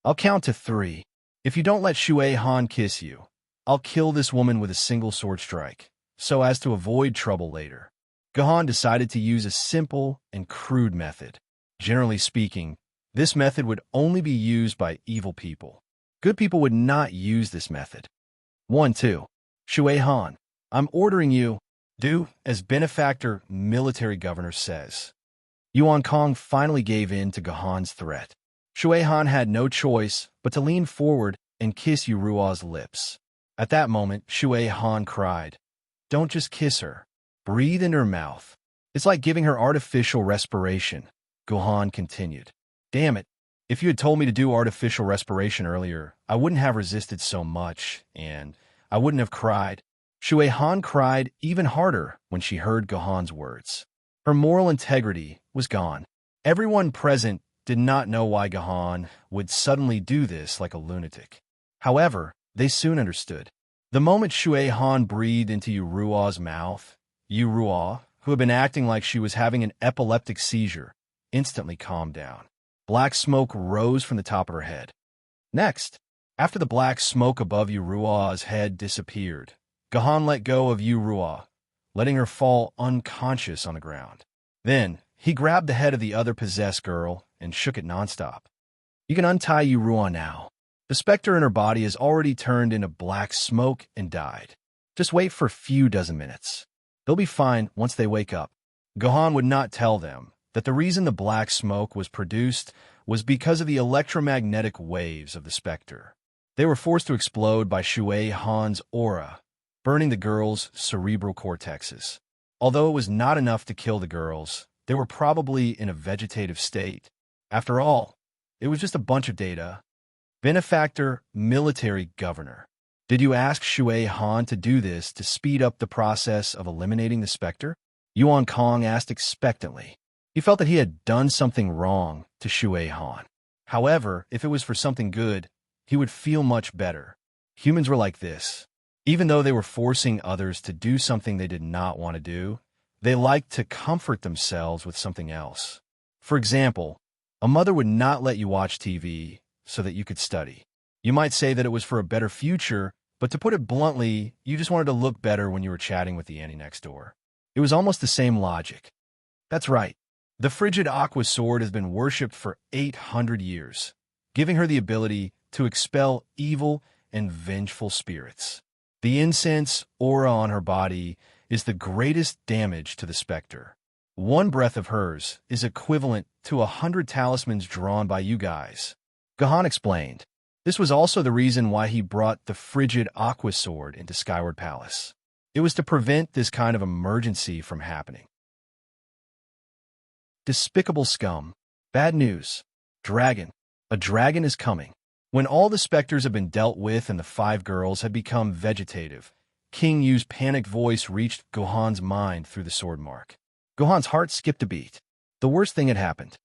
A: I'll count to 3. If you don't let Shui Han kiss you, I'll kill this woman with a single sword strike, so as to avoid trouble later. Gahan decided to use a simple and crude method. Generally speaking, this method would only be used by evil people. Good people would not use this method. 1-2. Shui Han, I'm ordering you, do as benefactor military governor says. Yuan Kong finally gave in to Gahan's threat. Shui Han had no choice but to lean forward and kiss Yurua's lips. At that moment, Shui Han cried, "Don't just kiss her. Breathe in her mouth. It's like giving her artificial respiration." Gahan continued, "Damn it. If you had told me to do artificial respiration earlier, I wouldn't have resisted so much, and I wouldn't have cried." Shui Han cried even harder when she heard Gahan's words. Her moral integrity was gone. Everyone present did not know why Gahan would suddenly do this like a lunatic. However, they soon understood. The moment Shui Han breathed into Yurua's mouth, Yurua, who had been acting like she was having an epileptic seizure, instantly calmed down. Black smoke rose from the top of her head. Next, after the black smoke above Yurua's head disappeared, Gahan let go of Yurua, letting her fall unconscious on the ground. Then, he grabbed the head of the other possessed girl and shook it nonstop. "You can untie Yurua now. The specter in her body has already turned into black smoke and died. Just wait for a few dozen minutes. They'll be fine once they wake up." Gahan would not tell them that the reason the black smoke was produced was because of the electromagnetic waves of the specter. They were forced to explode by Shui Han's aura, burning the girls' cerebral cortexes. Although it was not enough to kill the girls, they were probably in a vegetative state. After all, it was just a bunch of data. Benefactor, military governor. Did you ask Shui Han to do this to speed up the process of eliminating the specter? Yuan Kong asked expectantly. He felt that he had done something wrong to Shui Han. However, if it was for something good, he would feel much better. Humans were like this. Even though they were forcing others to do something they did not want to do, they liked to comfort themselves with something else. For example, a mother would not let you watch TV so that you could study. You might say that it was for a better future, but to put it bluntly, you just wanted to look better when you were chatting with the auntie next door. It was almost the same logic. That's right. The frigid aqua sword has been worshipped for 800 years, giving her the ability to expel evil and vengeful spirits. The incense aura on her body is the greatest damage to the specter. One breath of hers is equivalent to 100 talismans drawn by you guys. Gahan explained. This was also the reason why he brought the frigid aqua sword into Skyward Palace. It was to prevent this kind of emergency from happening. Despicable scum. Bad news. Dragon. A dragon is coming. When all the specters have been dealt with and the 5 girls had become vegetative, King Yu's panicked voice reached Gohan's mind through the sword mark. Gohan's heart skipped a beat. The worst thing had happened.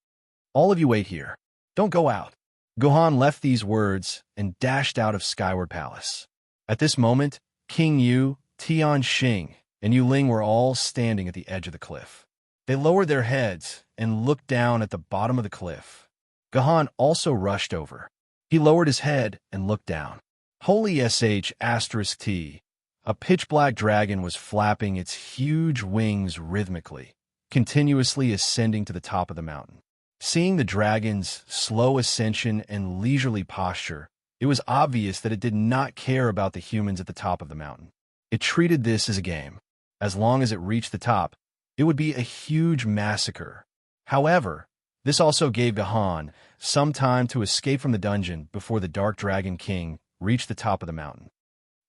A: "All of you wait here. Don't go out." Gohan left these words and dashed out of Skyward Palace. At this moment, King Yu, Tian Xing, and Yu Ling were all standing at the edge of the cliff. They lowered their heads and looked down at the bottom of the cliff. Gahan also rushed over. He lowered his head and looked down. Holy **T. A pitch-black dragon was flapping its huge wings rhythmically, continuously ascending to the top of the mountain. Seeing the dragon's slow ascension and leisurely posture, it was obvious that it did not care about the humans at the top of the mountain. It treated this as a game. As long as it reached the top, it would be a huge massacre. However, this also gave Gahan some time to escape from the dungeon before the Dark Dragon King reached the top of the mountain.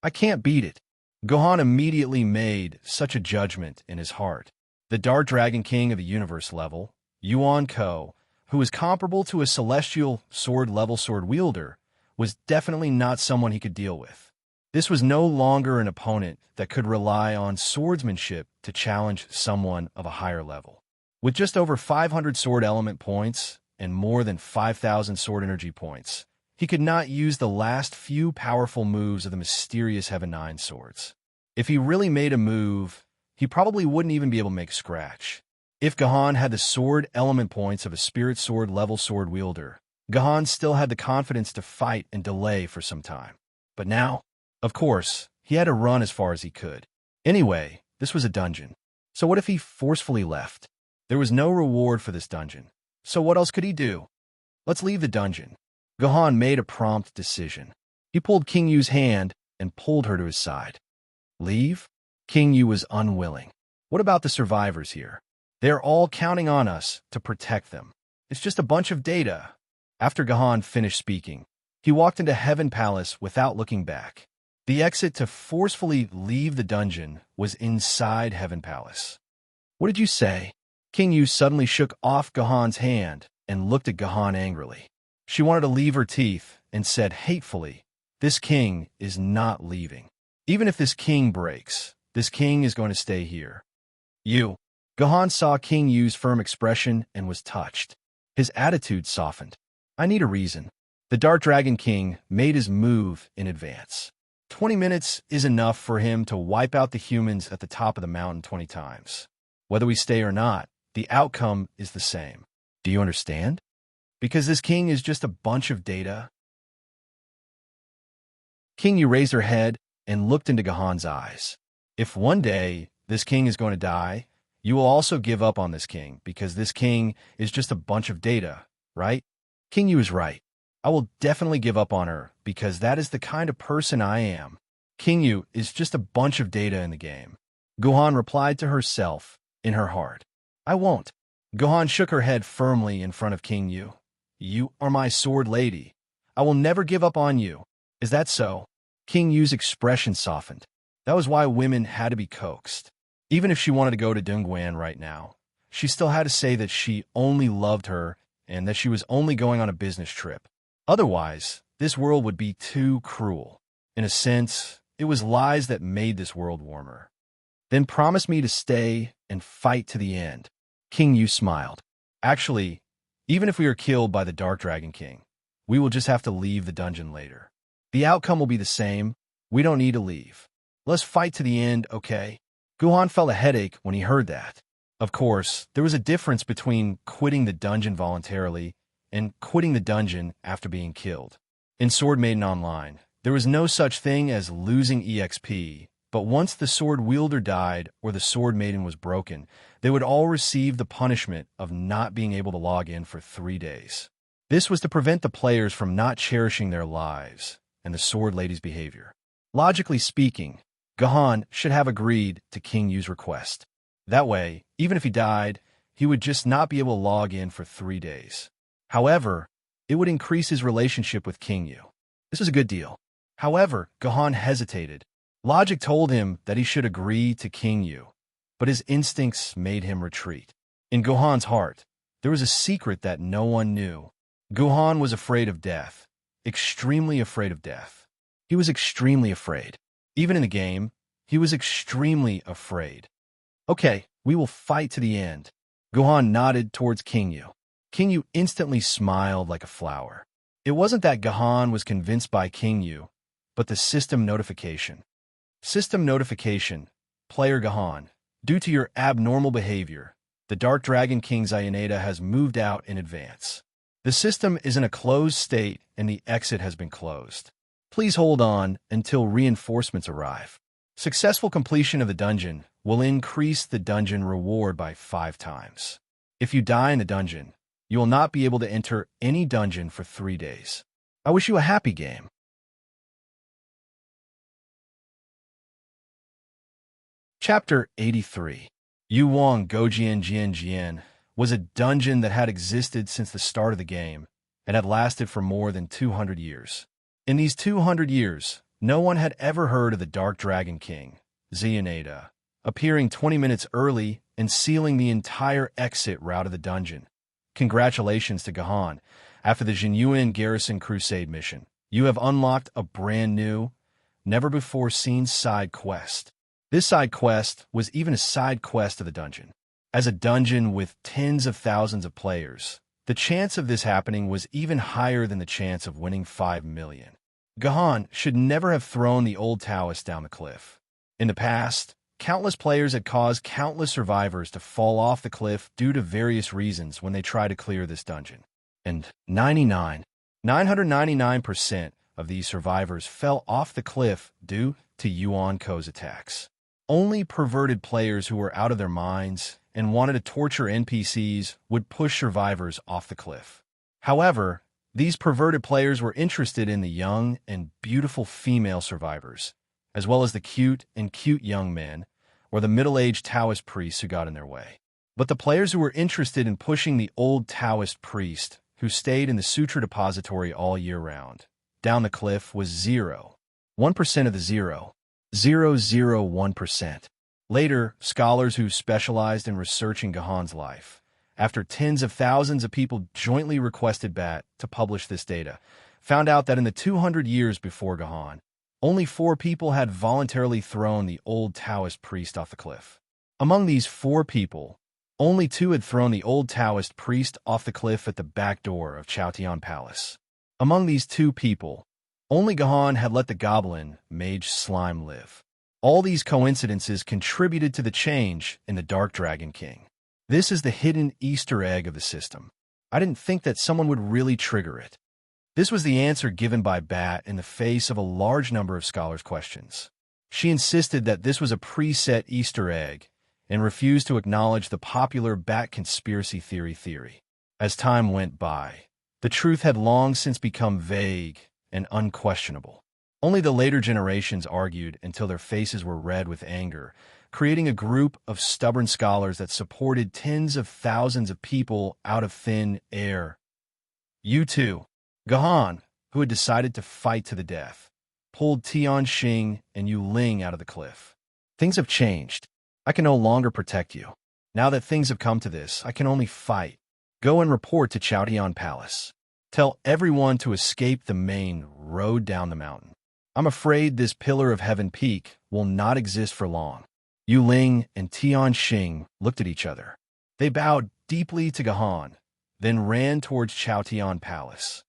A: "I can't beat it." Gahan immediately made such a judgment in his heart. The Dark Dragon King of the universe level, Yuan Ko, who was comparable to a celestial sword-level sword wielder, was definitely not someone he could deal with. This was no longer an opponent that could rely on swordsmanship to challenge someone of a higher level. With just over 500 sword element points and more than 5,000 sword energy points, he could not use the last few powerful moves of the mysterious Heaven 9 swords. If he really made a move, he probably wouldn't even be able to make a scratch. If Gahan had the sword element points of a spirit sword level sword wielder, Gahan still had the confidence to fight and delay for some time. But now, of course, he had to run as far as he could. Anyway, this was a dungeon. So what if he forcefully left? There was no reward for this dungeon. So what else could he do? Let's leave the dungeon. Gahan made a prompt decision. He pulled King Yu's hand and pulled her to his side. Leave? King Yu was unwilling. What about the survivors here? They're all counting on us to protect them. It's just a bunch of data. After Gahan finished speaking, he walked into Heaven Palace without looking back. The exit to forcefully leave the dungeon was inside Heaven Palace. What did you say? King Yu suddenly shook off Gahan's hand and looked at Gahan angrily. She wanted to leave her teeth and said hatefully, "This king is not leaving. Even if this king breaks, this king is going to stay here." You. Gahan saw King Yu's firm expression and was touched. His attitude softened. I need a reason. The Dark Dragon King made his move in advance. 20 minutes is enough for him to wipe out the humans at the top of the mountain 20 times. Whether we stay or not, the outcome is the same. Do you understand? Because this king is just a bunch of data. King Yu raised her head and looked into Gahan's eyes. If one day this king is going to die, you will also give up on this king because this king is just a bunch of data, right? King Yu is right. I will definitely give up on her because that is the kind of person I am. King Yu is just a bunch of data in the game. Gahan replied to herself in her heart. I won't. Gahan shook her head firmly in front of King Yu. You are my sword lady. I will never give up on you. Is that so? King Yu's expression softened. That was why women had to be coaxed. Even if she wanted to go to Dongguan right now, she still had to say that she only loved her and that she was only going on a business trip. Otherwise, this world would be too cruel. In a sense, it was lies that made this world warmer. Then promise me to stay and fight to the end. King Yu smiled. Actually, even if we are killed by the Dark Dragon King, we will just have to leave the dungeon later. The outcome will be the same. We don't need to leave. Let's fight to the end, okay? Gahan felt a headache when he heard that. Of course, there was a difference between quitting the dungeon voluntarily and quitting the dungeon after being killed. In Sword Maiden Online, there was no such thing as losing EXP, but once the sword wielder died or the Sword Maiden was broken, they would all receive the punishment of not being able to log in for 3 days. This was to prevent the players from not cherishing their lives and the Sword Lady's behavior. Logically speaking, Gahan should have agreed to King Yu's request. That way, even if he died, he would just not be able to log in for 3 days. However, it would increase his relationship with King Yu. This was a good deal. However, Gahan hesitated. Logic told him that he should agree to King Yu, but his instincts made him retreat. In Gahan's heart, there was a secret that no one knew. Gahan was afraid of death, extremely afraid of death. He was extremely afraid. Even in the game, he was extremely afraid. Okay, we will fight to the end. Gahan nodded towards King Yu. King Yu instantly smiled like a flower. It wasn't that Gahan was convinced by King Yu, but the system notification. System notification. Player Gahan, due to your abnormal behavior, the Dark Dragon King Xayoneda has moved out in advance. The system is in a closed state and the exit has been closed. Please hold on until reinforcements arrive. Successful completion of the dungeon will increase the dungeon reward by 5 times. If you die in the dungeon, you will not be able to enter any dungeon for 3 days. I wish you a happy game. Chapter 83. Yuwang Gojian Jian Jian was a dungeon that had existed since the start of the game and had lasted for more than 200 years. In these 200 years, no one had ever heard of the Dark Dragon King, Xayoneda, appearing 20 minutes early and sealing the entire exit route of the dungeon. Congratulations to Gahan. After the Jinyuan Garrison Crusade mission, you have unlocked a brand new, never-before-seen side quest. This side quest was even a side quest of the dungeon. As a dungeon with tens of thousands of players, the chance of this happening was even higher than the chance of winning 5 million. Gahan should never have thrown the old Taoist down the cliff. In the past, Countless players had caused countless survivors to fall off the cliff due to various reasons when they tried to clear this dungeon. And 999% of these survivors fell off the cliff due to Yuan Ko's attacks. Only perverted players who were out of their minds and wanted to torture NPCs would push survivors off the cliff. However, these perverted players were interested in the young and beautiful female survivors, as well as the cute young men, or the middle-aged Taoist priests who got in their way. But the players who were interested in pushing the old Taoist priest, who stayed in the Sutra Depository all year round, down the cliff was 1% of the 0.001%. Later, scholars who specialized in researching Gahan's life, after tens of thousands of people jointly requested BAT to publish this data, found out that in the 200 years before Gahan, only 4 people had voluntarily thrown the old Taoist priest off the cliff. Among these 4 people, only 2 had thrown the old Taoist priest off the cliff at the back door of Chaotian Palace. Among these 2 people, only Gahan had let the goblin mage slime live. All these coincidences contributed to the change in the Dark Dragon King. This is the hidden Easter egg of the system. I didn't think that someone would really trigger it. This was the answer given by Bat in the face of a large number of scholars' questions. She insisted that this was a preset Easter egg and refused to acknowledge the popular Bat conspiracy theory. As time went by, the truth had long since become vague and unquestionable. Only the later generations argued until their faces were red with anger, creating a group of stubborn scholars that supported tens of thousands of people out of thin air. U2. Gahan, who had decided to fight to the death, pulled Tian Xing and Yu Ling out of the cliff. Things have changed. I can no longer protect you. Now that things have come to this, I can only fight. Go and report to Chaotian Palace. Tell everyone to escape the main road down the mountain. I'm afraid this Pillar of Heaven peak will not exist for long. Yu Ling and Tian Xing looked at each other. They bowed deeply to Gahan, then ran towards Chaotian Palace.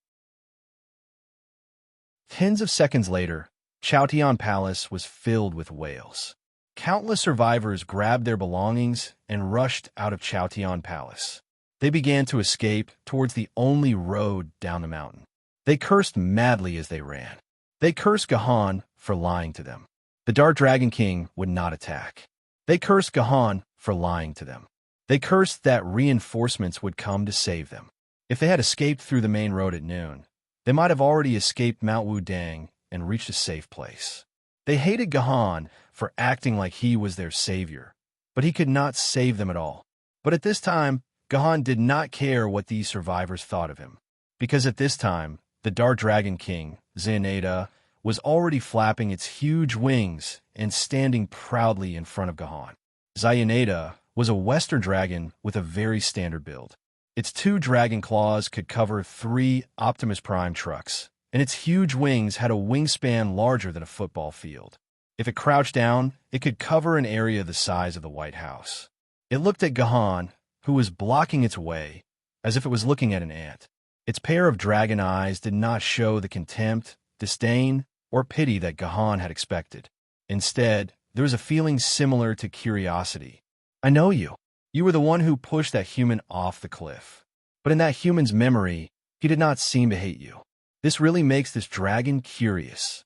A: Tens of seconds later, Chaotian Palace was filled with wails. Countless survivors grabbed their belongings and rushed out of Chaotian Palace. They began to escape towards the only road down the mountain. They cursed madly as they ran. They cursed Gahan for lying to them. The Dark Dragon King would not attack. They cursed Gahan for lying to them. They cursed that reinforcements would come to save them. If they had escaped through the main road at noon, they might have already escaped Mount Wudang and reached a safe place. They hated Gahan for acting like he was their savior, but he could not save them at all. But at this time, Gahan did not care what these survivors thought of him, because at this time, the Dark Dragon King, Xanada, was already flapping its huge wings and standing proudly in front of Gahan. Xanada was a Western dragon with a very standard build. Its 2 dragon claws could cover 3 Optimus Prime trucks, and its huge wings had a wingspan larger than a football field. If it crouched down, it could cover an area the size of the White House. It looked at Gahan, who was blocking its way, as if it was looking at an ant. Its pair of dragon eyes did not show the contempt, disdain, or pity that Gahan had expected. Instead, there was a feeling similar to curiosity. I know you. You were the one who pushed that human off the cliff. But in that human's memory, he did not seem to hate you. This really makes this dragon curious.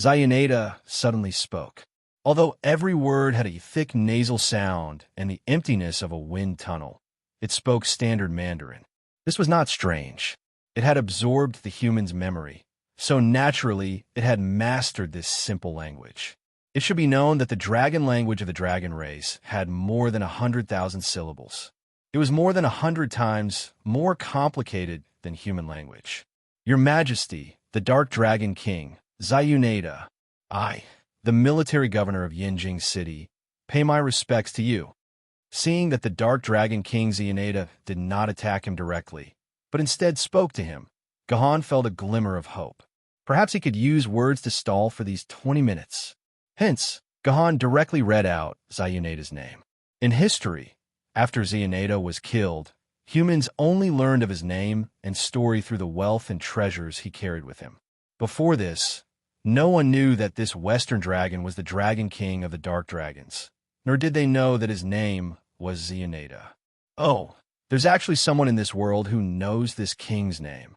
A: Xanada suddenly spoke. Although every word had a thick nasal sound and the emptiness of a wind tunnel, it spoke standard Mandarin. This was not strange. It had absorbed the human's memory, so naturally it had mastered this simple language. It should be known that the dragon language of the dragon race had more than 100,000 syllables. It was more than 100 times more complicated than human language. Your Majesty, the Dark Dragon King, Xanada, I, the military governor of Yinjing City, pay my respects to you. Seeing that the Dark Dragon King Xanada did not attack him directly, but instead spoke to him, Gahan felt a glimmer of hope. Perhaps he could use words to stall for these 20 minutes. Hence, Gahan directly read out Xanada's name. In history, after Xanada was killed, humans only learned of his name and story through the wealth and treasures he carried with him. Before this, no one knew that this Western dragon was the Dragon King of the Dark Dragons. nor did they know that his name was Xionada. Oh, there's actually someone in this world who knows this king's name.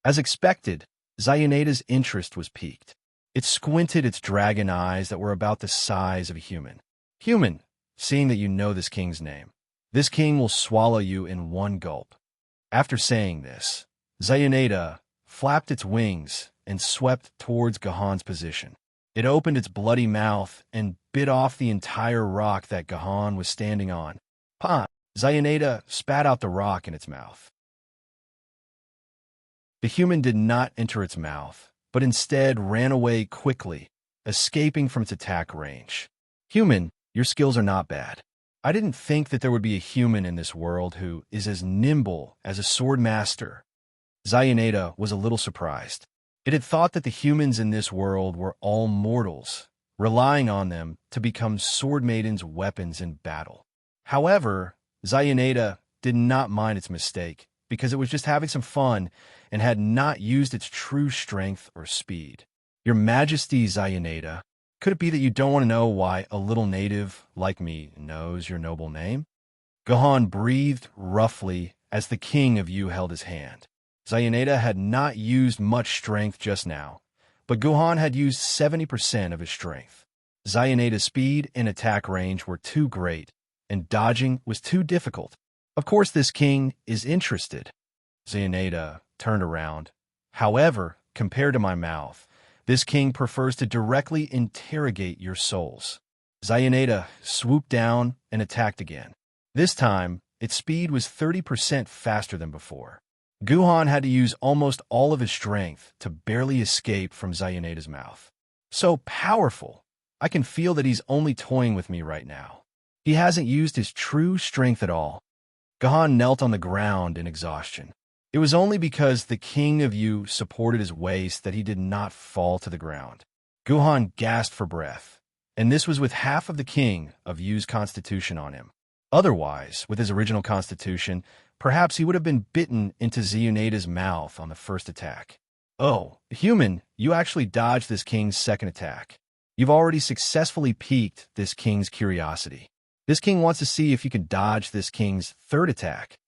A: As expected, Xionada's interest was piqued. It squinted its dragon eyes that were about the size of a human. Human, seeing that you know this king's name, this king will swallow you in one gulp. After saying this, Xionada flapped its wings and swept towards Gahan's position. It opened its bloody mouth and bit off the entire rock that Gahan was standing on. Pa! Xionada spat out the rock in its mouth. The human did not enter its mouth, but instead ran away quickly, escaping from its attack range. Human, your skills are not bad. I didn't think that there would be a human in this world who is as nimble as a sword master. Xionada was a little surprised. It had thought that the humans in this world were all mortals, relying on them to become Sword Maiden's weapons in battle. However, Xionada did not mind its mistake, because it was just having some fun and had not used its true strength or speed. Your Majesty, Xionada, could it be that you don't want to know why a little native like me knows your noble name? Gahan breathed roughly as the king of you held his hand. Xionada had not used much strength just now, but Gahan had used 70% of his strength. Xionada's speed and attack range were too great, and dodging was too difficult. Of course, this king is interested. Xionada turned around. However, compared to my mouth, this king prefers to directly interrogate your souls. Xionada swooped down and attacked again. This time, its speed was 30% faster than before. Gahan had to use almost all of his strength to barely escape from Xionada's mouth. So powerful! I can feel that he's only toying with me right now. He hasn't used his true strength at all. Gahan knelt on the ground in exhaustion. It was only because the king of you supported his waist that he did not fall to the ground. Gahan gasped for breath, and this was with half of the king of you's constitution on him. Otherwise, with his original constitution, perhaps he would have been bitten into Xionada's mouth on the first attack. Oh, human, you actually dodged this king's second attack. You've already successfully piqued this king's curiosity. This king wants to see if you can dodge this king's third attack.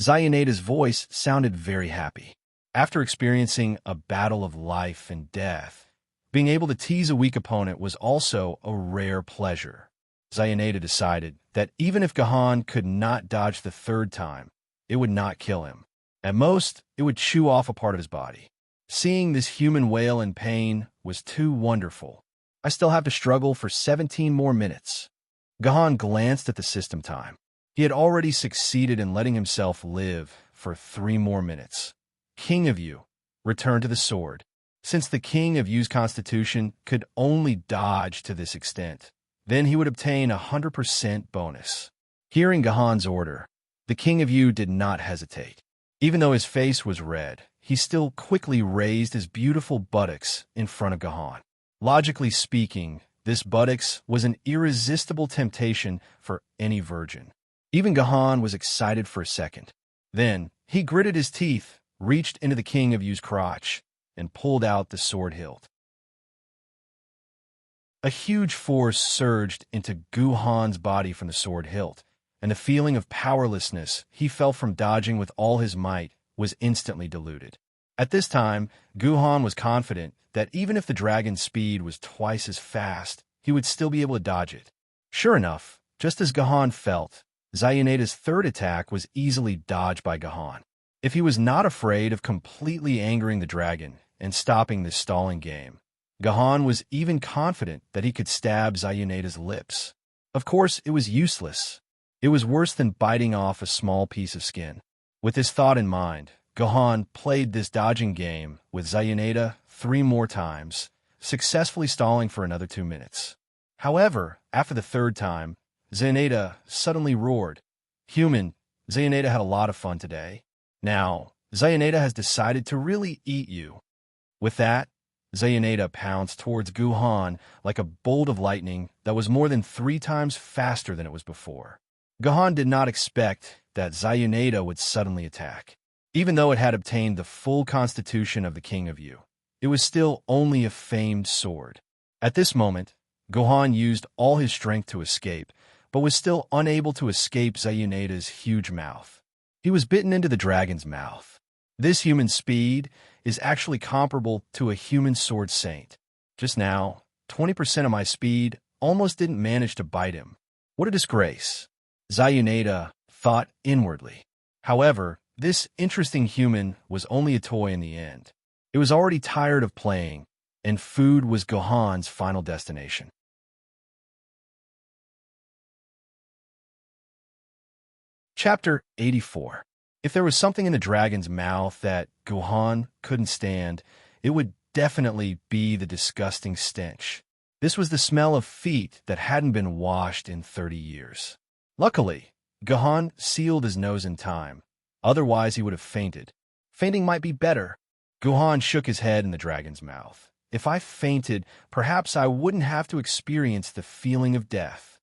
A: Xionada's voice sounded very happy. After experiencing a battle of life and death, being able to tease a weak opponent was also a rare pleasure. Xionada decided that even if Gahan could not dodge the third time, it would not kill him. At most, it would chew off a part of his body. Seeing this human wail in pain was too wonderful. I still have to struggle for 17 more minutes. Gahan glanced at the system time. He had already succeeded in letting himself live for 3 more minutes. King of you, return to the sword. Since the king of you's constitution could only dodge to this extent, then he would obtain 100% bonus. Hearing Gahan's order, the king of you did not hesitate. Even though his face was red, he still quickly raised his beautiful buttocks in front of Gahan. Logically speaking, this buttocks was an irresistible temptation for any virgin. Even Gahan was excited for a second. Then, he gritted his teeth, reached into the king of you's crotch, and pulled out the sword hilt. A huge force surged into Gahan's body from the sword hilt, and the feeling of powerlessness he felt from dodging with all his might was instantly diluted. At this time, Gahan was confident that even if the dragon's speed was twice as fast, he would still be able to dodge it. Sure enough, just as Gahan felt, Xionada's third attack was easily dodged by Gahan. If he was not afraid of completely angering the dragon and stopping this stalling game, Gahan was even confident that he could stab Xionada's lips. Of course, it was useless. It was worse than biting off a small piece of skin. With this thought in mind, Gahan played this dodging game with Xionada 3 more times, successfully stalling for another 2 minutes. However, after the third time, Xionada suddenly roared. Human, Xionada had a lot of fun today. Now, Xionada has decided to really eat you. With that, Xionada pounced towards Gahan like a bolt of lightning that was more than 3 times faster than it was before. Gahan did not expect that Xionada would suddenly attack. Even though it had obtained the full constitution of the king of you, it was still only a famed sword. At this moment, Gahan used all his strength to escape, but was still unable to escape Zayuneda's huge mouth. He was bitten into the dragon's mouth. This human speed is actually comparable to a human sword saint. Just now, 20% of my speed almost didn't manage to bite him. What a disgrace, Zayuneda thought inwardly. However, this interesting human was only a toy in the end. It was already tired of playing, and food was Gohan's final destination. Chapter 84. If there was something in the dragon's mouth that Gohan couldn't stand, it would definitely be the disgusting stench. This was the smell of feet that hadn't been washed in 30 years. Luckily, Gohan sealed his nose in time. Otherwise, he would have fainted. Fainting might be better. Gohan shook his head in the dragon's mouth. If I fainted, perhaps I wouldn't have to experience the feeling of death.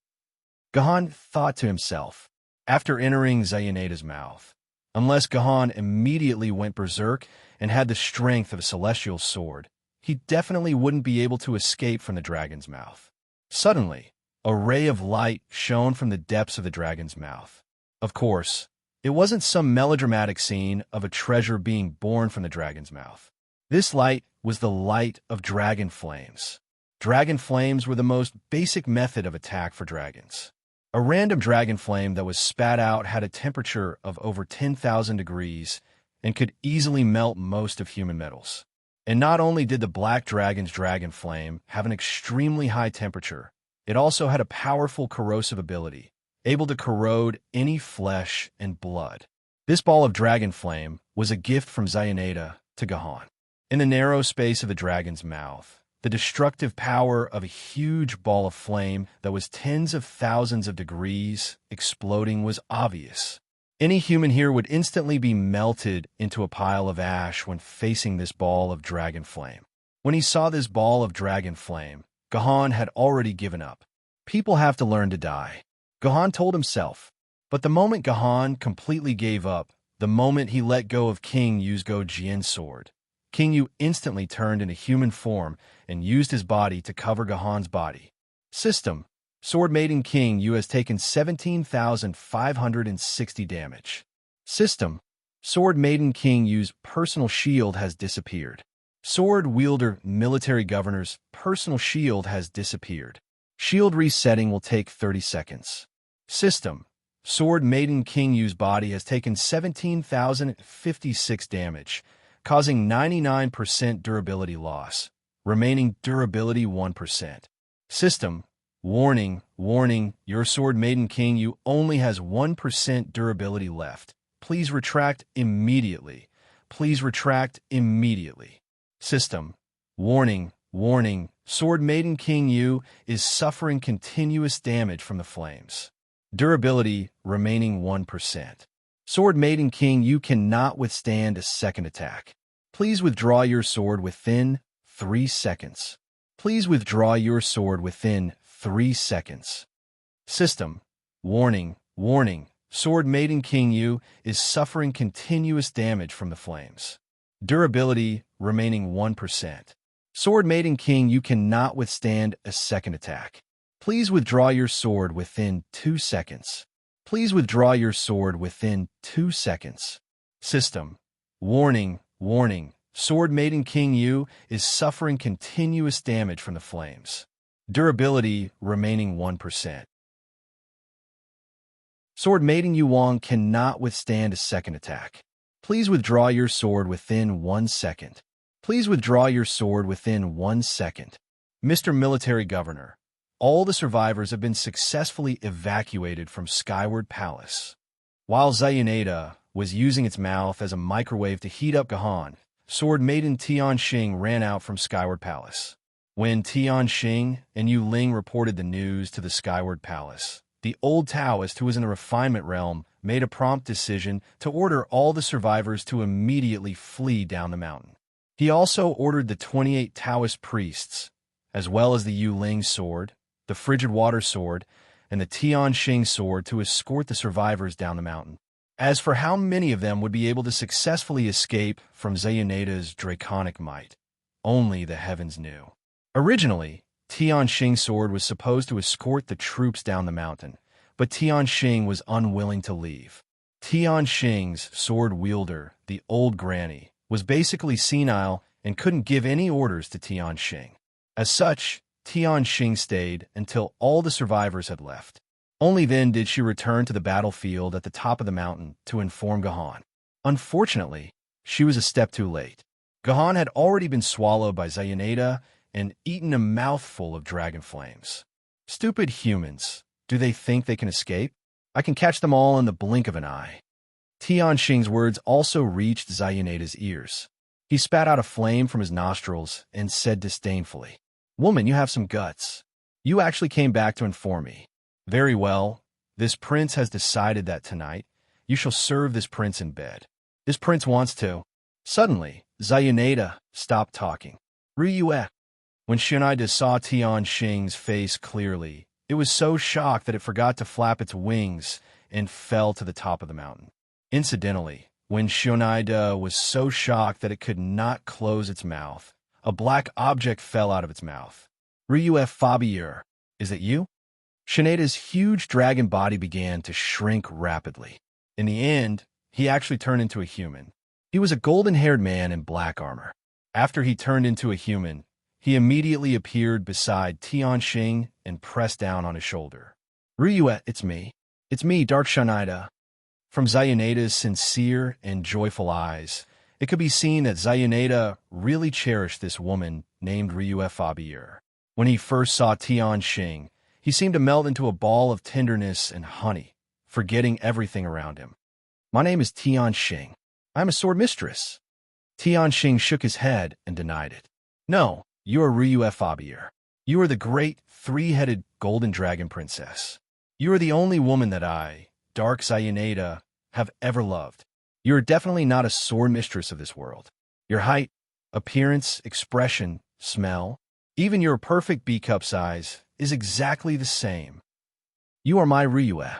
A: Gohan thought to himself, after entering Zayuneda's mouth. Unless Gohan immediately went berserk and had the strength of a celestial sword, he definitely wouldn't be able to escape from the dragon's mouth. Suddenly, a ray of light shone from the depths of the dragon's mouth. Of course, it wasn't some melodramatic scene of a treasure being born from the dragon's mouth. This light was the light of dragon flames. Dragon flames were the most basic method of attack for dragons. A random dragon flame that was spat out had a temperature of over 10,000 degrees and could easily melt most of human metals. And not only did the black dragon's dragon flame have an extremely high temperature, it also had a powerful corrosive ability, able to corrode any flesh and blood. This ball of dragon flame was a gift from Zayuneda to Gohan. In the narrow space of the dragon's mouth, the destructive power of a huge ball of flame that was tens of thousands of degrees exploding was obvious. Any human here would instantly be melted into a pile of ash when facing this ball of dragon flame. When he saw this ball of dragon flame, Gohan had already given up. People have to learn to die, Gohan told himself. But the moment Gohan completely gave up, the moment he let go of King Yu's Jian's sword, King Yu instantly turned into human form and used his body to cover Gohan's body. System: Sword Maiden King Yu has taken 17,560 damage. System: Sword Maiden King Yu's personal shield has disappeared. Sword Wielder Military Governor's personal shield has disappeared. Shield resetting will take 30 seconds. System: Sword Maiden King Yu's body has taken 17,056 damage, causing 99% durability loss, remaining durability 1%. System: Warning, warning, your Sword Maiden King Yu only has 1% durability left. Please retract immediately. Please retract immediately. System: Warning, warning, Sword Maiden King Yu is suffering continuous damage from the flames. Durability remaining 1%. Sword Maiden King Yu cannot withstand a second attack. Please withdraw your sword within 3 seconds. Please withdraw your sword within 3 seconds. System: Warning, warning, Sword Maiden King Yu is suffering continuous damage from the flames. Durability remaining 1%. Sword Maiden King Yu cannot withstand a second attack. Please withdraw your sword within 2 seconds. Please withdraw your sword within 2 seconds. System: Warning, warning, Sword Maiden King Yu is suffering continuous damage from the flames. Durability remaining 1%. Sword Maiden Yu Wang cannot withstand a second attack. Please withdraw your sword within 1 second. Please withdraw your sword within 1 second. Mr. Military Governor, all the survivors have been successfully evacuated from Skyward Palace. While Zayuneda was using its mouth as a microwave to heat up Gohan, Sword Maiden Tianxing ran out from Skyward Palace. When Tianxing and Yu Ling reported the news to the Skyward Palace, the old Taoist who was in the refinement realm made a prompt decision to order all the survivors to immediately flee down the mountain. He also ordered the 28 Taoist priests, as well as the Yu Ling sword, the Frigid Water sword, and the Tianxing sword to escort the survivors down the mountain. As for how many of them would be able to successfully escape from Zayuneda's draconic might, only the heavens knew. Originally, Tianxing's sword was supposed to escort the troops down the mountain, but Tianxing was unwilling to leave. Tianxing's sword wielder, the old granny, was basically senile and couldn't give any orders to Tianxing. As such, Tianxing stayed until all the survivors had left. Only then did she return to the battlefield at the top of the mountain to inform Gahan. Unfortunately, she was a step too late. Gahan had already been swallowed by Zayanada and eaten a mouthful of dragon flames. Stupid humans. Do they think they can escape? I can catch them all in the blink of an eye. Tianxing's words also reached Zayanada's ears. He spat out a flame from his nostrils and said disdainfully, "Woman, you have some guts. You actually came back to inform me. Very well. This prince has decided that tonight you shall serve this prince in bed. This prince wants to." Suddenly, Zayanada stopped talking. Ryue. When Shunida saw Tianxing's face clearly, it was so shocked that it forgot to flap its wings and fell to the top of the mountain. Incidentally, when Shunida was so shocked that it could not close its mouth, a black object fell out of its mouth. Ryue Fabier, is it you? Shunida's huge dragon body began to shrink rapidly. In the end, he actually turned into a human. He was a golden-haired man in black armor. After he turned into a human, he immediately appeared beside Tianxing and pressed down on his shoulder. Ryue, it's me. It's me, Dark Shunida. From Zayanada's sincere and joyful eyes, it could be seen that Zayanada really cherished this woman named Ryue Fabier. When he first saw Tianxing, he seemed to melt into a ball of tenderness and honey, forgetting everything around him. My name is Tianxing. I'm a sword mistress. Tianxing shook his head and denied it. No, you are Ryue Fabier. You are the great three-headed golden dragon princess. You are the only woman that I, Dark Zayanada, have ever loved. You are definitely not a sword mistress of this world. Your height, appearance, expression, smell, even your perfect B-cup size is exactly the same. You are my Ryue.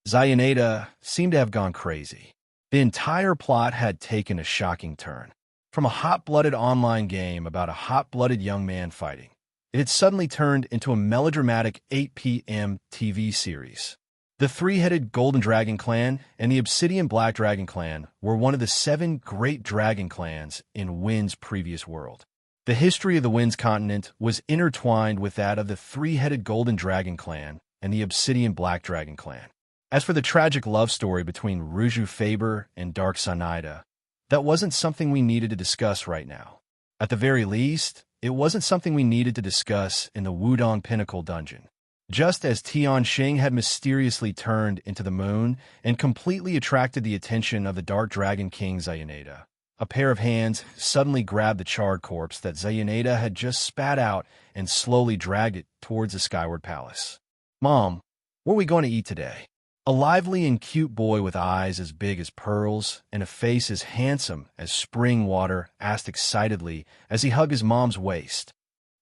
A: Zayanada seemed to have gone crazy. The entire plot had taken a shocking turn. From a hot-blooded online game about a hot-blooded young man fighting, it had suddenly turned into a melodramatic 8 p.m. TV series. The three-headed Golden Dragon Clan and the Obsidian Black Dragon Clan were one of the 7 great dragon clans in Wind's previous world. The history of the Wind's continent was intertwined with that of the three-headed Golden Dragon Clan and the Obsidian Black Dragon Clan. As for the tragic love story between Ryue Faber and Dark Shunida, that wasn't something we needed to discuss right now. At the very least, it wasn't something we needed to discuss in the Wudong Pinnacle dungeon. Just as Tianxing had mysteriously turned into the moon and completely attracted the attention of the Dark Dragon King Zayanada, a pair of hands suddenly grabbed the charred corpse that Zayanada had just spat out and slowly dragged it towards the Skyward Palace. Mom, what are we going to eat today? A lively and cute boy with eyes as big as pearls and a face as handsome as spring water asked excitedly as he hugged his mom's waist.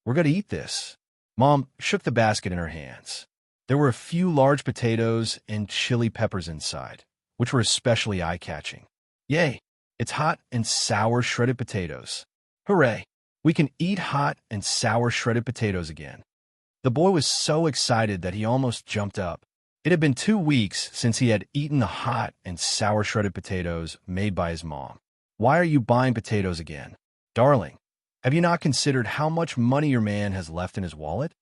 A: We're going to eat this. Mom shook the basket in her hands. There were a few large potatoes and chili peppers inside, which were especially eye-catching. Yay, it's hot and sour shredded potatoes. Hooray, we can eat hot and sour shredded potatoes again. The boy was so excited that he almost jumped up. It had been 2 weeks since he had eaten the hot and sour shredded potatoes made by his mom. Why are you buying potatoes again? Darling, have you not considered how much money your man has left in his wallet?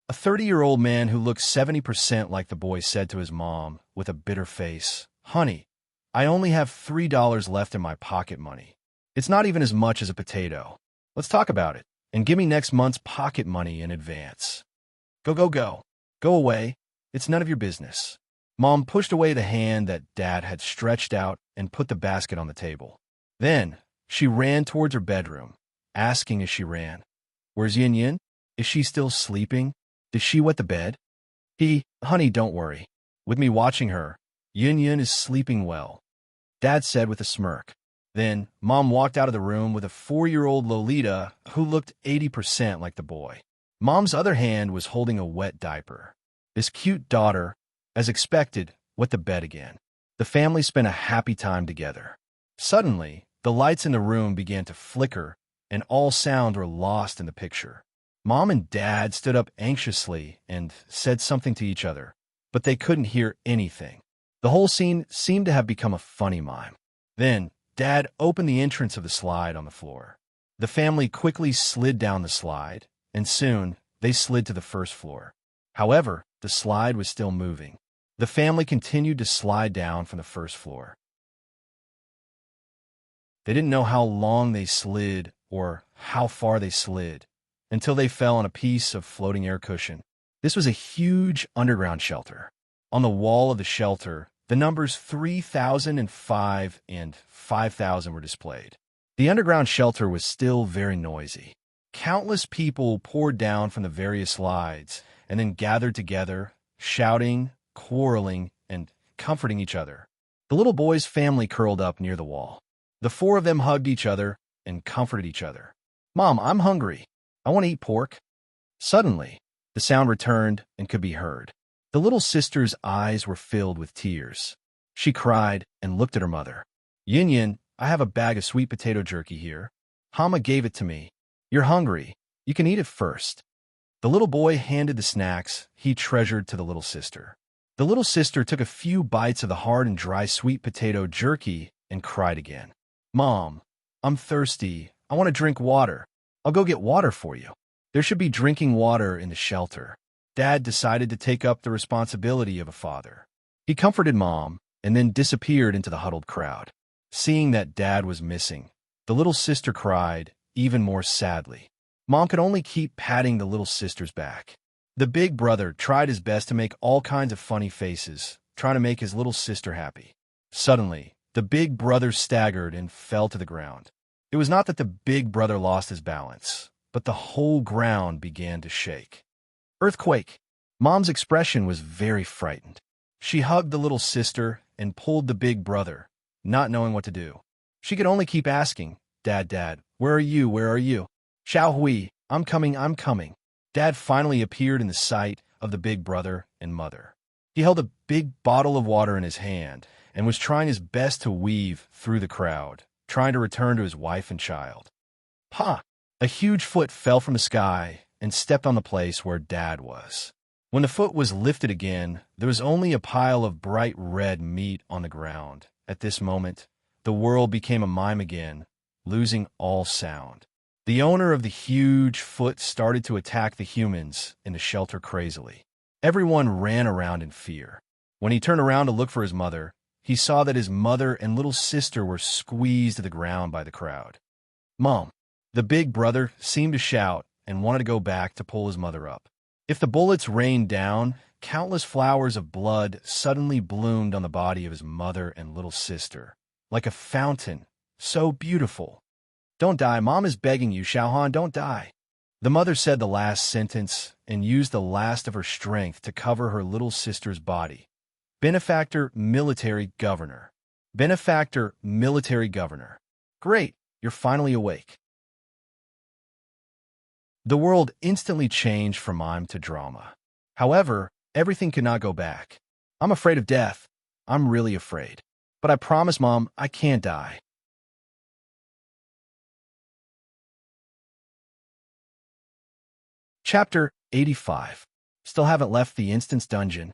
A: A 30-year-old man who looked 70% like the boy said to his mom with a bitter face, Honey, I only have $3 left in my pocket money. It's not even as much as a potato. Let's talk about it, and give me next month's pocket money in advance. Go, go, go. Go away. It's none of your business. Mom pushed away the hand that Dad had stretched out and put the basket on the table. Then she ran towards her bedroom, asking as she ran, Where's Yin Yin? Is she still sleeping? Did she wet the bed? Honey, don't worry. With me watching her, Yin Yin is sleeping well, Dad said with a smirk. Then Mom walked out of the room with a 4-year-old Lolita who looked 80% like the boy. Mom's other hand was holding a wet diaper. This cute daughter, as expected, wet the bed again. The family spent a happy time together. Suddenly, the lights in the room began to flicker, and all sound were lost in the picture. Mom and Dad stood up anxiously and said something to each other, but they couldn't hear anything. The whole scene seemed to have become a funny mime. Then, Dad opened the entrance of the slide on the floor. The family quickly slid down the slide, and soon they slid to the first floor. However, the slide was still moving. The family continued to slide down from the first floor. They didn't know how long they slid or how far they slid until they fell on a piece of floating air cushion. This was a huge underground shelter. On the wall of the shelter, the numbers 3005 and 5000 were displayed. The underground shelter was still very noisy. Countless people poured down from the various slides and then gathered together, shouting, quarreling, and comforting each other. The little boy's family curled up near the wall. The four of them hugged each other and comforted each other. "Mom, I'm hungry. I want to eat pork." Suddenly, the sound returned and could be heard. The little sister's eyes were filled with tears. She cried and looked at her mother. "Yin Yin, I have a bag of sweet potato jerky here. Hama gave it to me. You're hungry. You can eat it first." The little boy handed the snacks he treasured to the little sister. The little sister took a few bites of the hard and dry sweet potato jerky and cried again. "Mom, I'm thirsty. I want to drink water. I'll go get water for you. There should be drinking water in the shelter." Dad decided to take up the responsibility of a father. He comforted Mom and then disappeared into the huddled crowd. Seeing that Dad was missing, the little sister cried even more sadly. Mom could only keep patting the little sister's back. The big brother tried his best to make all kinds of funny faces, trying to make his little sister happy. Suddenly, the big brother staggered and fell to the ground. It was not that the big brother lost his balance, but the whole ground began to shake. Earthquake! Mom's expression was very frightened. She hugged the little sister and pulled the big brother, not knowing what to do. She could only keep asking, "Dad, Dad, where are you? Where are you? Xiao Hui, I'm coming, I'm coming." Dad finally appeared in the sight of the big brother and mother. He held a big bottle of water in his hand and was trying his best to weave through the crowd, trying to return to his wife and child. Pa! A huge foot fell from the sky and stepped on the place where Dad was. When the foot was lifted again, there was only a pile of bright red meat on the ground. At this moment, the world became a mime again, losing all sound. The owner of the huge foot started to attack the humans in the shelter crazily. Everyone ran around in fear. When he turned around to look for his mother, he saw that his mother and little sister were squeezed to the ground by the crowd. "Mom!" The big brother seemed to shout and wanted to go back to pull his mother up. If the bullets rained down, countless flowers of blood suddenly bloomed on the body of his mother and little sister, like a fountain, so beautiful. "Don't die, Mom is begging you, Xiaohan, don't die." The mother said the last sentence and used the last of her strength to cover her little sister's body. Benefactor, military governor. Benefactor, military governor. Great, you're finally awake. The world instantly changed from mime to drama. However, everything could not go back. "I'm afraid of death. I'm really afraid. But I promise, Mom, I can't die." Chapter 85. Still haven't left the instance dungeon.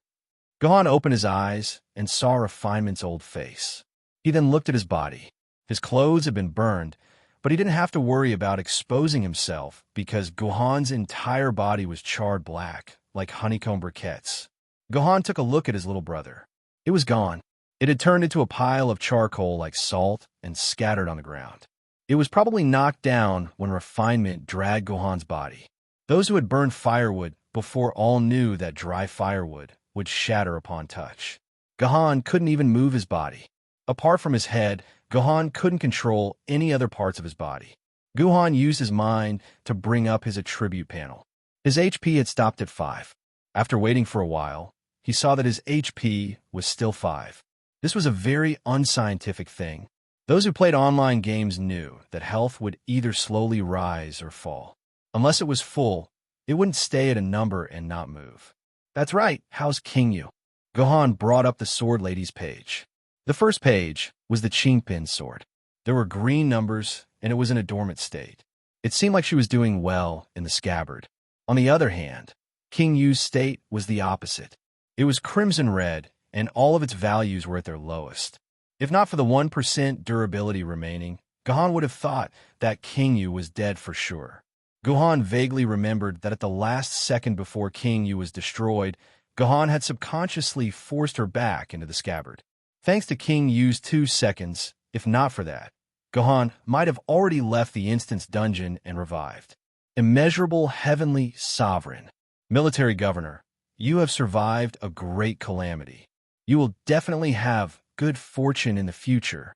A: Gohan opened his eyes and saw Refinement's old face. He then looked at his body. His clothes had been burned, but he didn't have to worry about exposing himself because Gohan's entire body was charred black, like honeycomb briquettes. Gohan took a look at his little brother. It was gone. It had turned into a pile of charcoal like salt and scattered on the ground. It was probably knocked down when Refinement dragged Gohan's body. Those who had burned firewood before all knew that dry firewood would shatter upon touch. Gohan couldn't even move his body. Apart from his head, Gohan couldn't control any other parts of his body. Gohan used his mind to bring up his attribute panel. His HP had stopped at 5. After waiting for a while, he saw that his HP was still 5. This was a very unscientific thing. Those who played online games knew that health would either slowly rise or fall. Unless it was full, it wouldn't stay at a number and not move. "That's right, how's King Yu?" Gohan brought up the sword lady's page. The first page was the Qingpin sword. There were green numbers, and it was in a dormant state. It seemed like she was doing well in the scabbard. On the other hand, King Yu's state was the opposite. It was crimson red, and all of its values were at their lowest. If not for the 1% durability remaining, Gahan would have thought that King Yu was dead for sure. Guhan vaguely remembered that at the last second before King Yu was destroyed, Gahan had subconsciously forced her back into the scabbard. Thanks to King Yu's 2 seconds, if not for that, Gahan might have already left the instant's dungeon and revived. Immeasurable heavenly sovereign, military governor, you have survived a great calamity. You will definitely have good fortune in the future.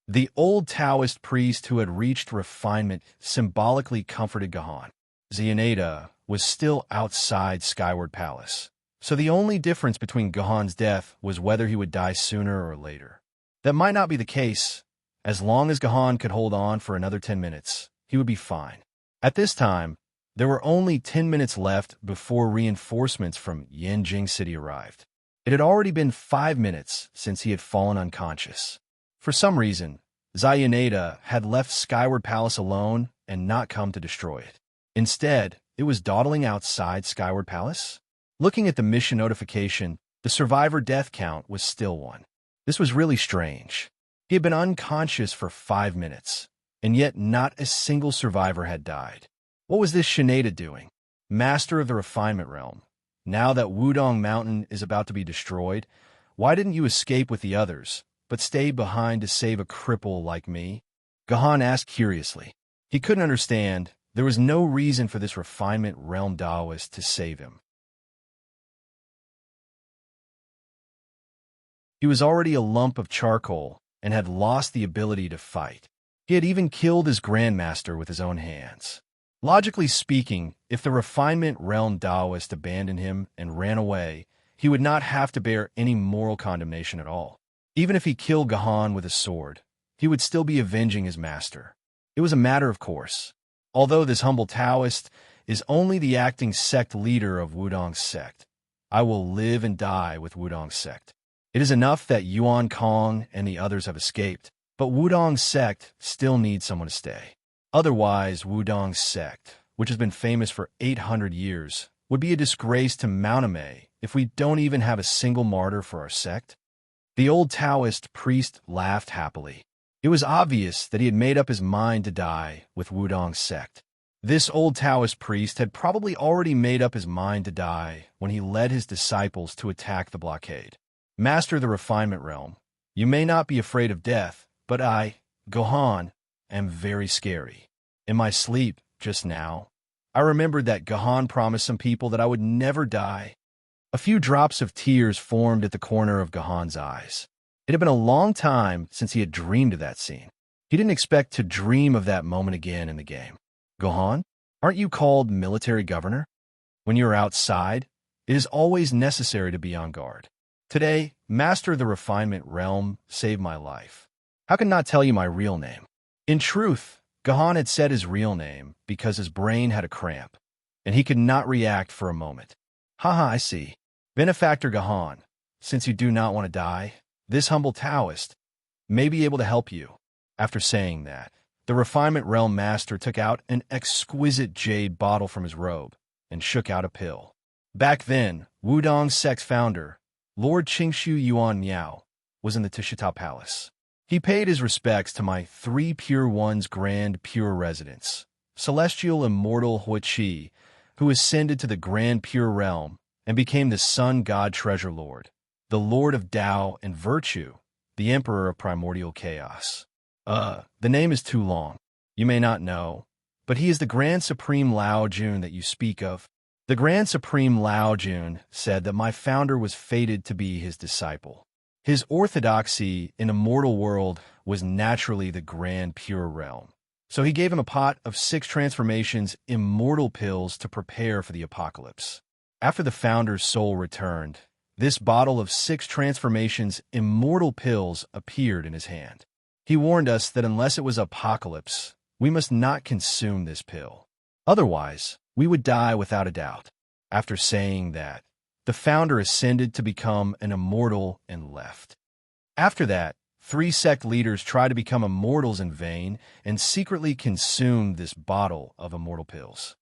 A: The old Taoist priest who had reached refinement symbolically comforted Gahan. Xionada was still outside Skyward Palace, so the only difference between Gahan's death was whether he would die sooner or later. That might not be the case. As long as Gahan could hold on for another 10 minutes, he would be fine. At this time, there were only 10 minutes left before reinforcements from Yanjing City arrived. It had already been 5 minutes since he had fallen unconscious. For some reason, Xionada had left Skyward Palace alone and not come to destroy it. Instead, it was dawdling outside Skyward Palace. Looking at the mission notification, the survivor death count was still 1. This was really strange. He had been unconscious for 5 minutes, and yet not a single survivor had died. What was this Xionada doing? Master of the Refinement Realm, now that Wudong Mountain is about to be destroyed, why didn't you escape with the others, but stay behind to save a cripple like me? Gahan asked curiously. He couldn't understand. There was no reason for this Refinement Realm Taoist to save him. He was already a lump of charcoal and had lost the ability to fight. He had even killed his grandmaster with his own hands. Logically speaking, if the Refinement Realm Taoist abandoned him and ran away, he would not have to bear any moral condemnation at all. Even if he killed Gahan with a sword, he would still be avenging his master. It was a matter of course. Although this humble Taoist is only the acting sect leader of Wudong's sect, I will live and die with Wudong's sect. It is enough that Yuan Kong and the others have escaped, but Wudong's sect still needs someone to stay. Otherwise, Wudong's sect, which has been famous for 800 years, would be a disgrace to Mauname if we don't even have a single martyr for our sect. The old Taoist priest laughed happily. It was obvious that he had made up his mind to die with Wudong's sect. This old Taoist priest had probably already made up his mind to die when he led his disciples to attack the blockade. Master of the Refinement Realm, you may not be afraid of death, but I, Gahan, am very scary. In my sleep, just now, I remembered that Gahan promised some people that I would never die. A few drops of tears formed at the corner of Gahan's eyes. It had been a long time since he had dreamed of that scene. He didn't expect to dream of that moment again in the game. Gahan, aren't you called military governor? When you are outside, it is always necessary to be on guard. Today, Master of the Refinement Realm saved my life. How can not tell you my real name? In truth, Gahan had said his real name because his brain had a cramp, and he could not react for a moment. Haha, I see. Benefactor Gahan, since you do not want to die, this humble Taoist may be able to help you. After saying that, the Refinement Realm Master took out an exquisite jade bottle from his robe and shook out a pill. Back then, Wudong's sect's founder, Lord Qingshu Yuan Miao, was in the Tishita Palace. He paid his respects to my 3 Pure Ones Grand Pure Residents, Celestial Immortal Huichi, who ascended to the Grand Pure Realm and became the Sun God Treasure Lord, the Lord of Tao and Virtue, the Emperor of Primordial Chaos. The name is too long. You may not know, but he is the Grand Supreme Lao Jun that you speak of. The Grand Supreme Lao Jun said that my founder was fated to be his disciple. His orthodoxy in a mortal world was naturally the Grand Pure Realm. So he gave him a pot of 6 transformations immortal pills to prepare for the apocalypse. After the founder's soul returned, this bottle of 6 transformations immortal pills appeared in his hand. He warned us that unless it was apocalypse, we must not consume this pill. Otherwise, we would die without a doubt. After saying that, the founder ascended to become an immortal and left. After that, 3 sect leaders tried to become immortals in vain and secretly consumed this bottle of immortal pills.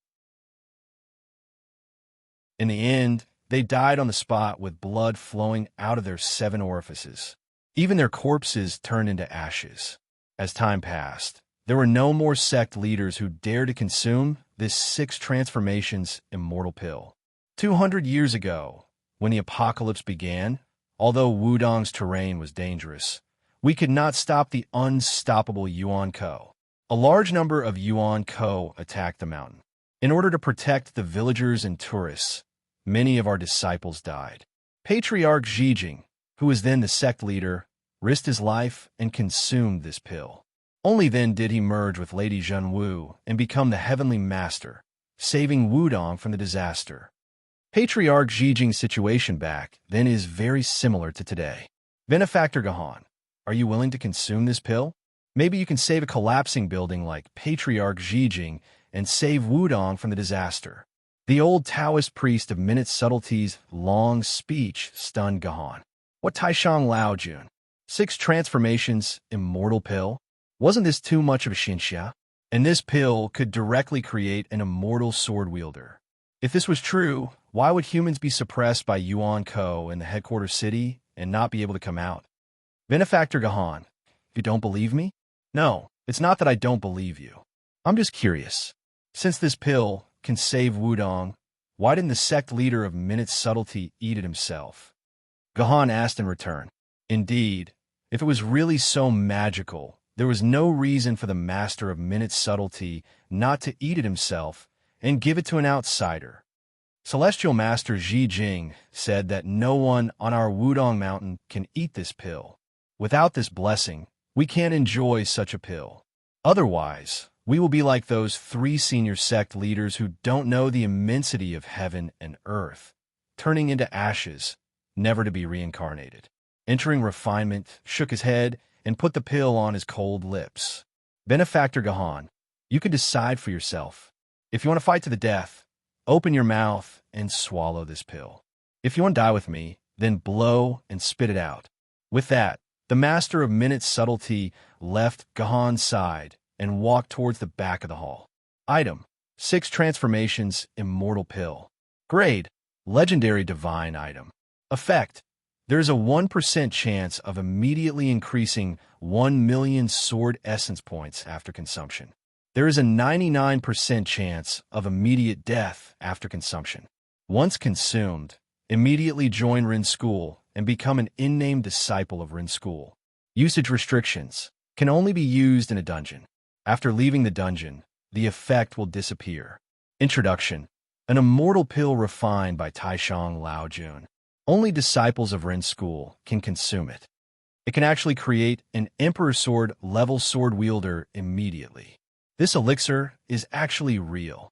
A: In the end, they died on the spot with blood flowing out of their 7 orifices. Even their corpses turned into ashes. As time passed, there were no more sect leaders who dared to consume this 6 transformations immortal pill. 200 years ago, when the apocalypse began, although Wudong's terrain was dangerous, we could not stop the unstoppable Yuan Ko. A large number of Yuan Ko attacked the mountain. In order to protect the villagers and tourists, many of our disciples died. Patriarch Zhijing, who was then the sect leader, risked his life and consumed this pill. Only then did he merge with Lady Zhenwu and become the heavenly master, saving Wudong from the disaster. Patriarch Zhijing's situation back then is very similar to today. Benefactor Gahan, are you willing to consume this pill? Maybe you can save a collapsing building like Patriarch Zhijing and save Wudong from the disaster. The old Taoist priest of minute subtleties' long speech stunned Gahan. What Taishang Laojun? 6 transformations, immortal pill? Wasn't this too much of a xinxia? And this pill could directly create an immortal sword wielder. If this was true, why would humans be suppressed by Yuan Ko in the headquarters city and not be able to come out? Benefactor Gahan, you don't believe me? No, it's not that I don't believe you. I'm just curious. Since this pill can save Wudong, why didn't the sect leader of minute subtlety eat it himself? Gahan asked in return. Indeed, if it was really so magical, there was no reason for the master of minute subtlety not to eat it himself and give it to an outsider. Celestial Master Zhijing said that no one on our Wudong mountain can eat this pill. Without this blessing, we can't enjoy such a pill. Otherwise, we will be like those 3 senior sect leaders who don't know the immensity of heaven and earth, turning into ashes, never to be reincarnated. Entering refinement, shook his head, and put the pill on his cold lips. Benefactor Gahan, you can decide for yourself. If you want to fight to the death, open your mouth and swallow this pill. If you want to die with me, then blow and spit it out. With that, the master of minute subtlety left Gahan's side and walked towards the back of the hall. Item: 6 transformations, immortal pill. Grade: legendary divine item. Effect: there is a 1% chance of immediately increasing 1 million sword essence points after consumption. There is a 99% chance of immediate death after consumption. Once consumed, immediately join Rin School and become an in-name disciple of Rin School. Usage restrictions: can only be used in a dungeon. After leaving the dungeon, the effect will disappear. Introduction: an immortal pill refined by Taishang Laojun. Only disciples of Rin School can consume it. It can actually create an Emperor Sword level sword wielder immediately. This elixir is actually real.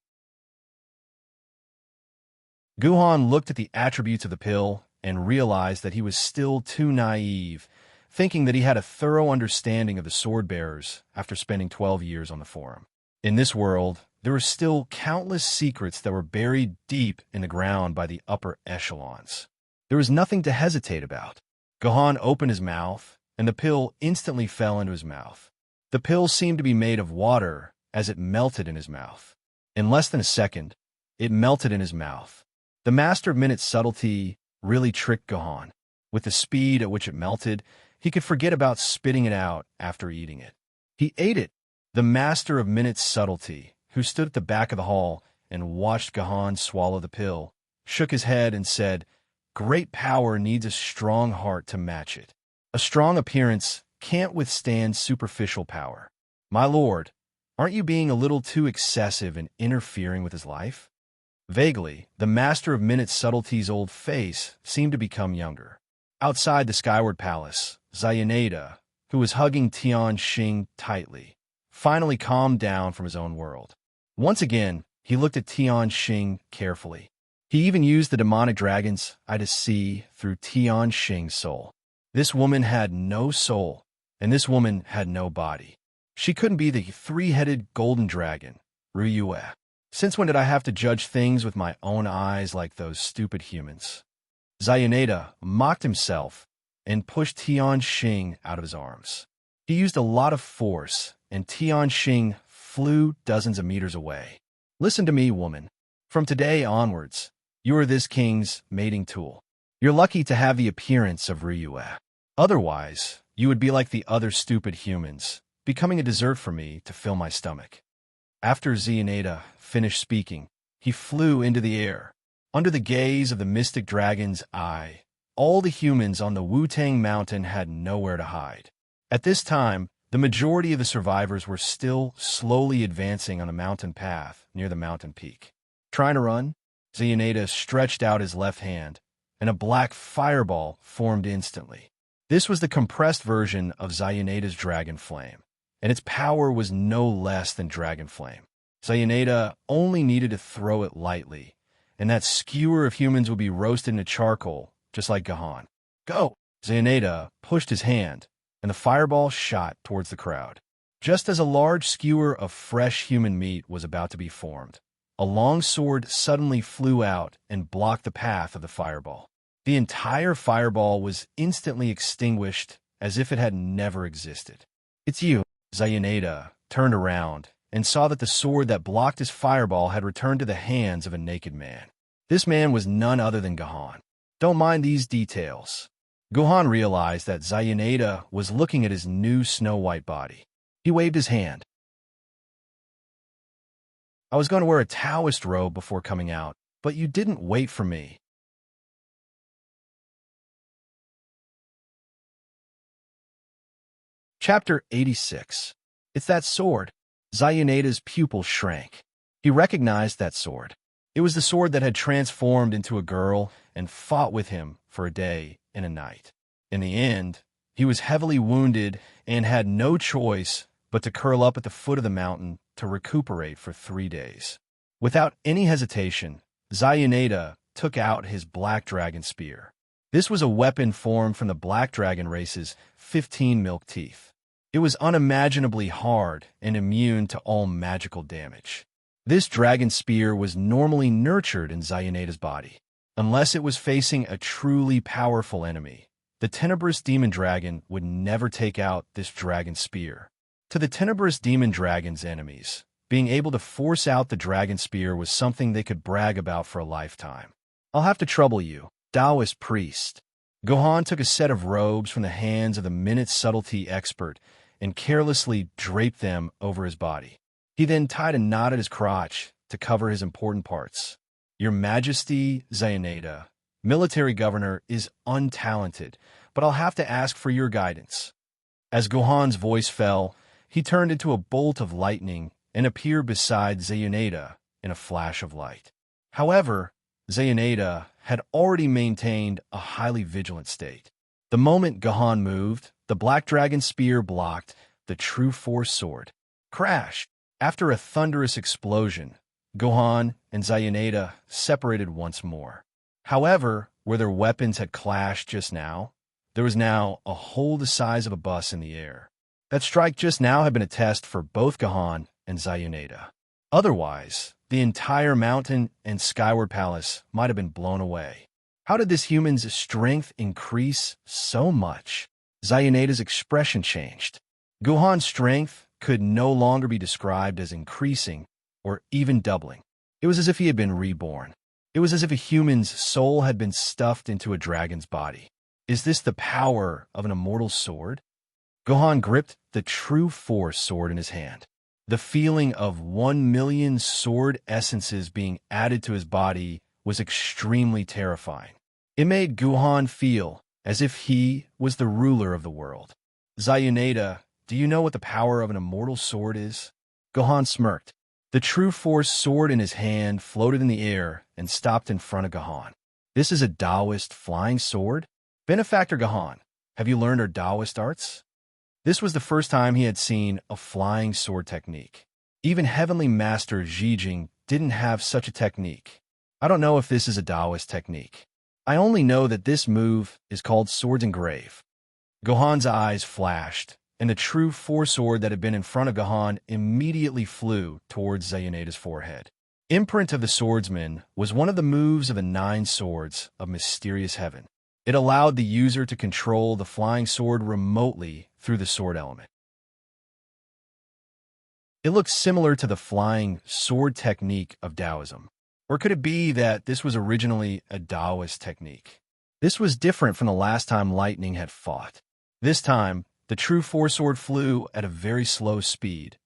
A: Guhan looked at the attributes of the pill and realized that he was still too naive, thinking that he had a thorough understanding of the sword bearers after spending 12 years on the forum. In this world, there were still countless secrets that were buried deep in the ground by the upper echelons. There was nothing to hesitate about. Gahan opened his mouth, and the pill instantly fell into his mouth. The pill seemed to be made of water as it melted in his mouth. In less than a second, it melted in his mouth. The master of minute subtlety really tricked Gahan. With the speed at which it melted, he could forget about spitting it out after eating it. He ate it. The master of minute subtlety, who stood at the back of the hall and watched Gahan swallow the pill, shook his head and said, "Great power needs a strong heart to match it. A strong appearance can't withstand superficial power. My lord, aren't you being a little too excessive and interfering with his life?" Vaguely, the master of minute subtlety's old face seemed to become younger. Outside the Skyward Palace, Zayanada, who was hugging Tian Xing tightly, finally calmed down from his own world. Once again, he looked at Tian Xing carefully. He even used the demonic dragon's eye to see through Tian Xing's soul. This woman had no soul, and this woman had no body. She couldn't be the 3-headed golden dragon, Ruyue. Since when did I have to judge things with my own eyes like those stupid humans? Zayanada mocked himself and pushed Tian Xing out of his arms. He used a lot of force, and Tian Xing flew dozens of meters away. Listen to me, woman. From today onwards, You are this king's mating tool. You're lucky to have the appearance of Ryue. Otherwise, you would be like the other stupid humans, becoming a dessert for me to fill my stomach." After Xionada finished speaking, he flew into the air. Under the gaze of the mystic dragon's eye, all the humans on the Wu-Tang Mountain had nowhere to hide. At this time, the majority of the survivors were still slowly advancing on a mountain path near the mountain peak. Trying to run, Xionada stretched out his left hand, and a black fireball formed instantly. This was the compressed version of Xionada's dragon flame, and its power was no less than dragon flame. Xionada only needed to throw it lightly, and that skewer of humans would be roasted into charcoal, just like Gahan. "Go!" Xionada pushed his hand, and the fireball shot towards the crowd. Just as a large skewer of fresh human meat was about to be formed, a long sword suddenly flew out and blocked the path of the fireball. The entire fireball was instantly extinguished as if it had never existed. "It's you." Xionada turned around and saw that the sword that blocked his fireball had returned to the hands of a naked man. This man was none other than Gahan. Don't mind these details. Gohan realized that Xionada was looking at his new snow-white body. He waved his hand. "I was going to wear a Taoist robe before coming out, but you didn't wait for me." Chapter 86. It's that sword. Xionada's pupil shrank. He recognized that sword. It was the sword that had transformed into a girl and fought with him for a day and a night. In the end, he was heavily wounded and had no choice but to curl up at the foot of the mountain to recuperate for 3 days. Without any hesitation, Xionada took out his black dragon spear. This was a weapon formed from the black dragon race's 15 milk teeth. It was unimaginably hard and immune to all magical damage. This dragon spear was normally nurtured in Xionada's body. Unless it was facing a truly powerful enemy, the tenebrous demon dragon would never take out this dragon spear. To the tenebrous demon dragon's enemies, being able to force out the dragon spear was something they could brag about for a lifetime. "I'll have to trouble you, Taoist priest." Gohan took a set of robes from the hands of the minute subtlety expert and carelessly draped them over his body. He then tied a knot at his crotch to cover his important parts. "Your Majesty, Xionada, military governor, is untalented, but I'll have to ask for your guidance." As Gohan's voice fell, he turned into a bolt of lightning and appeared beside Xionada in a flash of light. However, Xionada had already maintained a highly vigilant state. The moment Gohan moved, the black dragon spear blocked the true force sword. Crash! After a thunderous explosion, Gohan and Xionada separated once more. However, where their weapons had clashed just now, there was now a hole the size of a bus in the air. That strike just now had been a test for both Gohan and Xionada. Otherwise, the entire mountain and skyward palace might have been blown away. How did this human's strength increase so much? Xionada's expression changed. Gohan's strength could no longer be described as increasing or even doubling. It was as if he had been reborn. It was as if a human's soul had been stuffed into a dragon's body. Is this the power of an immortal sword? Gohan gripped the true force sword in his hand. The feeling of 1,000,000 sword essences being added to his body was extremely terrifying. It made Gohan feel as if he was the ruler of the world. "Xionada, do you know what the power of an immortal sword is?" Gohan smirked. The true force sword in his hand floated in the air and stopped in front of Gohan. "This is a Taoist flying sword? Benefactor Gohan, have you learned our Taoist arts?" This was the first time he had seen a flying sword technique. Even Heavenly Master Zhijing didn't have such a technique. "I don't know if this is a Taoist technique. I only know that this move is called Swords Engrave." Gohan's eyes flashed, and the true force sword that had been in front of Gohan immediately flew towards Xionada's forehead. Imprint of the Swordsman was one of the moves of the 9 swords of mysterious heaven. It allowed the user to control the flying sword remotely through the sword element. It looked similar to the flying sword technique of Taoism. Or could it be that this was originally a Taoist technique? This was different from the last time lightning had fought. This time, the true four-sword flew at a very slow speed,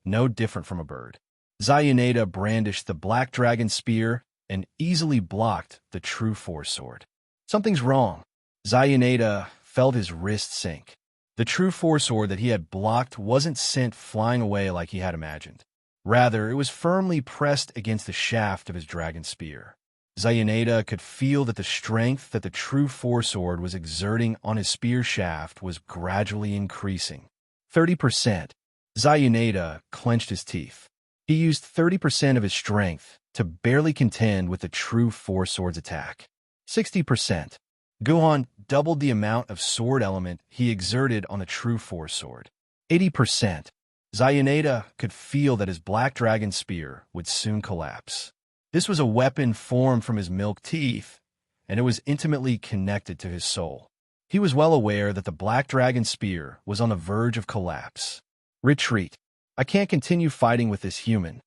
A: no different from a bird. Zayunada brandished the black dragon spear and easily blocked the true four-sword. Something's wrong. Zayunada felt his wrist sink. The true four-sword that he had blocked wasn't sent flying away like he had imagined. Rather, it was firmly pressed against the shaft of his dragon spear. Zayunada could feel that the strength that the true four-sword was exerting on his spear shaft was gradually increasing. 30%. Zayunada clenched his teeth. He used 30% of his strength to barely contend with the true four-sword's attack. 60%. Guhan doubled the amount of sword element he exerted on the true four-sword. 80%. Zayunada could feel that his black dragon spear would soon collapse. This was a weapon formed from his milk teeth, and it was intimately connected to his soul. He was well aware that the black dragon spear was on the verge of collapse. Retreat. I can't continue fighting with this human.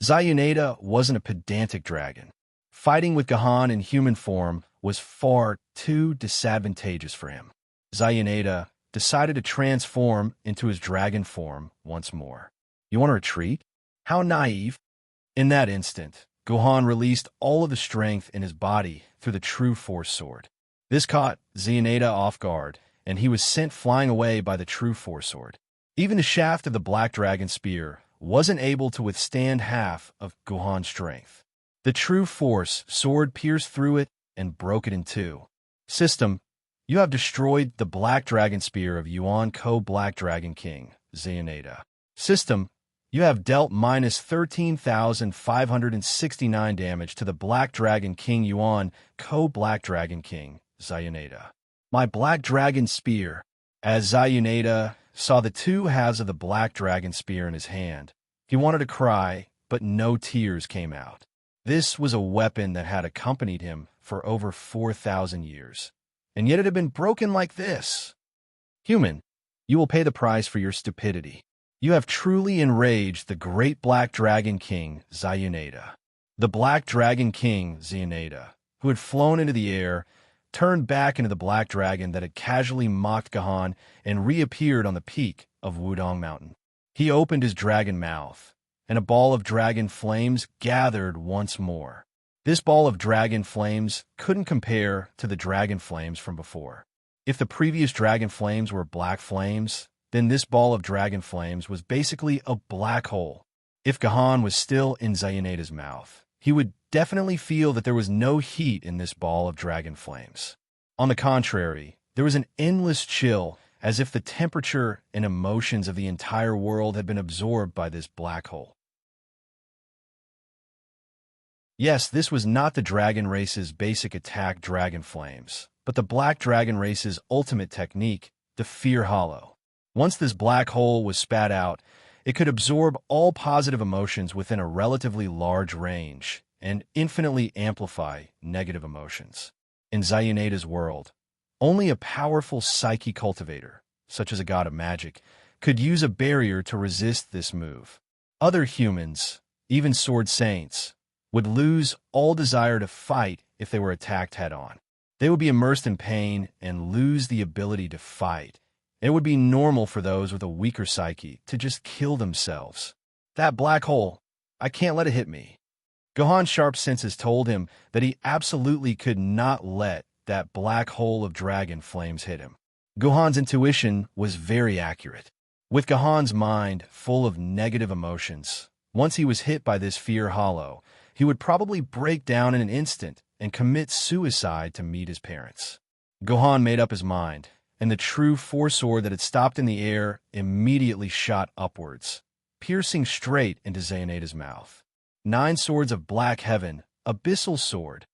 A: Zayunada wasn't a pedantic dragon. Fighting with Guhan in human form was far too disadvantageous for him. Zayunada decided to transform into his dragon form once more. You want to retreat? How naive. In that instant, Guhan released all of the strength in his body through the true force sword. This caught Zayunada off guard, and he was sent flying away by the true force sword. Even the shaft of the black dragon spear wasn't able to withstand half of Guhan's strength. The true force sword pierced through it and broke it in two. System, you have destroyed the black dragon spear of Yuan Ko Black Dragon King, Zayunada. System, you have dealt minus 13,569 damage to the Black Dragon King Yuan Ko Black Dragon King, Zayunada. My black dragon spear. As Zayunada saw the two halves of the black dragon spear in his hand, he wanted to cry, but no tears came out. This was a weapon that had accompanied him for over 4,000 years, and yet it had been broken like this. Human, you will pay the price for your stupidity. You have truly enraged the great Black Dragon King, Zayunada. The Black Dragon King, Zayunada, who had flown into the air, turned back into the black dragon that had casually mocked Guhan and reappeared on the peak of Wudong Mountain. He opened his dragon mouth, and a ball of dragon flames gathered once more. This ball of dragon flames couldn't compare to the dragon flames from before. If the previous dragon flames were black flames, then this ball of dragon flames was basically a black hole. If Guhan was still in Zayunada's mouth, he would definitely feel that there was no heat in this ball of dragon flames. On the contrary, there was an endless chill, as if the temperature and emotions of the entire world had been absorbed by this black hole. Yes, this was not the dragon race's basic attack dragon flames, but the black dragon race's ultimate technique, the fear hollow. Once this black hole was spat out, it could absorb all positive emotions within a relatively large range and infinitely amplify negative emotions. In Zayunada's world, only a powerful psyche cultivator, such as a god of magic, could use a barrier to resist this move. Other humans, even sword saints, would lose all desire to fight if they were attacked head-on. They would be immersed in pain and lose the ability to fight. It would be normal for those with a weaker psyche to just kill themselves. That black hole, I can't let it hit me. Guhan's sharp senses told him that he absolutely could not let that black hole of dragon flames hit him. Guhan's intuition was very accurate. With Guhan's mind full of negative emotions, once he was hit by this fear hollow, he would probably break down in an instant and commit suicide to meet his parents. Guhan made up his mind, and the true four-sword that had stopped in the air immediately shot upwards, piercing straight into Zayunada's mouth. 9 swords of black heaven, abyssal sword.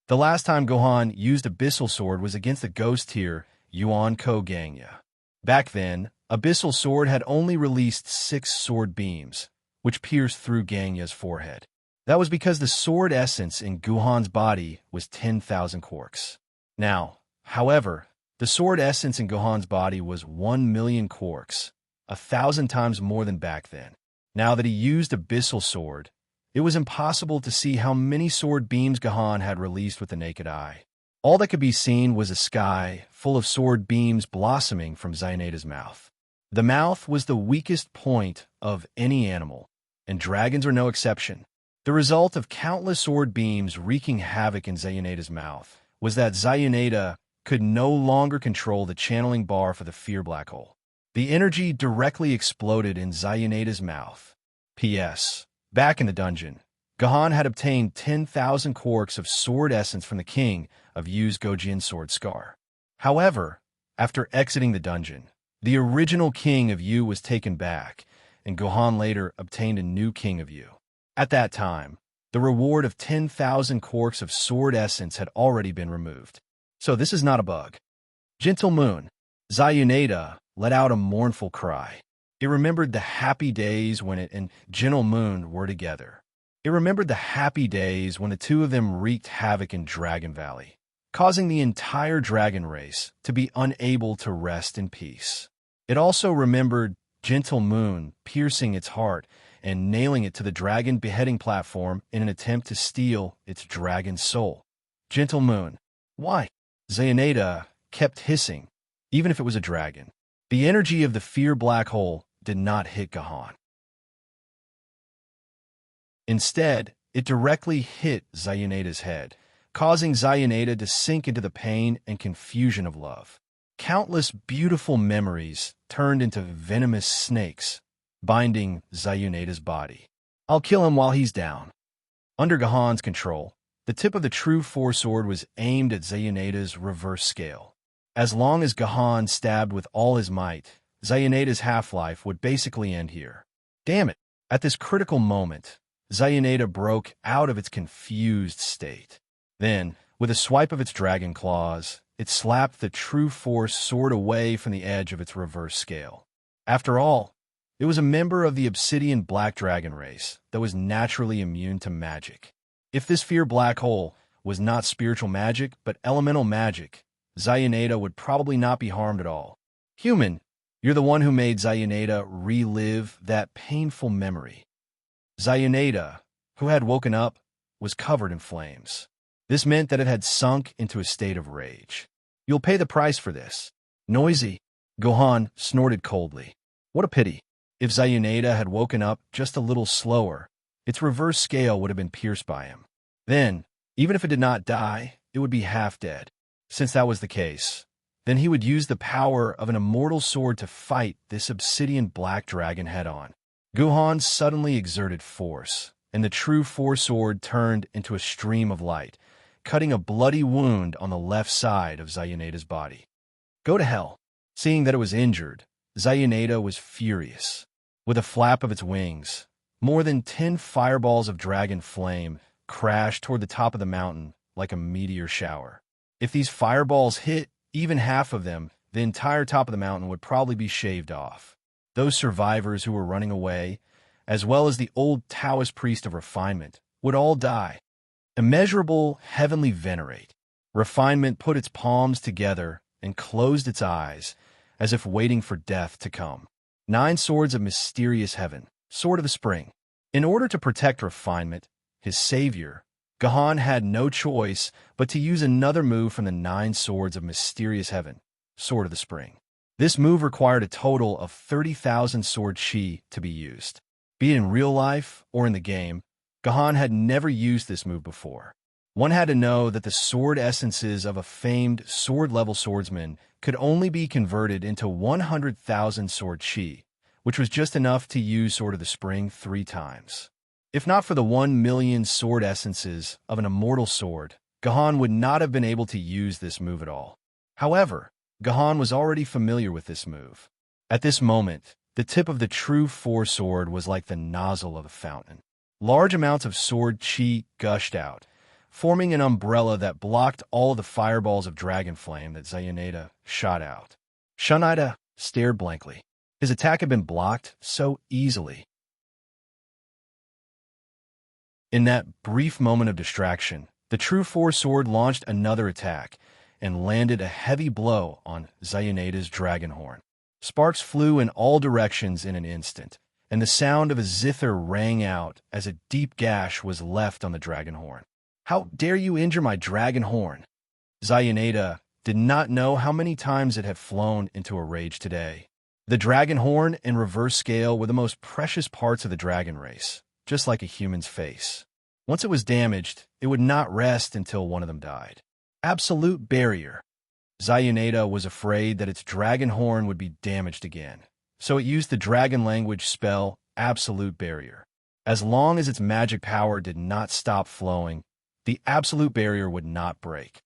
A: The last time Guhan used abyssal sword was against the ghost tier Yuan Ko Gangya. Back then, abyssal sword had only released 6 sword beams, which pierced through Gangya's forehead. That was because the sword essence in Guhan's body was 10,000 quarks. Now, however, the sword essence in Guhan's body was 1,000,000 quarks, 1,000 times more than back then. Now that he used abyssal sword, it was impossible to see how many sword beams Gahan had released with the naked eye. All that could be seen was a sky full of sword beams blossoming from Zionata's mouth. The mouth was the weakest point of any animal, and dragons are no exception. The result of countless sword beams wreaking havoc in Zionata's mouth was that Zionata could no longer control the channeling bar for the fear black hole. The energy directly exploded in Zionata's mouth. P.S. Back in the dungeon, Gahan had obtained 10,000 quarks of sword essence from the king of Yu's Gojin sword scar. However, after exiting the dungeon, the original king of Yu was taken back, and Gahan later obtained a new king of Yu. At that time, the reward of 10,000 quarks of sword essence had already been removed. So this is not a bug. Gentle Moon. Zionata let out a mournful cry. It remembered the happy days when it and Gentle Moon were together. It remembered the happy days when the two of them wreaked havoc in Dragon Valley, causing the entire dragon race to be unable to rest in peace. It also remembered Gentle Moon piercing its heart and nailing it to the dragon beheading platform in an attempt to steal its dragon soul. Gentle Moon. Why? Zionata kept hissing, even if it was a dragon. The energy of the fear black hole did not hit Gahan. Instead, it directly hit Zionata's head, causing Zionata to sink into the pain and confusion of love. Countless beautiful memories turned into venomous snakes, binding Zionata's body. I'll kill him while he's down. Under Gahan's control, the tip of the true Force Sword was aimed at Zionata's reverse scale. As long as Gahan stabbed with all his might, Zionata's half-life would basically end here. Damn it! At this critical moment, Zionata broke out of its confused state. Then, with a swipe of its dragon claws, it slapped the true Force Sword away from the edge of its reverse scale. After all, it was a member of the Obsidian Black Dragon race that was naturally immune to magic. If this fear black hole was not spiritual magic but elemental magic, Zionata would probably not be harmed at all. Human, you're the one who made Zionata relive that painful memory. Zionata, who had woken up, was covered in flames. This meant that it had sunk into a state of rage. You'll pay the price for this. Noisy. Gahan snorted coldly. What a pity. If Zionata had woken up just a little slower, its reverse scale would have been pierced by him. Then, even if it did not die, it would be half dead. Since that was the case, then he would use the power of an immortal sword to fight this obsidian black dragon head-on. Gahan suddenly exerted force, and the true Force Sword turned into a stream of light, cutting a bloody wound on the left side of Zionata's body. Go to hell. Seeing that it was injured, Zionata was furious. With a flap of its wings, more than 10 fireballs of dragon flame crashed toward the top of the mountain like a meteor shower. If these fireballs hit even half of them, the entire top of the mountain would probably be shaved off. Those survivors who were running away, as well as the old Taoist priest of refinement, would all die. Immeasurable heavenly venerate. Refinement put its palms together and closed its eyes, as if waiting for death to come. 9 swords of mysterious heaven, sword of the spring. In order to protect refinement, his savior, Gahan had no choice but to use another move from the 9 swords of mysterious heaven, sword of the spring. This move required a total of 30,000 sword chi to be used. Be it in real life or in the game, Gahan had never used this move before. One had to know that the sword essences of a famed sword-level swordsman could only be converted into 100,000 sword chi, which was just enough to use Sword of the Spring 3 times. If not for the 1 million sword essences of an immortal sword, Gahan would not have been able to use this move at all. However, Gahan was already familiar with this move. At this moment, the tip of the true Force Sword was like the nozzle of a fountain. Large amounts of sword chi gushed out, forming an umbrella that blocked all of the fireballs of dragon flame that Zionata shot out. Shunita stared blankly. His attack had been blocked so easily. In that brief moment of distraction, the true Force Sword launched another attack and landed a heavy blow on Zionata's dragon horn. Sparks flew in all directions in an instant, and the sound of a zither rang out as a deep gash was left on the dragon horn. "How dare you injure my dragon horn?" Zayaneda did not know how many times it had flown into a rage today. The dragon horn and reverse scale were the most precious parts of the dragon race, just like a human's face. Once it was damaged, it would not rest until one of them died. Absolute barrier. Zayaneda was afraid that its dragon horn would be damaged again, so it used the dragon language spell Absolute Barrier. As long as its magic power did not stop flowing, the Absolute Barrier would not break.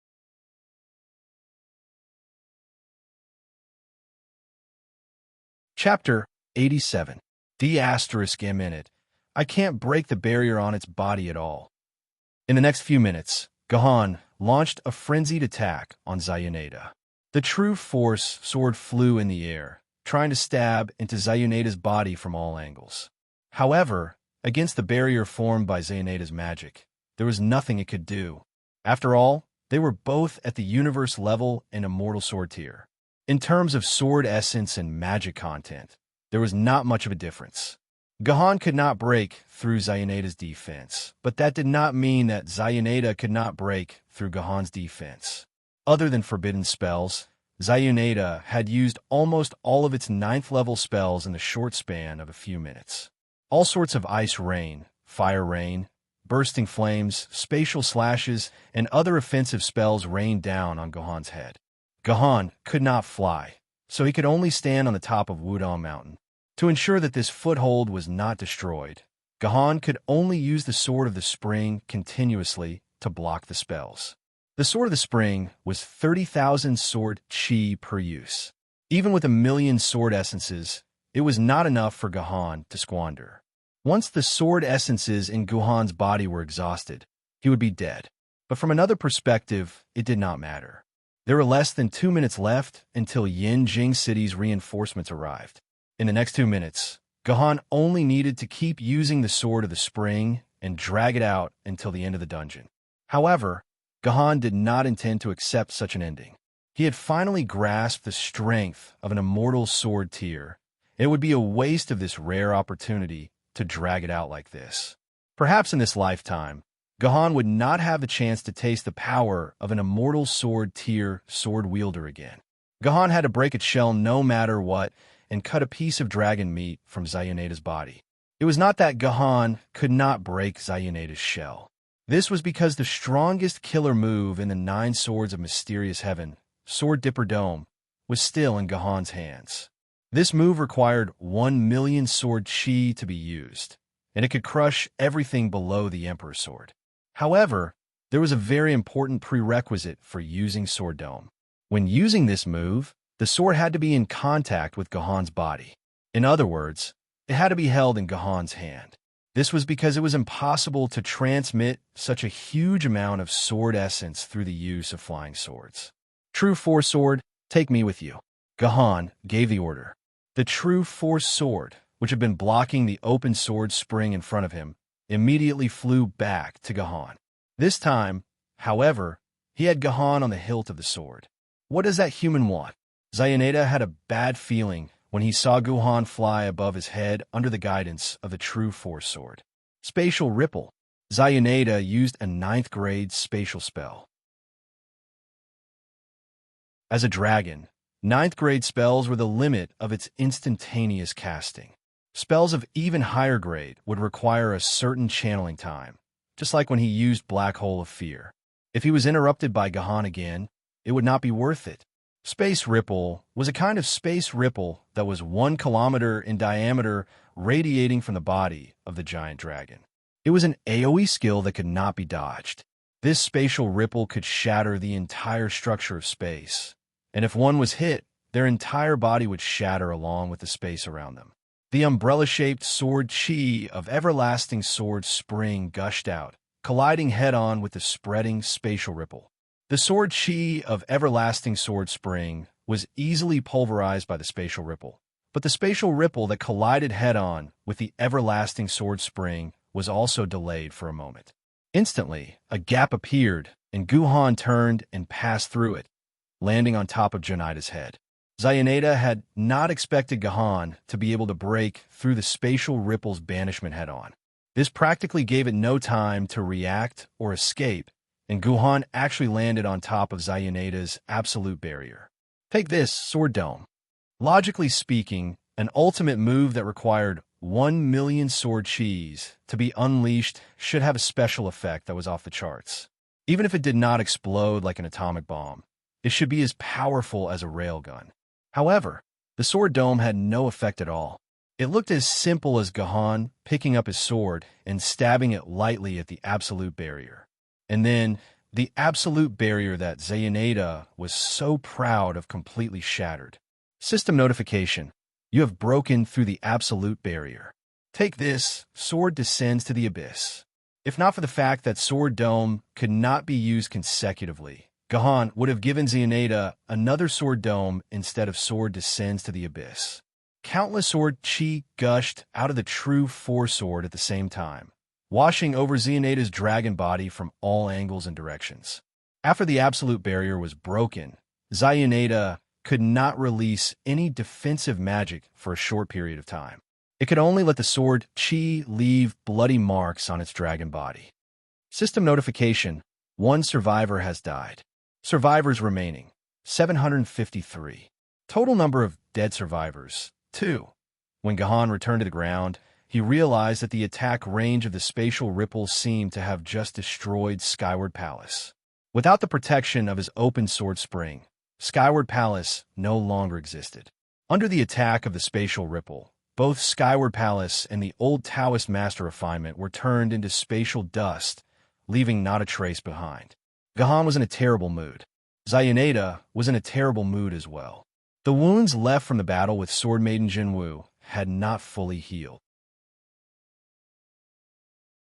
A: Chapter 87. D*M. I can't break the barrier on its body at all. In the next few minutes, Gahan launched a frenzied attack on Zayaneda. The true force sword flew in the air, trying to stab into Zayaneda's body from all angles. However, against the barrier formed by Zayaneda's magic, there was nothing it could do. After all, they were both at the universe level and immortal sword tier. In terms of sword essence and magic content, there was not much of a difference. Gahan could not break through Zayaneda's defense, but that did not mean that Zayaneda could not break through Gahan's defense. Other than forbidden spells, Zayaneda had used almost all of its 9th level spells in the short span of a few minutes. All sorts of ice rain, fire rain, bursting flames, spatial slashes, and other offensive spells rained down on Gahan's head. Gahan could not fly, so he could only stand on the top of Wudong Mountain. To ensure that this foothold was not destroyed, Gahan could only use the Sword of the Spring continuously to block the spells. The Sword of the Spring was 30,000 sword chi per use. Even with 1,000,000 sword essences, it was not enough for Gahan to squander. Once the sword essences in Gahan's body were exhausted, he would be dead. But from another perspective, it did not matter. There were less than 2 minutes left until Yanjing City's reinforcements arrived. In the next 2 minutes, Gahan only needed to keep using the Sword of the Spring and drag it out until the end of the dungeon. However, Gahan did not intend to accept such an ending. He had finally grasped the strength of an immortal sword tier. It would be a waste of this rare opportunity to drag it out like this. Perhaps in this lifetime, Gahan would not have the chance to taste the power of an immortal sword tier sword wielder again. Gahan had to break its shell no matter what and cut a piece of dragon meat from Zayaneda's body. It was not that Gahan could not break Zayaneda's shell. This was because the strongest killer move in the 9 Swords of Mysterious Heaven, Sword Dipper Dome, was still in Gahan's hands. This move required 1,000,000 sword chi to be used, and it could crush everything below the Emperor's Sword. However, there was a very important prerequisite for using Sword Dome. When using this move, the sword had to be in contact with Gahan's body. In other words, it had to be held in Gahan's hand. This was because it was impossible to transmit such a huge amount of sword essence through the use of flying swords. True Force Sword, take me with you. Gahan gave the order. The True Force Sword, which had been blocking the open sword spring in front of him, immediately flew back to Gahan. This time, however, he had Gahan on the hilt of the sword. What does that human want? Zayaneda had a bad feeling when he saw Gahan fly above his head under the guidance of the True Force Sword. Spatial Ripple. Zayaneda used a 9th grade spatial spell. As a dragon, 9th grade spells were the limit of its instantaneous casting. Spells of even higher grade would require a certain channeling time, just like when he used Black Hole of Fear. If he was interrupted by Gahan again, it would not be worth it. Space Ripple was a kind of space ripple that was 1 kilometer in diameter, radiating from the body of the giant dragon. It was an AoE skill that could not be dodged. This spatial ripple could shatter the entire structure of space, and if one was hit, their entire body would shatter along with the space around them. The umbrella-shaped sword chi of Everlasting Sword Spring gushed out, colliding head-on with the spreading spatial ripple. The sword chi of Everlasting Sword Spring was easily pulverized by the spatial ripple, but the spatial ripple that collided head-on with the Everlasting Sword Spring was also delayed for a moment. Instantly, a gap appeared, and Gahan turned and passed through it, landing on top of Jonaida's head. Zayaneda had not expected Gahan to be able to break through the spatial ripple's banishment head-on. This practically gave it no time to react or escape, and Guhan actually landed on top of Zayaneda's absolute barrier. Take this, Sword Dome. Logically speaking, an ultimate move that required 1 million sword cheese to be unleashed should have a special effect that was off the charts. Even if it did not explode like an atomic bomb, it should be as powerful as a railgun. However, the Sword Dome had no effect at all. It looked as simple as Gahan picking up his sword and stabbing it lightly at the absolute barrier. And then, the absolute barrier that Zayaneda was so proud of completely shattered. System notification. You have broken through the absolute barrier. Take this, sword descends to the abyss. If not for the fact that Sword Dome could not be used consecutively, Gahan would have given Zayaneda another Sword Dome instead of sword descends to the abyss. Countless sword chi gushed out of the true Four Sword at the same time, washing over Zayaneda's dragon body from all angles and directions. After the absolute barrier was broken, Zayaneda could not release any defensive magic for a short period of time. It could only let the sword chi leave bloody marks on its dragon body. System notification. 1 survivor has died. Survivors remaining. 753. Total number of dead survivors. 2. When Gahan returned to the ground, he realized that the attack range of the spatial ripples seemed to have just destroyed Skyward Palace. Without the protection of his open sword spring, Skyward Palace no longer existed. Under the attack of the spatial ripple, both Skyward Palace and the old Taoist Master Refinement were turned into spatial dust, leaving not a trace behind. Gahan was in a terrible mood. Zayaneda was in a terrible mood as well. The wounds left from the battle with Sword Maiden Jinwu had not fully healed.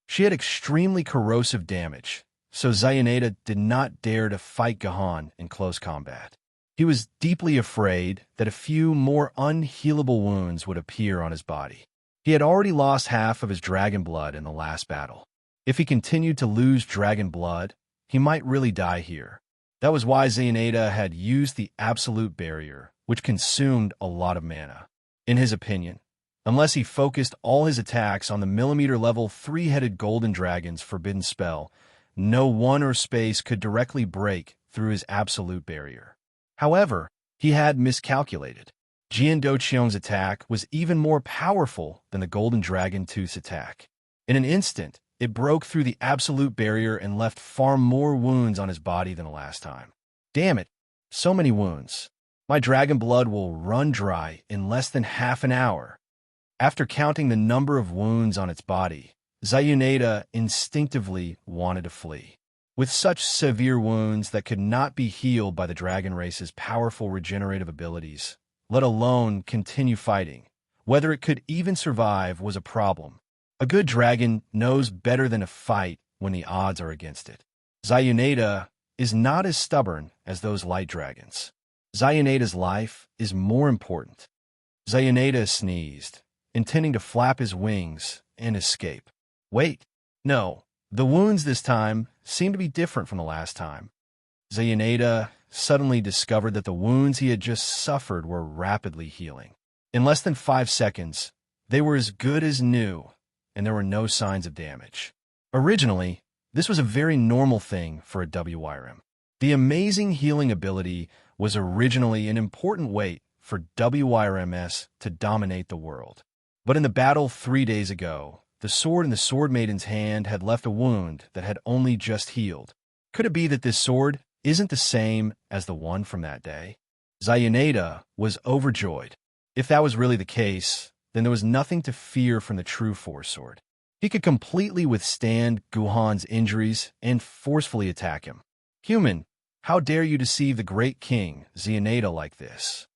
A: She had extremely corrosive damage, so Zayaneda did not dare to fight Gahan in close combat. He was deeply afraid that a few more unhealable wounds would appear on his body. He had already lost half of his dragon blood in the last battle. If he continued to lose dragon blood, he might really die here. That was why Zayaneda had used the absolute barrier, which consumed a lot of mana. In his opinion, unless he focused all his attacks on the millimeter-level three-headed golden dragon's forbidden spell, no one or space could directly break through his absolute barrier. However, he had miscalculated. Jian Doqiong's attack was even more powerful than the Golden Dragon Tooth's attack. In an instant, it broke through the absolute barrier and left far more wounds on his body than the last time. Damn it, so many wounds. My dragon blood will run dry in less than half an hour. After counting the number of wounds on its body, Zayaneda instinctively wanted to flee. With such severe wounds that could not be healed by the dragon race's powerful regenerative abilities, let alone continue fighting, whether it could even survive was a problem. A good dragon knows better than to fight when the odds are against it. Zayaneda is not as stubborn as those light dragons. Zayaneda's life is more important. Zayaneda sneezed, intending to flap his wings and escape. Wait, no. The wounds this time seemed to be different from the last time. Zayaneda suddenly discovered that the wounds he had just suffered were rapidly healing. In less than 5 seconds, they were as good as new, and there were no signs of damage. Originally, this was a very normal thing for a WIRM. The amazing healing ability was originally an important weight for WIRMS to dominate the world. But in the battle 3 days ago, the sword in the Sword Maiden's hand had left a wound that had only just healed. Could it be that this sword isn't the same as the one from that day? Zayaneda was overjoyed. If that was really the case, then there was nothing to fear from the true Four Sword. He could completely withstand Guhan's injuries and forcefully attack him. Human, how dare you deceive the great king, Zayaneda, like this?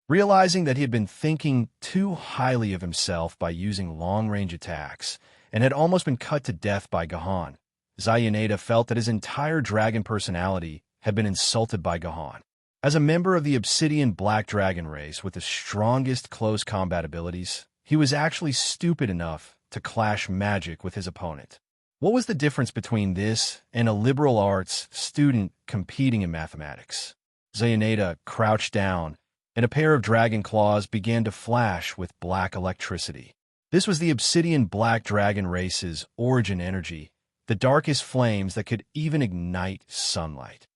A: Realizing that he had been thinking too highly of himself by using long-range attacks and had almost been cut to death by Gahan, Zayaneda felt that his entire dragon personality had been insulted by Gahan. As a member of the Obsidian Black Dragon race with the strongest close combat abilities, he was actually stupid enough to clash magic with his opponent. What was the difference between this and a liberal arts student competing in mathematics? Zayaneda crouched down and a pair of dragon claws began to flash with black electricity. This was the obsidian black dragon race's origin energy, the darkest flames that could even ignite sunlight.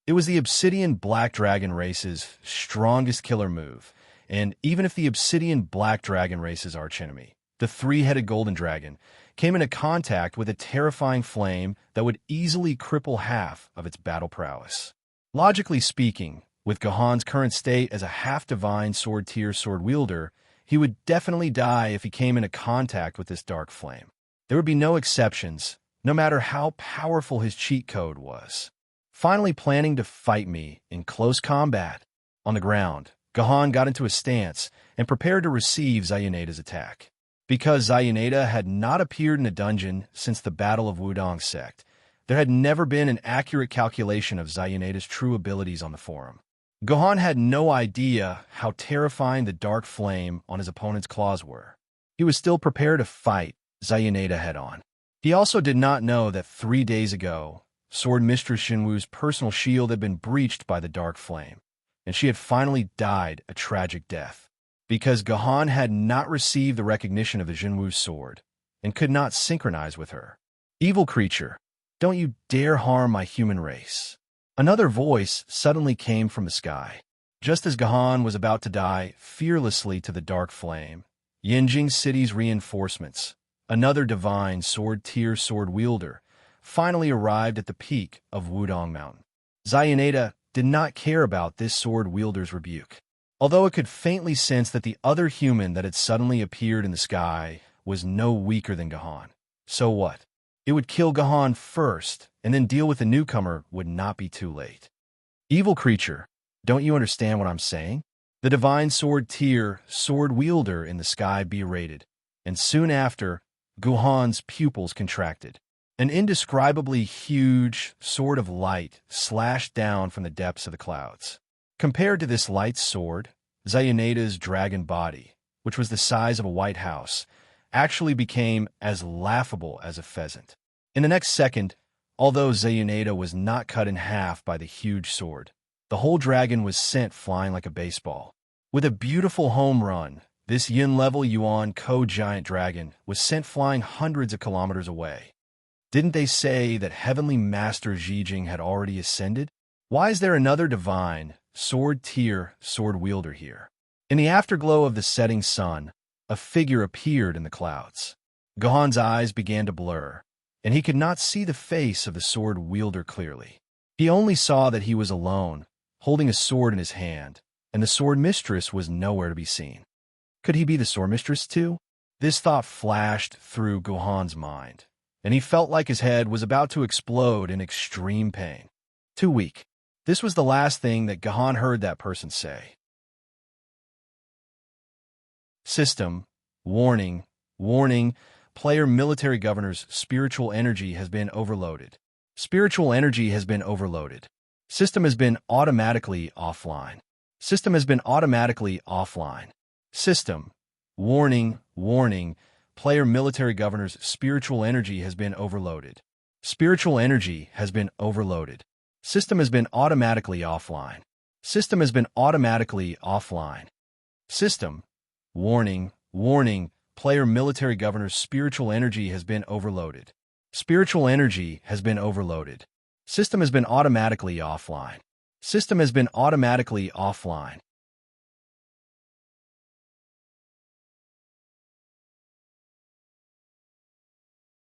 A: It was the obsidian black dragon race's strongest killer move, and even if the obsidian black dragon race's archenemy, the three-headed golden dragon, came into contact with a terrifying flame that would easily cripple half of its battle prowess. Logically speaking, with Gahan's current state as a half-divine sword-tier sword wielder, he would definitely die if he came into contact with this dark flame. There would be no exceptions, no matter how powerful his cheat code was. Finally planning to fight me in close combat, on the ground, Gahan got into a stance and prepared to receive Zayanada's attack. Because Zayanada had not appeared in a dungeon since the Battle of Wudong Sect, there had never been an accurate calculation of Zayanada's true abilities on the forum. Gahan had no idea how terrifying the dark flame on his opponent's claws were. He was still prepared to fight Zayanada head-on. He also did not know that 3 days ago, Sword Mistress Xinwu's personal shield had been breached by the dark flame, and she had finally died a tragic death. Because Gahan had not received the recognition of the Xinwu's sword, and could not synchronize with her. Evil creature, don't you dare harm my human race. Another voice suddenly came from the sky. Just as Gahan was about to die fearlessly to the dark flame, Yinjing City's reinforcements, another divine sword-tier sword wielder, finally arrived at the peak of Wudong Mountain. Zayanada did not care about this sword wielder's rebuke. Although it could faintly sense that the other human that had suddenly appeared in the sky was no weaker than Gahan. So what? It would kill Gahan first, and then deal with the newcomer would not be too late. Evil creature, don't you understand what I'm saying? The divine sword-tier sword wielder in the sky berated, and soon after, Gahan's pupils contracted. An indescribably huge sword of light slashed down from the depths of the clouds. Compared to this light sword, Zayanada's dragon body, which was the size of a white house, actually became as laughable as a pheasant. In the next second, although Zayanada was not cut in half by the huge sword, the whole dragon was sent flying like a baseball. With a beautiful home run, this Yin-level Yuan co-giant dragon was sent flying hundreds of kilometers away. Didn't they say that Heavenly Master Zhijing had already ascended? Why is there another divine, sword-tier sword wielder here? In the afterglow of the setting sun, a figure appeared in the clouds. Gahan's eyes began to blur, and he could not see the face of the sword wielder clearly. He only saw that he was alone, holding a sword in his hand, and the sword mistress was nowhere to be seen. Could he be the sword mistress too? This thought flashed through Gahan's mind, and he felt like his head was about to explode in extreme pain. Too weak. This was the last thing that Gahan heard that person say. System. Warning. Warning. Player military governor's spiritual energy has been overloaded. Spiritual energy has been overloaded. System has been automatically offline. System has been automatically offline. System. Warning. Warning. Player military governor's spiritual energy has been overloaded. Spiritual energy has been overloaded. System has been automatically offline. System has been automatically offline. System. Warning. Warning. Player military governor's spiritual energy has been overloaded. Spiritual energy has been overloaded. System has been automatically offline. System has been automatically offline.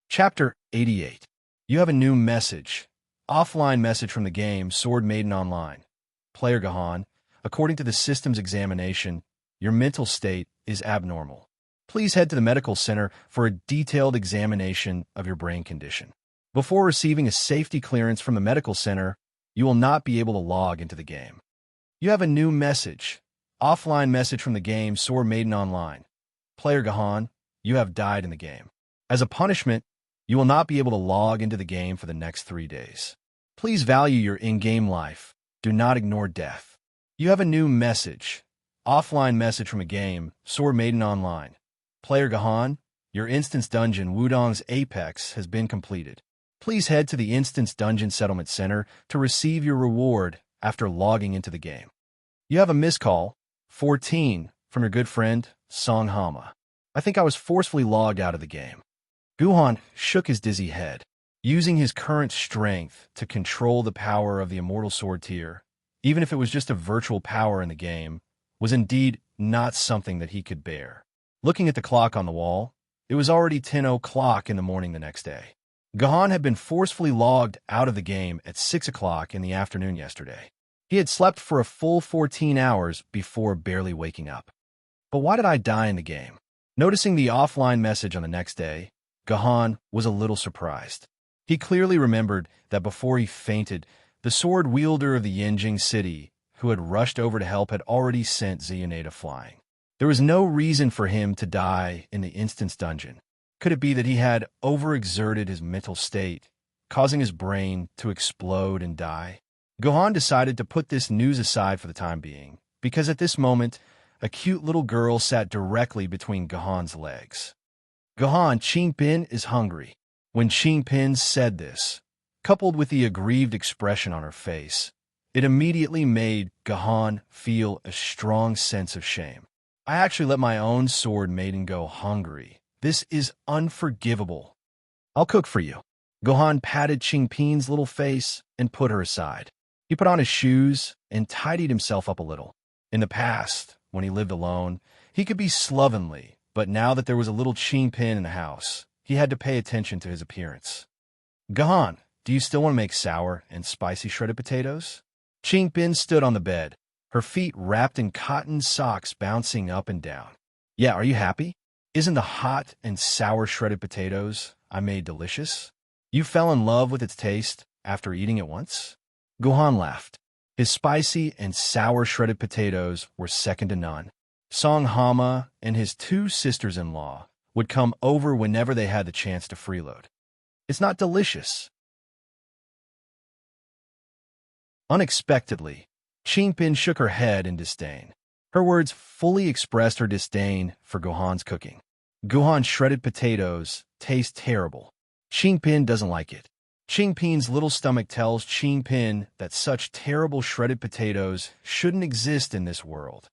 A: Chapter 88. You have a new message. Offline message from the game Sword Maiden Online. Player Gahan, according to the system's examination, your mental state is abnormal. Please head to the medical center for a detailed examination of your brain condition. Before receiving a safety clearance from the medical center, you will not be able to log into the game. You have a new message. Offline message from the game Sword Maiden Online. Player Gahan, you have died in the game. As a punishment, you will not be able to log into the game for the next 3 days. Please value your in-game life. Do not ignore death. You have a new message. Offline message from a game, Sword Maiden Online. Player Gahan, your instance dungeon Wudong's Apex has been completed. Please head to the Instance Dungeon Settlement Center to receive your reward after logging into the game. You have a missed call, 14, from your good friend, Song Hama. I think I was forcefully logged out of the game. Guhan shook his dizzy head. Using his current strength to control the power of the immortal sword tier, even if it was just a virtual power in the game, was indeed not something that he could bear. Looking at the clock on the wall, it was already 10 o'clock in the morning the next day. Guhan had been forcefully logged out of the game at 6 o'clock in the afternoon yesterday. He had slept for a full 14 hours before barely waking up. But why did I die in the game? Noticing the offline message on the next day, Guhan was a little surprised. He clearly remembered that before he fainted, the sword wielder of the Yanjing city, who had rushed over to help, had already sent Xionada flying. There was no reason for him to die in the instance dungeon. Could it be that he had overexerted his mental state, causing his brain to explode and die? Guhan decided to put this news aside for the time being, because at this moment, a cute little girl sat directly between Guhan's legs. Guhan, Qingpin is hungry. When Qingpin said this, coupled with the aggrieved expression on her face, it immediately made Guhan feel a strong sense of shame. I actually let my own sword Maiden go hungry. This is unforgivable. I'll cook for you. Guhan patted Qingpin's little face and put her aside. He put on his shoes and tidied himself up a little. In the past, when he lived alone, he could be slovenly, but now that there was a little Qingpin in the house, he had to pay attention to his appearance. Guhan, do you still want to make sour and spicy shredded potatoes? Qingpin stood on the bed, her feet wrapped in cotton socks bouncing up and down. Yeah, are you happy? Isn't the hot and sour shredded potatoes I made delicious? You fell in love with its taste after eating it once? Guhan laughed. His spicy and sour shredded potatoes were second to none. Song Hama and his two sisters-in-law would come over whenever they had the chance to freeload. It's not delicious. Unexpectedly, Qingpin shook her head in disdain. Her words fully expressed her disdain for Guhan's cooking. Guhan's shredded potatoes taste terrible. Qingpin doesn't like it. Qingpin's little stomach tells Qingpin that such terrible shredded potatoes shouldn't exist in this world.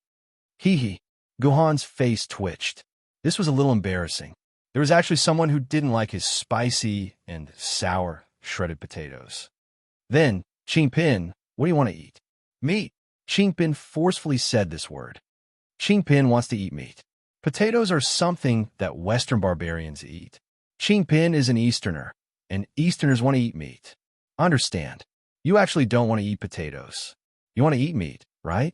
A: Hee. Guhan's face twitched. This was a little embarrassing. There was actually someone who didn't like his spicy and sour shredded potatoes. Then, Qingpin, what do you want to eat? Meat. Qingpin forcefully said this word. Qingpin wants to eat meat. Potatoes are something that Western barbarians eat. Qingpin is an Easterner, and Easterners want to eat meat. Understand. You actually don't want to eat potatoes. You want to eat meat, right?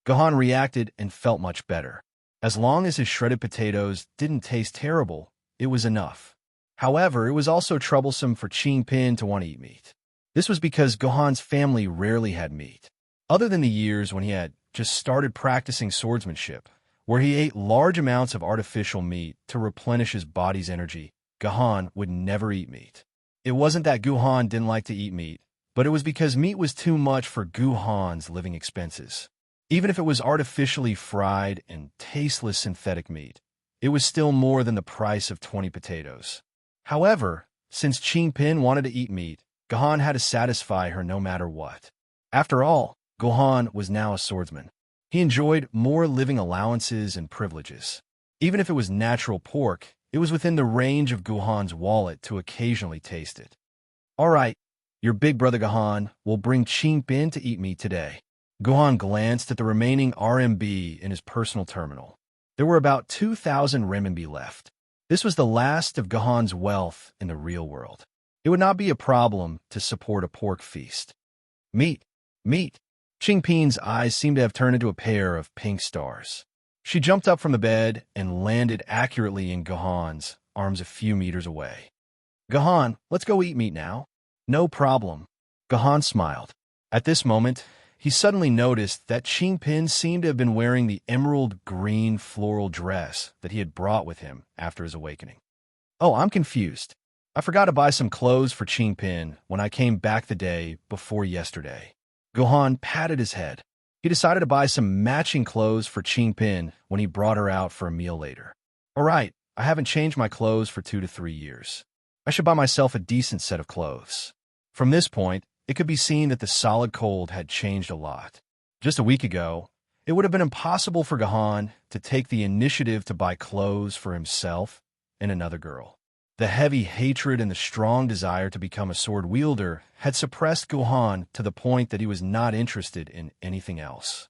A: Guhan reacted and felt much better. As long as his shredded potatoes didn't taste terrible, it was enough. However, it was also troublesome for Qingpin to want to eat meat. This was because Guhan's family rarely had meat. Other than the years when he had just started practicing swordsmanship, where he ate large amounts of artificial meat to replenish his body's energy, Guhan would never eat meat. It wasn't that Guhan didn't like to eat meat, but it was because meat was too much for Guhan's living expenses. Even if it was artificially fried and tasteless synthetic meat, it was still more than the price of 20 potatoes. However, since Qingpin wanted to eat meat, Guhan had to satisfy her no matter what. After all, Guhan was now a swordsman. He enjoyed more living allowances and privileges. Even if it was natural pork, it was within the range of Guhan's wallet to occasionally taste it. All right, your big brother Guhan will bring Qingpin to eat meat today. Guhan glanced at the remaining RMB in his personal terminal. There were about 2,000 renminbi left. This was the last of Guhan's wealth in the real world. It would not be a problem to support a pork feast. Meat. Qingpin's eyes seemed to have turned into a pair of pink stars. She jumped up from the bed and landed accurately in Guhan's arms a few meters away. Guhan, let's go eat meat now. No problem. Guhan smiled. At this moment, he suddenly noticed that Qingpin seemed to have been wearing the emerald green floral dress that he had brought with him after his awakening. Oh, I'm confused. I forgot to buy some clothes for Qingpin when I came back the day before yesterday. Guhan patted his head. He decided to buy some matching clothes for Qingpin when he brought her out for a meal later. All right, I haven't changed my clothes for 2 to 3 years. I should buy myself a decent set of clothes. From this point, it could be seen that the solid cold had changed a lot. Just a week ago, it would have been impossible for Gahan to take the initiative to buy clothes for himself and another girl. The heavy hatred and the strong desire to become a sword wielder had suppressed Gahan to the point that he was not interested in anything else.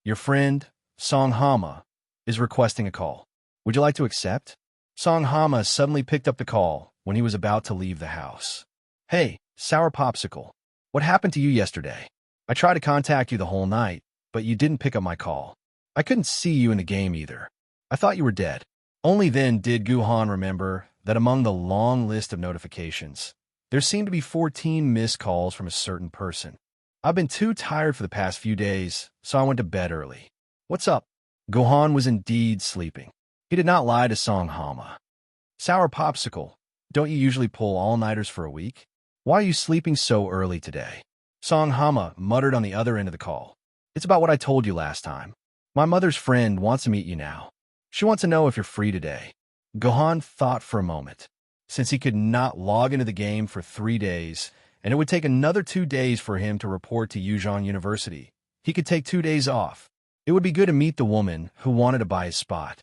A: Your friend, Song Hama, is requesting a call. Would you like to accept? Song Hama suddenly picked up the call when he was about to leave the house. Hey, Sour Popsicle. What happened to you yesterday? I tried to contact you the whole night, but you didn't pick up my call. I couldn't see you in the game either. I thought you were dead. Only then did Guhan remember that among the long list of notifications, there seemed to be 14 missed calls from a certain person. I've been too tired for the past few days, so I went to bed early. What's up? Guhan was indeed sleeping. He did not lie to Song Hama. Sour Popsicle, don't you usually pull all-nighters for a week? Why are you sleeping so early today? Song Hama muttered on the other end of the call. It's about what I told you last time. My mother's friend wants to meet you now. She wants to know if you're free today. Gohan thought for a moment. Since he could not log into the game for 3 days, and it would take another 2 days for him to report to Yuzhong University, he could take 2 days off. It would be good to meet the woman who wanted to buy his spot.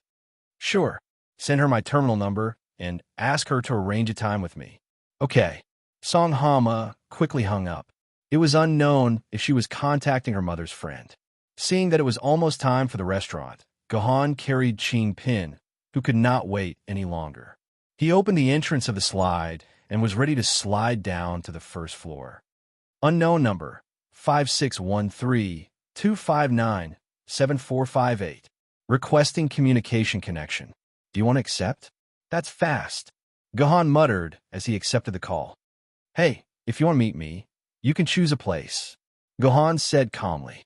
A: Sure, send her my terminal number and ask her to arrange a time with me. Okay. Song Hama quickly hung up. It was unknown if she was contacting her mother's friend. Seeing that it was almost time for the restaurant, Gahan carried Qing Pin, who could not wait any longer. He opened the entrance of the slide and was ready to slide down to the first floor. Unknown number, 5613-259-7458. Requesting communication connection. Do you want to accept? That's fast. Gahan muttered as he accepted the call. Hey, if you want to meet me, you can choose a place. Gahan said calmly.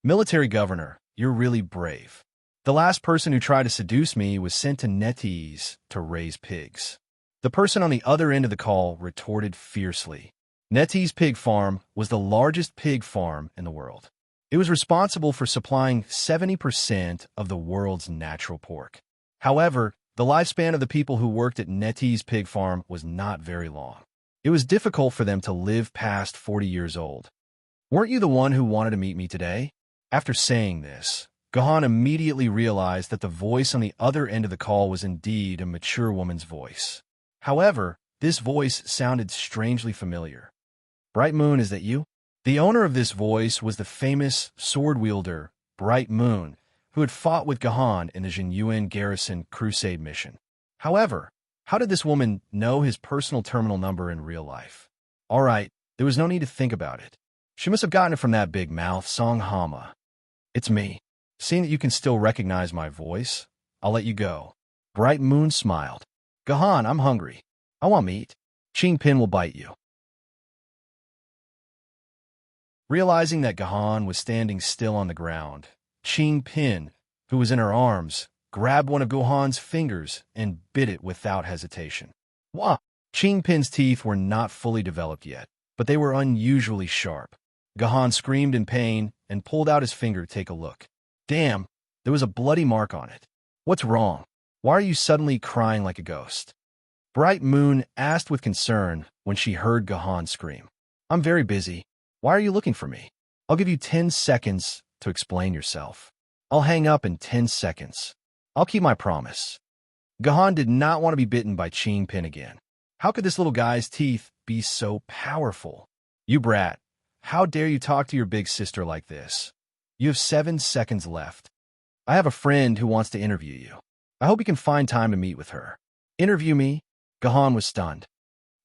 A: Military governor, you're really brave. The last person who tried to seduce me was sent to NetEase to raise pigs. The person on the other end of the call retorted fiercely. NetEase Pig Farm was the largest pig farm in the world. It was responsible for supplying 70% of the world's natural pork. However, the lifespan of the people who worked at NetEase Pig Farm was not very long. It was difficult for them to live past 40 years old. Weren't you the one who wanted to meet me today? After saying this, Gahan immediately realized that the voice on the other end of the call was indeed a mature woman's voice. However, this voice sounded strangely familiar. Bright Moon, is that you? The owner of this voice was the famous sword wielder, Bright Moon, who had fought with Gahan in the Jinyuan Garrison Crusade mission. However, how did this woman know his personal terminal number in real life? All right, there was no need to think about it. She must have gotten it from that big mouth, Song Hama. It's me. Seeing that you can still recognize my voice, I'll let you go. Bright Moon smiled. Gahan, I'm hungry. I want meat. Qing Pin will bite you. Realizing that Gahan was standing still on the ground, Qing Pin, who was in her arms, grabbed one of Gahan's fingers and bit it without hesitation. Wah! Qing Pin's teeth were not fully developed yet, but they were unusually sharp. Gahan screamed in pain and pulled out his finger to take a look. Damn, there was a bloody mark on it. What's wrong? Why are you suddenly crying like a ghost? Bright Moon asked with concern when she heard Gahan scream. I'm very busy. Why are you looking for me? I'll give you 10 seconds to explain yourself. I'll hang up in 10 seconds. I'll keep my promise. Gahan did not want to be bitten by Qing Pin again. How could this little guy's teeth be so powerful? You brat, how dare you talk to your big sister like this? You have 7 seconds left. I have a friend who wants to interview you. I hope you can find time to meet with her. Interview me? Gahan was stunned.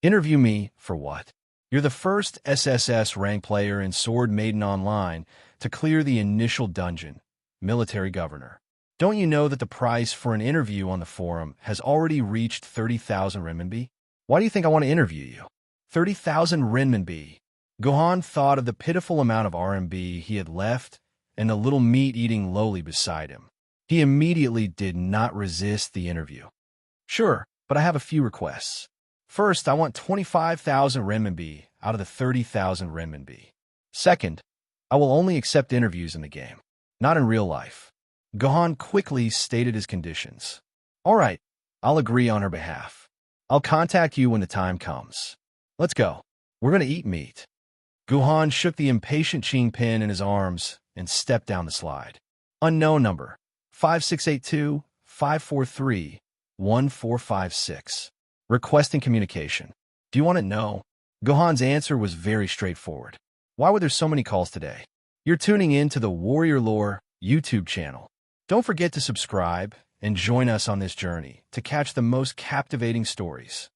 A: Interview me for what? You're the first SSS rank player in Sword Maiden Online to clear the initial dungeon, Military Governor. Don't you know that the price for an interview on the forum has already reached 30,000 renminbi? Why do you think I want to interview you? 30,000 renminbi. Gahan thought of the pitiful amount of RMB he had left and the little meat-eating loli beside him. He immediately did not resist the interview. Sure, but I have a few requests. First, I want 25,000 renminbi out of the 30,000 renminbi. Second, I will only accept interviews in the game, not in real life. Gahan quickly stated his conditions. All right, I'll agree on her behalf. I'll contact you when the time comes. Let's go. We're going to eat meat. Guhan shook the impatient Pin in his arms and stepped down the slide. Unknown number, 5682-543-1456. Requesting communication. Do you want to know? Gohan's answer was very straightforward. Why were there so many calls today? You're tuning in to the Warrior Lore YouTube channel. Don't forget to subscribe and join us on this journey to catch the most captivating stories.